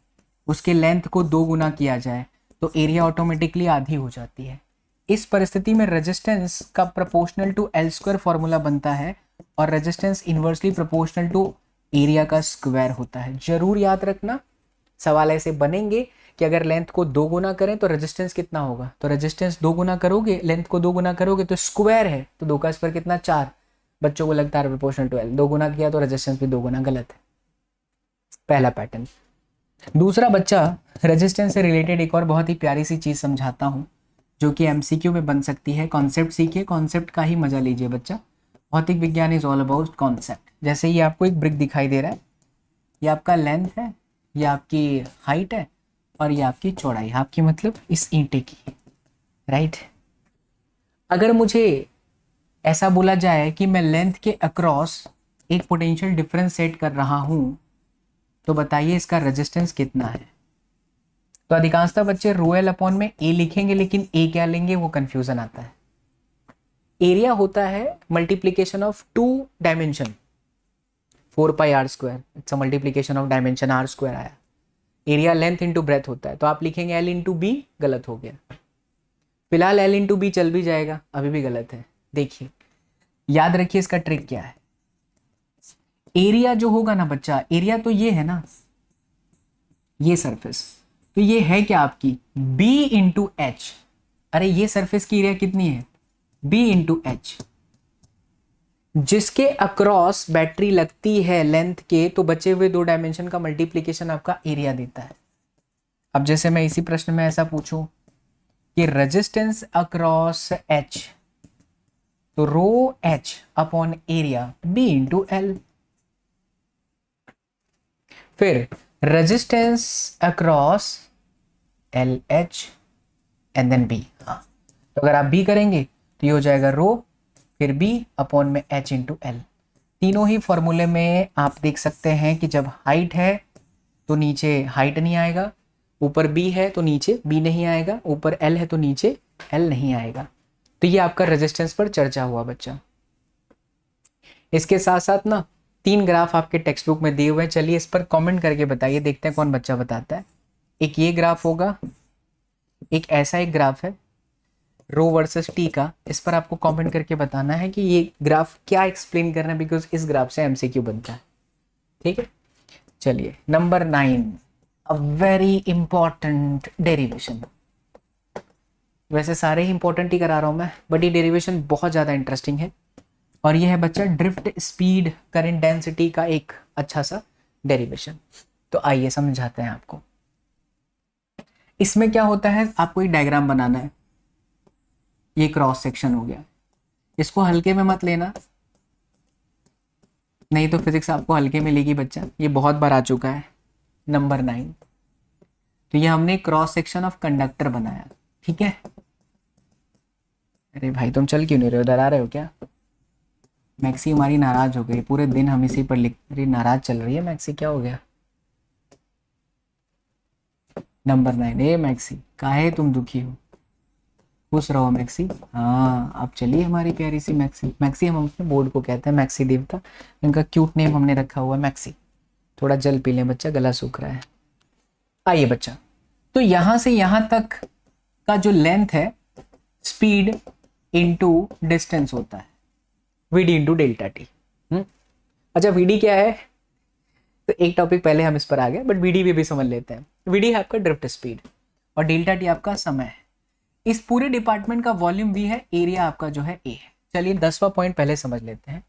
उसके लेंथ को 2 गुना किया जाए, तो एरिया ऑटोमेटिकली आधी हो जाती है। इस परिस्थिति में रेजिस्टेंस का proportional to L square formula बनता है और resistance inversely proportional to area का स्क्वायर होता है। जरूर याद रखना, सवाल ऐसे बनेंगे कि अगर लेंथ को 2 गुना करें तो रेजिस्टेंस कितना होगा। तो रेजिस्टेंस 2 गुना करोगे, लेंथ को 2 गुना करोगे तो स्क्वायर है, तो 2 का स्क्वायर कितना 4। बच्चों को लगता है प्रोपोर्शनल टू एल, 2 गुना किया तो रेजिस्टेंस भी 2 गुना, गलत है। पहला पैटर्न। दूसरा बच्चा, रेजिस्टेंस से रिलेटेड एक और बहुत ही प्यारी सी चीज़ समझाता हूँ, जो कि एमसीक्यू में बन सकती है। कॉन्सेप्ट सीखिए, कॉन्सेप्ट का ही मजा लीजिए बच्चा। भौतिक विज्ञान इज ऑल अबाउट कॉन्सेप्ट। जैसे ये आपको एक ब्रिक दिखाई दे रहा है, ये आपका लेंथ है, ये आपकी हाइट है और ये आपकी चौड़ाई, आपकी मतलब इस ईंटे की, राइट। अगर मुझे ऐसा बोला जाए कि मैं लेंथ के अक्रॉस एक पोटेंशियल डिफरेंस सेट कर रहा हूँ, तो बताइए इसका रेजिस्टेंस कितना है। तो अधिकांशतः बच्चे रो एल अपॉन में ए लिखेंगे, लेकिन ए क्या लेंगे वो कंफ्यूजन आता है। एरिया होता है multiplication of 2 dimension, 4 pi are square, it's a multiplication of dimension, r square आया। एरिया लेंथ इंटू ब्रेथ होता है, तो आप लिखेंगे एल इंटू बी, गलत हो गया। फिलहाल एल इंटू बी चल भी जाएगा, अभी भी गलत है। देखिए याद रखिए इसका ट्रिक क्या है। एरिया जो होगा ना बच्चा, एरिया तो ये है ना, ये सरफेस, तो ये है क्या आपकी b इंटू एच। अरे ये सरफेस की एरिया कितनी है, b इंटू एच। जिसके अक्रॉस बैटरी लगती है लेंथ के, तो बचे हुए 2 डायमेंशन का मल्टीप्लीकेशन आपका एरिया देता है। अब जैसे मैं इसी प्रश्न में ऐसा पूछूं कि रेजिस्टेंस अक्रॉस एच, तो rho H upon area B into L. फिर resistance across L H and then B. हाँ, तो अगर आप बी करेंगे तो ये हो जाएगा रो फिर बी अपॉन में एच इंटू एल। तीनों ही फॉर्मूले में आप देख सकते हैं कि जब हाइट है तो नीचे हाइट नहीं आएगा, ऊपर बी है तो नीचे बी नहीं आएगा, ऊपर एल है तो नीचे एल नहीं आएगा। तो ये आपका रेजिस्टेंस पर चर्चा हुआ बच्चा। इसके साथ साथ ना 3 ग्राफ आपके टेक्स्ट बुक में दिए हुए हैं, चलिए इस पर कमेंट करके बताइए, देखते हैं कौन बच्चा बताता है। एक ये ग्राफ होगा, एक ऐसा एक ग्राफ है रो वर्सेस टी का, इस पर आपको कमेंट करके बताना है कि ये ग्राफ क्या एक्सप्लेन कर रहा है, बिकॉज इस ग्राफ से एमसीक्यू बनता है। ठीक है, चलिए number 9, a very important derivation. वैसे सारे ही इंपॉर्टेंट ही करा रहा हूं मैं, बट ये डेरिवेशन बहुत ज़्यादा इंटरेस्टिंग है। और ये है बच्चा ड्रिफ्ट स्पीड करंट डेंसिटी का एक अच्छा सा डेरिवेशन। तो आइए समझाते हैं आपको। इसमें क्या होता है, आपको एक डायग्राम बनाना है। ये क्रॉस सेक्शन हो गया, इसको हल्के में मत लेना, नहीं तो फिजिक्स आपको हल्के में लेगी बच्चा, ये बहुत बार आ चुका है। नंबर 9, तो ये हमने क्रॉस सेक्शन ऑफ कंडक्टर बनाया। ठीक है, अरे भाई तुम चल क्यों नहीं रहे हो, डरा रहे हो क्या? मैक्सी हमारी नाराज हो गई, पूरे दिन हम इसी पर लिख रही, नाराज चल रही है मैक्सी, क्या हो गया? नंबर 9, ए मैक्सी काहे तुम दुखी हो, खुश रहो मैक्सी। हाँ अब चलिए हमारी प्यारी सी मैक्सी। मैक्सी हम अपने बोर्ड को कहते हैं मैक्सी देवता, इनका क्यूट नेम हमने रखा हुआ है मैक्सी। थोड़ा जल पी लें बच्चा, गला सूख रहा है। आइए बच्चा, तो यहां से यहां तक का जो लेंथ है स्पीड इनटू डिस्टेंस होता है, वीडी इंटू डेल्टा टी। अच्छा वीडी क्या है, तो एक टॉपिक पहले हम इस पर आ गए, बट वीडी भी समझ लेते हैं। वीडी है आपका ड्रिफ्ट स्पीड और डेल्टा टी आपका समय है। इस पूरे डिपार्टमेंट का वॉल्यूम वी है, एरिया आपका जो है ए है। चलिए 10वां पॉइंट पहले समझ लेते हैं,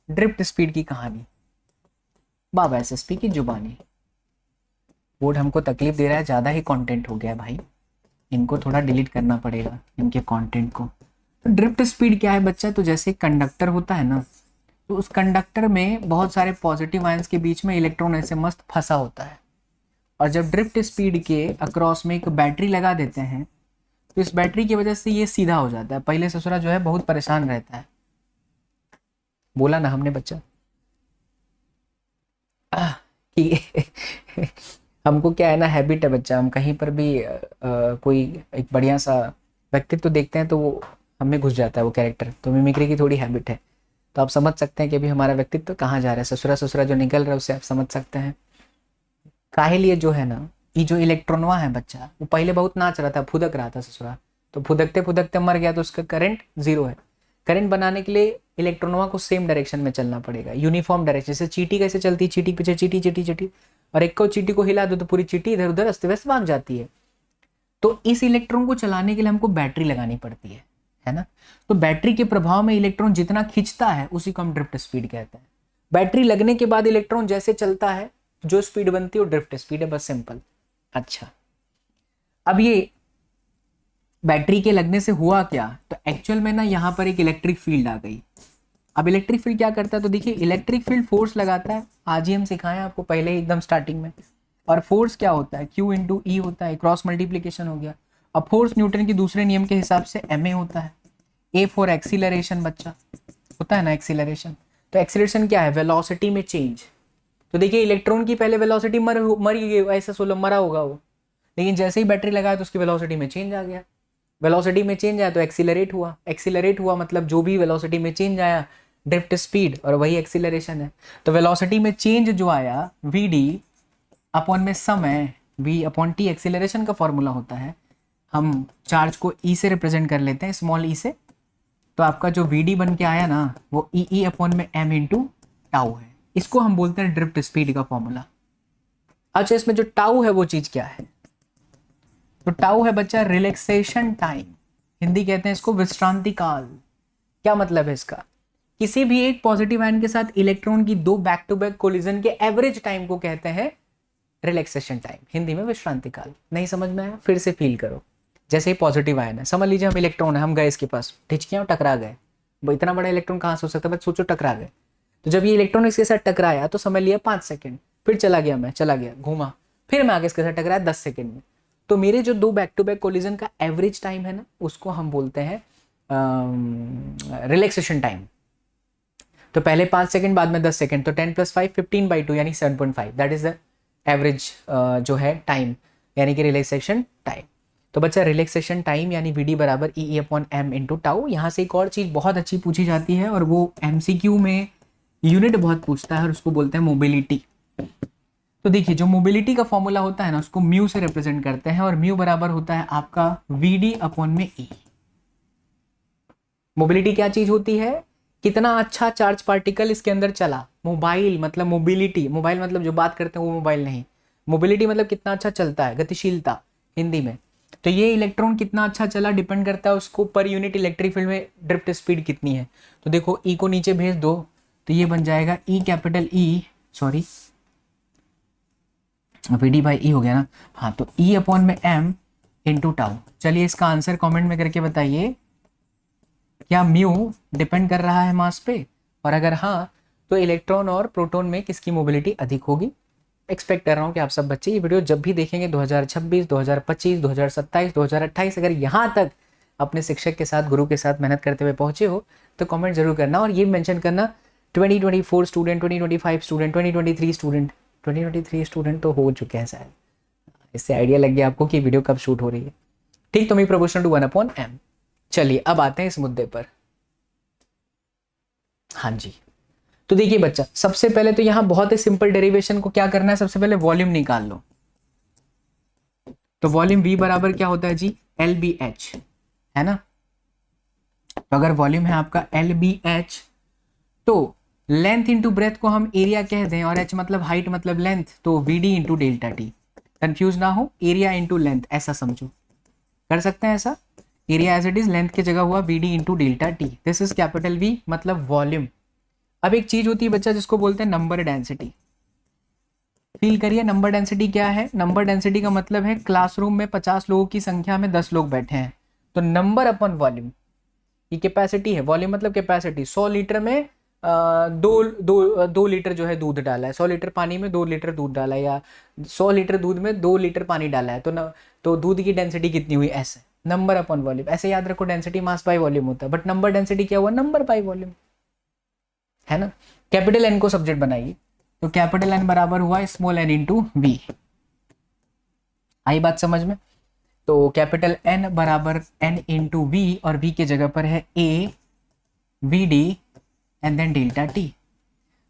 ड्रिफ्ट स्पीड की कहानी। बाबा एसएसपी की जुबानी। बोर्ड हमको तकलीफ दे रहा है, ज़्यादा ही कंटेंट हो गया भाई, इनको थोड़ा डिलीट करना पड़ेगा इनके कंटेंट को। तो ड्रिफ्ट स्पीड क्या है बच्चा, तो जैसे कंडक्टर होता है ना, तो उस कंडक्टर में बहुत सारे पॉजिटिव आयंस के बीच में इलेक्ट्रॉन ऐसे मस्त फंसा होता है, और जब ड्रिफ्ट स्पीड के अक्रॉस में एक बैटरी लगा देते हैं तो इस बैटरी की वजह से ये सीधा हो जाता है। पहले ससुरा जो है बहुत परेशान रहता है, बोला ना हमने बच्चा कि हमको क्या है ना, हैबिट है बच्चा, हम कहीं पर भी कोई एक बढ़िया सा व्यक्तित्व तो देखते हैं तो वो हमें घुस जाता है वो कैरेक्टर, तो मिमिक्री की थोड़ी हैबिट है। तो आप समझ सकते हैं कि अभी हमारा व्यक्तित्व कहाँ जा रहा है, ससुरा ससुरा जो निकल रहा है उससे आप समझ सकते हैं। काहे लिए जो है ना, ये जो इलेक्ट्रॉनवा है बच्चा, वो पहले बहुत नाच रहा था, फुदक रहा था ससुरा, तो फुदकते फुदकते मर गया, तो उसका करंट 0 है। करंट बनाने के लिए इलेक्ट्रॉनवा को सेम डायरेक्शन में चलना पड़ेगा, यूनिफॉर्म डायरेक्शन। जैसे चीटी कैसे चलती है, चीटी पीछे चीटी चीटी चीटी, और एक को चीटी को हिला दो तो पूरी चीटी इधर उधर अस्त व्यस्त भाग जाती है। तो इस इलेक्ट्रॉन को चलाने के लिए हमको बैटरी लगानी पड़ती है ना। तो बैटरी के प्रभाव में इलेक्ट्रॉन जितना खींचता है उसी को हम ड्रिफ्ट स्पीड कहते हैं। बैटरी लगने के बाद इलेक्ट्रॉन जैसे चलता है, जो स्पीड बनती है वो ड्रिफ्ट स्पीड है, बस सिंपल। अच्छा, अब ये बैटरी के लगने से हुआ क्या, तो एक्चुअल में ना यहाँ पर एक इलेक्ट्रिक फील्ड आ गई। अब इलेक्ट्रिक फील्ड क्या करता है, तो देखिए इलेक्ट्रिक फील्ड फोर्स लगाता है, आज ही हम सिखाए आपको पहले ही एकदम स्टार्टिंग में। और फोर्स क्या होता है, Q इंटू ई होता है, क्रॉस मल्टीप्लीकेशन हो गया। अब फोर्स न्यूटन के दूसरे नियम के हिसाब से ma होता है। ए फॉर एक्सीलरेशन बच्चा, होता है ना एक्सीलरेशन। तो एक्सीलरेशन क्या है, वेलोसिटी में चेंज। तो देखिए इलेक्ट्रॉन की पहले वेलोसिटी मर गई, ऐसा सोलह मरा होगा वो, लेकिन जैसे ही बैटरी लगाया तो उसकी वेलोसिटी में चेंज आ गया। वेलोसिटी में चेंज आया तो एक्सीलरेट हुआ, एक्सीलरेट हुआ मतलब जो भी वेलोसिटी में चेंज आया ड्रिफ्ट स्पीड, और वही एक्सीलरेशन है। तो वेलोसिटी में चेंज जो आया वी डी अपॉन में समय v अपॉन टी एक्सीलरेशन का फॉर्मूला होता है। हम चार्ज को e से रिप्रेजेंट कर लेते हैं, स्मॉल e से, तो आपका जो वी डी बन के आया ना वो ई अपॉन में m इंटू टाउ है। इसको हम बोलते हैं ड्रिफ्ट स्पीड का फॉर्मूला। अच्छा, इसमें जो टाउ है वो चीज क्या है, तो टाउ है बच्चा रिलैक्सेशन टाइम, हिंदी कहते हैं इसको विश्रांति काल। क्या मतलब है इसका, किसी भी एक पॉजिटिव आयन के साथ इलेक्ट्रॉन की दो बैक टू बैक कोलिजन के एवरेज टाइम को कहते हैं रिलैक्सेशन टाइम, हिंदी में विश्रांति काल। नहीं समझ में आया, फिर से फील करो। जैसे ही पॉजिटिव आयन है, समझ लीजिए हम इलेक्ट्रॉन है, हम गए इसके पास, ठिचकियां टकरा गए, इतना बड़ा इलेक्ट्रॉन कहाँ से हो सकता है, बस सोचो टकरा गए। तो जब ये इलेक्ट्रॉन इसके साथ टकराया तो समझ लिया 5 सेकंड, फिर चला गया, घूमा, फिर मैं आगे इसके साथ टकराया 10 सेकंड में। तो मेरे जो दो बैक टू बैक कोलिजन का एवरेज टाइम है ना, उसको हम बोलते हैं रिलैक्सेशन टाइम। तो पहले 5 सेकंड, बाद में 10 सेकंड, तो 10 + 5 15/2 यानी 7.5, दैट इज द एवरेज जो है टाइम, यानी कि रिलैक्सेशन टाइम। तो बच्चा रिलैक्सेशन टाइम यानी वी डी बराबर E/m इंटू टाउ। यहाँ से एक और चीज़ बहुत अच्छी पूछी जाती है और वो MCQ में यूनिट बहुत पूछता है और उसको बोलते हैं मोबिलिटी। तो देखिए जो मोबिलिटी का फॉर्मूला होता है ना, उसको म्यू से रिप्रेजेंट करते हैं और म्यू बराबर होता है आपका VD/E। मोबिलिटी क्या चीज होती है, कितना अच्छा चार्ज पार्टिकल इसके अंदर चला। मोबाइल मतलब मोबिलिटी, मोबाइल मतलब जो बात करते हैं वो मोबाइल नहीं, मोबिलिटी मतलब कितना अच्छा चलता है, गतिशीलता हिंदी में। तो ये इलेक्ट्रॉन कितना अच्छा चला डिपेंड करता है उसको पर यूनिट इलेक्ट्रिक फील्ड में ड्रिफ्ट स्पीड कितनी है। तो देखो E को नीचे भेज दो तो ये बन जाएगा VD/E हो गया ना, हाँ। तो E/m इंटू टाउ। चलिए इसका आंसर कमेंट में करके बताइए, क्या म्यू डिपेंड कर रहा है मास पे, और अगर हाँ तो इलेक्ट्रॉन और प्रोटॉन में किसकी मोबिलिटी अधिक होगी। एक्सपेक्ट कर रहा हूँ कि आप सब बच्चे ये वीडियो जब भी देखेंगे 2026, 2025, 2027, 2028, अगर यहाँ तक अपने शिक्षक के साथ, गुरु के साथ मेहनत करते हुए पहुंचे हो तो कमेंट जरूर करना और ये मेंशन करना 2024 स्टूडेंट, 2025 स्टूडेंट, 2023 स्टूडेंट। 2023 स्टूडेंट तो हो चुके हैं शायद, इससे आइडिया लग गया आपको कि वीडियो कब शूट हो रही है। ठीक, तो मी प्रोपोर्शनल टू 1/m। चलिए अब आते हैं इस मुद्दे पर। हाँ जी, तो देखिए बच्चा, सबसे पहले तो यहां बहुत ही सिंपल डेरिवेशन को क्या करना है, सबसे पहले वॉल्यूम निकाल लो। तो वॉल्यूम V बराबर क्या होता है जी, LBH, है ना। तो अगर वॉल्यूम है आपका LBH तो लेंथ इंटू ब्रेथ को हम एरिया कह दें और H मतलब हाइट मतलब लेंथ, तो VD into delta T. Confuse ना हो, एरिया इंटू लेंथ ऐसा समझो, कर सकते हैं ऐसा। Area as it is, length की जगह हुआ VD into delta t. This is capital V मतलब वॉल्यूम। अब एक चीज होती है बच्चा जिसको बोलते हैं नंबर डेंसिटी। फील करिए नंबर डेंसिटी क्या है। नंबर डेंसिटी का मतलब है क्लासरूम में 50 लोगों की संख्या में 10 लोग बैठे हैं, तो नंबर अपन वॉल्यूम, ये कैपेसिटी है। वॉल्यूम मतलब कैपेसिटी। 100 लीटर में दो लीटर जो है दूध डाला है, 100 लीटर पानी में 2 लीटर दूध डाला है, या 100 लीटर दूध में 2 लीटर पानी डाला है, तो दूध की डेंसिटी कितनी हुई, ऐसे नंबर अपन वॉल्यूम। ऐसे याद रखो, डेंसिटी मास बाय वॉल्यूम होता है, बट नंबर डेंसिटी क्या हुआ, नंबर बाय वॉल्यूम, है ना। कैपिटल एन को सब्जेक्ट बनाइए, तो कैपिटल एन बराबर हुआ स्मॉल एन इंटू वी। आई बात समझ में। तो कैपिटल एन बराबर एन इंटू वी और वी के जगह पर है a v d and then delta t.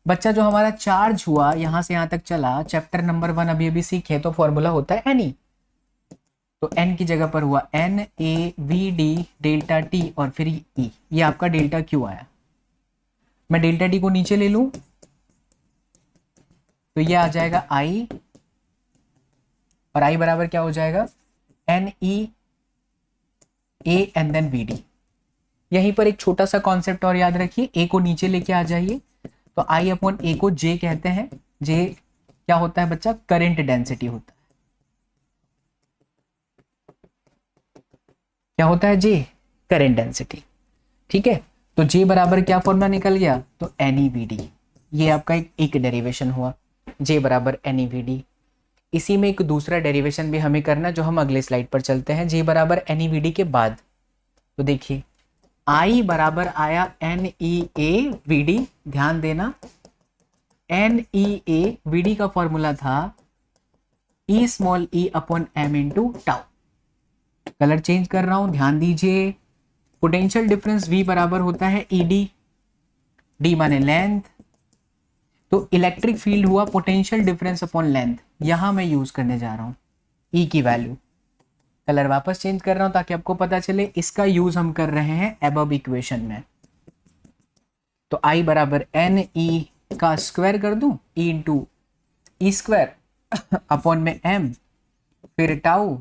बच्चा जो हमारा चार्ज हुआ यहां से यहां तक चला, चैप्टर नंबर 1 अभी अभी सीखे, तो फॉर्मूला होता है एन ई। तो एन की जगह पर हुआ n a v d delta t और फिर ई। ये आपका डेल्टा क्यू आया। मैं डेल्टा टी को नीचे ले लूं तो ये आ जाएगा आई, और आई बराबर क्या हो जाएगा, n e a and then v d. यहीं पर एक छोटा सा कॉन्सेप्ट और याद रखिए, ए को नीचे लेके आ जाइए, तो आई अपॉन ए को जे कहते हैं। जे क्या होता है बच्चा, करंट डेंसिटी होता है। क्या होता है जे, करंट डेंसिटी। ठीक है, तो जे बराबर क्या फॉर्मूला निकल गया, तो NeVD। ये आपका एक डेरिवेशन हुआ, जे बराबर NeVD। इसी में एक दूसरा डेरिवेशन भी हमें करना, जो हम अगले स्लाइड पर चलते हैं। जे बराबर NeVD के बाद तो देखिए I बराबर आया NeAVD। ध्यान देना, NeAVD का फॉर्मूला था E small e upon m into tau. Colour change कर रहा हूं, ध्यान दीजिए। पोटेंशियल डिफरेंस V बराबर होता है ED, D माने लेंथ, तो इलेक्ट्रिक फील्ड हुआ पोटेंशियल डिफरेंस अपॉन लेंथ। यहां मैं यूज करने जा रहा हूं E की वैल्यू। कलर वापस चेंज कर रहा हूं ताकि आपको पता चले, इसका यूज हम कर रहे हैं अबव इक्वेशन में। तो I बराबर NE का स्क्वायर कर दूं, E into E square upon में M, फिर टाउ,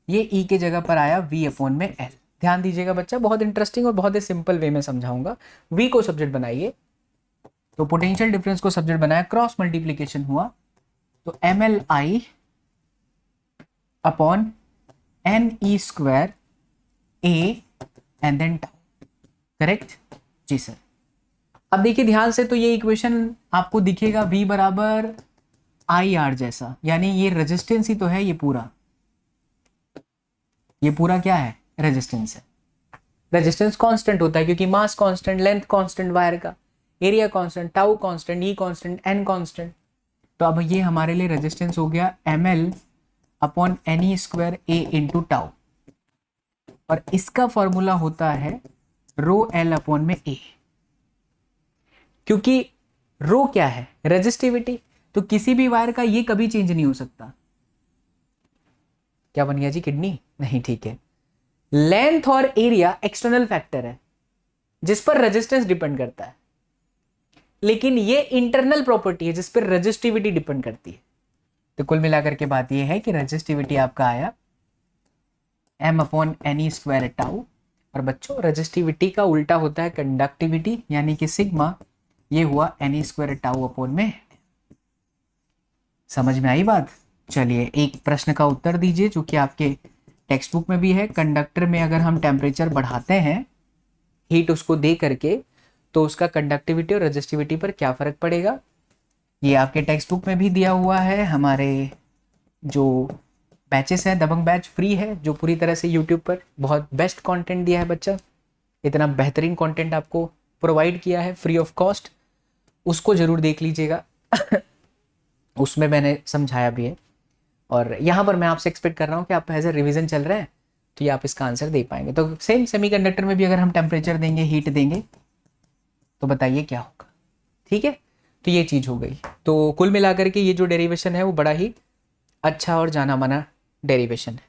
ये E के जगह पर आया V अपॉन में L। ध्यान दीजिएगा बच्चा, बहुत इंटरेस्टिंग और बहुत ही सिंपल वे में समझाऊंगा। वी को सब्जेक्ट बनाइए, तो पोटेंशियल डिफरेंस को सब्जेक्ट बनाया, क्रॉस मल्टीप्लीकेशन हुआ, तो MLI upon NE² A and then tau, correct जी सर। अब देखिए ध्यान से, तो ये इक्वेशन आपको दिखेगा V बराबर IR जैसा, यानी ये रेजिस्टेंस ही तो है, ये पूरा क्या है, रेजिस्टेंस है। रेजिस्टेंस कांस्टेंट होता है क्योंकि mass constant, length constant wire का, एरिया कांस्टेंट, टाउ कांस्टेंट, ई कांस्टेंट, एन कांस्टेंट। तो अब ये हमारे लिए रेजिस्टेंस हो गया ML upon NE² A into tau, और इसका फॉर्मूला होता है रो L अपॉन में A, क्योंकि रो क्या है, रेजिस्टिविटी, तो किसी भी वायर का ये कभी चेंज नहीं हो सकता। क्या बन गया जी, किडनी? नहीं, ठीक है। लेंथ और एरिया एक्सटर्नल फैक्टर है जिस पर रेजिस्टेंस डिपेंड करता है, लेकिन ये इंटरनल प्रॉपर्टी है जिस पर रेजिस्टिविटी डिपेंड करती है। तो कुल मिलाकर के बात ये है कि रेजिस्टिविटी आपका आया M अपॉन NE² टाउ, और बच्चों रेजिस्टिविटी का उल्टा होता है कंडक्टिविटी, यानी कि सिग्मा, ये हुआ NE² टाउ अपॉन में। समझ में आई बात? चलिए एक प्रश्न का उत्तर दीजिए जो कि आपके टेक्स्ट बुक में भी है। कंडक्टर में अगर हम टेम्परेचर बढ़ाते हैं, हीट उसको दे करके, तो उसका कंडक्टिविटी और रेजिस्टिविटी पर क्या फर्क पड़ेगा? ये आपके टेक्स्ट बुक में भी दिया हुआ है। हमारे जो बैचेस हैं, दबंग बैच फ्री है, जो पूरी तरह से यूट्यूब पर बहुत बेस्ट कंटेंट दिया है बच्चा, इतना बेहतरीन कंटेंट आपको प्रोवाइड किया है फ्री ऑफ कॉस्ट, उसको जरूर देख लीजिएगा। उसमें मैंने समझाया भी है, और यहाँ पर मैं आपसे एक्सपेक्ट कर रहा हूँ कि आप एज ए रिविजन चल रहे हैं तो ये आप इसका आंसर दे पाएंगे। तो सेम सेमीकंडक्टर में भी अगर हम टेम्परेचर देंगे, हीट देंगे, तो बताइए क्या होगा। ठीक है, तो ये चीज़ हो गई। तो कुल मिलाकर के ये जो डेरिवेशन है वो बड़ा ही अच्छा और जाना माना डेरिवेशन है।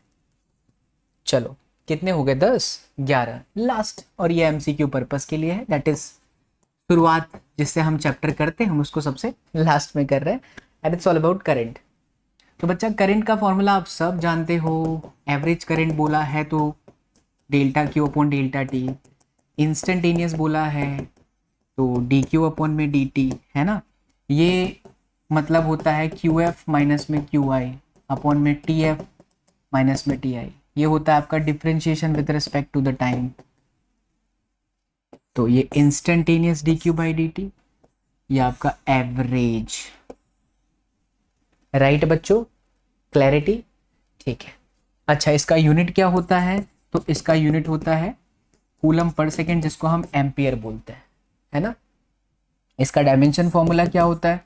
चलो कितने हो गए, 10, 11 लास्ट, और ये MCQ पर्पस के लिए है, दैट इज शुरुआत जिससे हम चैप्टर करते हैं, हम उसको सबसे लास्ट में कर रहे हैं, and it's all about current. तो बच्चा करंट का फॉर्मूला आप सब जानते हो, एवरेज करंट बोला है तो delta Q upon delta T, instantaneous बोला है तो DQ अपॉन में DT, है ना। ये मतलब होता है QF माइनस में QI अपॉन में TF माइनस में TI, ये होता है आपका differentiation with respect to the time. तो ये इंस्टेंटेनियस DQ बाई DT, ये आपका एवरेज, राइट बच्चों, क्लैरिटी, ठीक है। अच्छा, इसका यूनिट क्या होता है? तो इसका यूनिट होता है कूलम पर सेकेंड, जिसको हम एम्पियर बोलते हैं, है ना। इसका डायमेंशन फॉर्मूला क्या होता है?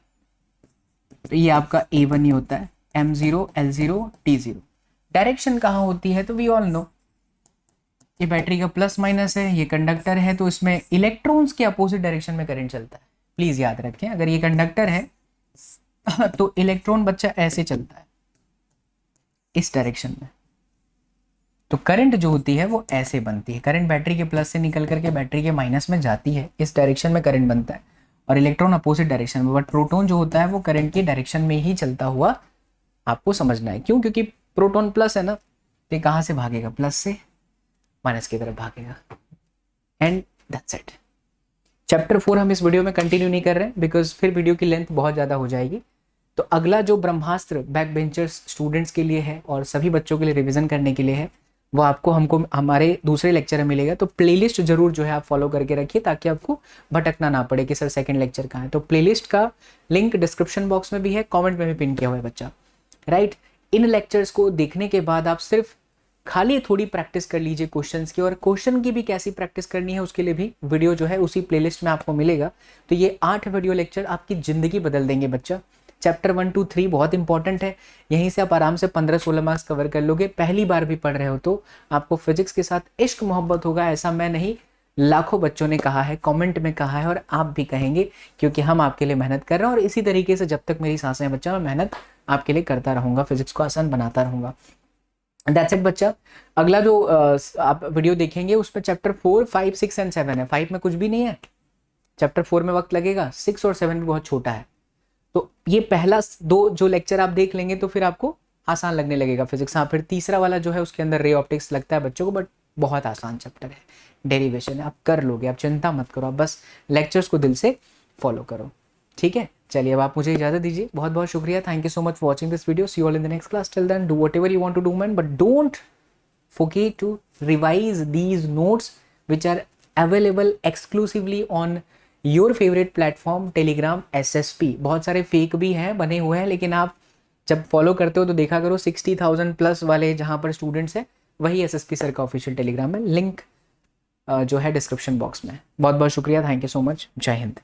तो ये आपका A1 ही होता है, M0 L0 T0। डायरेक्शन कहाँ होती है? तो वी ऑल नो, ये बैटरी का प्लस माइनस है, ये कंडक्टर है, तो इसमें इलेक्ट्रॉन्स के अपोजिट डायरेक्शन में करंट चलता है। प्लीज याद रखें, अगर ये कंडक्टर है तो इलेक्ट्रॉन बच्चा ऐसे चलता है, इस डायरेक्शन में, तो करंट जो होती है वो ऐसे बनती है। करंट बैटरी के प्लस से निकल करके बैटरी के माइनस में जाती है, इस डायरेक्शन में करंट बनता है, और इलेक्ट्रॉन अपोजिट डायरेक्शन में। बट प्रोटॉन जो होता है वो करंट की डायरेक्शन में ही चलता हुआ आपको समझना है। क्यों? क्योंकि प्रोटॉन प्लस है ना, तो ये कहाँ से भागेगा? प्लस से माइनस की तरफ भागेगा, एंड दैट्स इट। चैप्टर 4 हम इस वीडियो में कंटिन्यू नहीं कर रहे हैं, बिकॉज फिर वीडियो की लेंथ बहुत ज़्यादा हो जाएगी। तो अगला जो ब्रह्मास्त्र बैक बेंचर्स स्टूडेंट्स के लिए है और सभी बच्चों के लिए रिवीजन करने के लिए है, वो आपको हमको हमारे दूसरे लेक्चर में मिलेगा। तो प्लेलिस्ट जरूर जो है आप फॉलो करके रखिए, ताकि आपको भटकना ना पड़े कि सर सेकंड लेक्चर कहाँ है। तो प्लेलिस्ट का लिंक डिस्क्रिप्शन बॉक्स में भी है, कमेंट में भी पिन किया हुआ है बच्चा, राइट। इन लेक्चर्स को देखने के बाद आप सिर्फ खाली थोड़ी प्रैक्टिस कर लीजिए क्वेश्चंस की, और क्वेश्चन की भी कैसी प्रैक्टिस करनी है उसके लिए भी वीडियो जो है उसी प्लेलिस्ट में आपको मिलेगा। तो ये 8 वीडियो लेक्चर आपकी ज़िंदगी बदल देंगे बच्चा। चैप्टर 1 2 3 बहुत इंपॉर्टेंट है, यहीं से आप आराम से 15-16 मार्क्स कवर कर लोगे। पहली बार भी पढ़ रहे हो तो आपको फिजिक्स के साथ इश्क मोहब्बत होगा, ऐसा मैं नहीं, लाखों बच्चों ने कहा है, कमेंट में कहा है, और आप भी कहेंगे, क्योंकि हम आपके लिए मेहनत कर रहे हैं। और इसी तरीके से जब तक मेरी सांसें हैं बच्चा, मैं मेहनत आपके लिए करता रहूँगा, फिजिक्स को आसान बनाता रहूँगा। दैट्स इट बच्चा। अगला जो आप वीडियो देखेंगे उसमें चैप्टर 4 5 6 एंड 7 है। 5 में कुछ भी नहीं है, चैप्टर 4 में वक्त लगेगा, 6 और 7 भी बहुत छोटा है। तो ये पहला 2 जो लेक्चर आप देख लेंगे तो फिर आपको आसान लगने लगेगा फिजिक्स। हाँ, फिर तीसरा वाला जो है उसके अंदर रे ऑप्टिक्स लगता है बच्चों को, बट बहुत आसान चैप्टर है, डेरिवेशन है, आप कर लोगे, आप चिंता मत करो, आप बस लेक्चर्स को दिल से फॉलो करो, ठीक है। चलिए अब आप मुझे इजाज़त दीजिए, बहुत बहुत शुक्रिया, thank you so much for watching this video, see you all in the next class, till then do whatever you want to do man, but don't forget to revise these notes which are available exclusively on your favorite platform Telegram SSP। बहुत सारे fake भी हैं बने हुए हैं, लेकिन आप जब फॉलो करते हो तो देखा करो 60,000 प्लस वाले जहाँ पर स्टूडेंट्स हैं वही SSP सर का ऑफिशियल टेलीग्राम है, लिंक जो है डिस्क्रिप्शन बॉक्स में। बहुत बहुत शुक्रिया, थैंक यू सो मच, जय हिंद।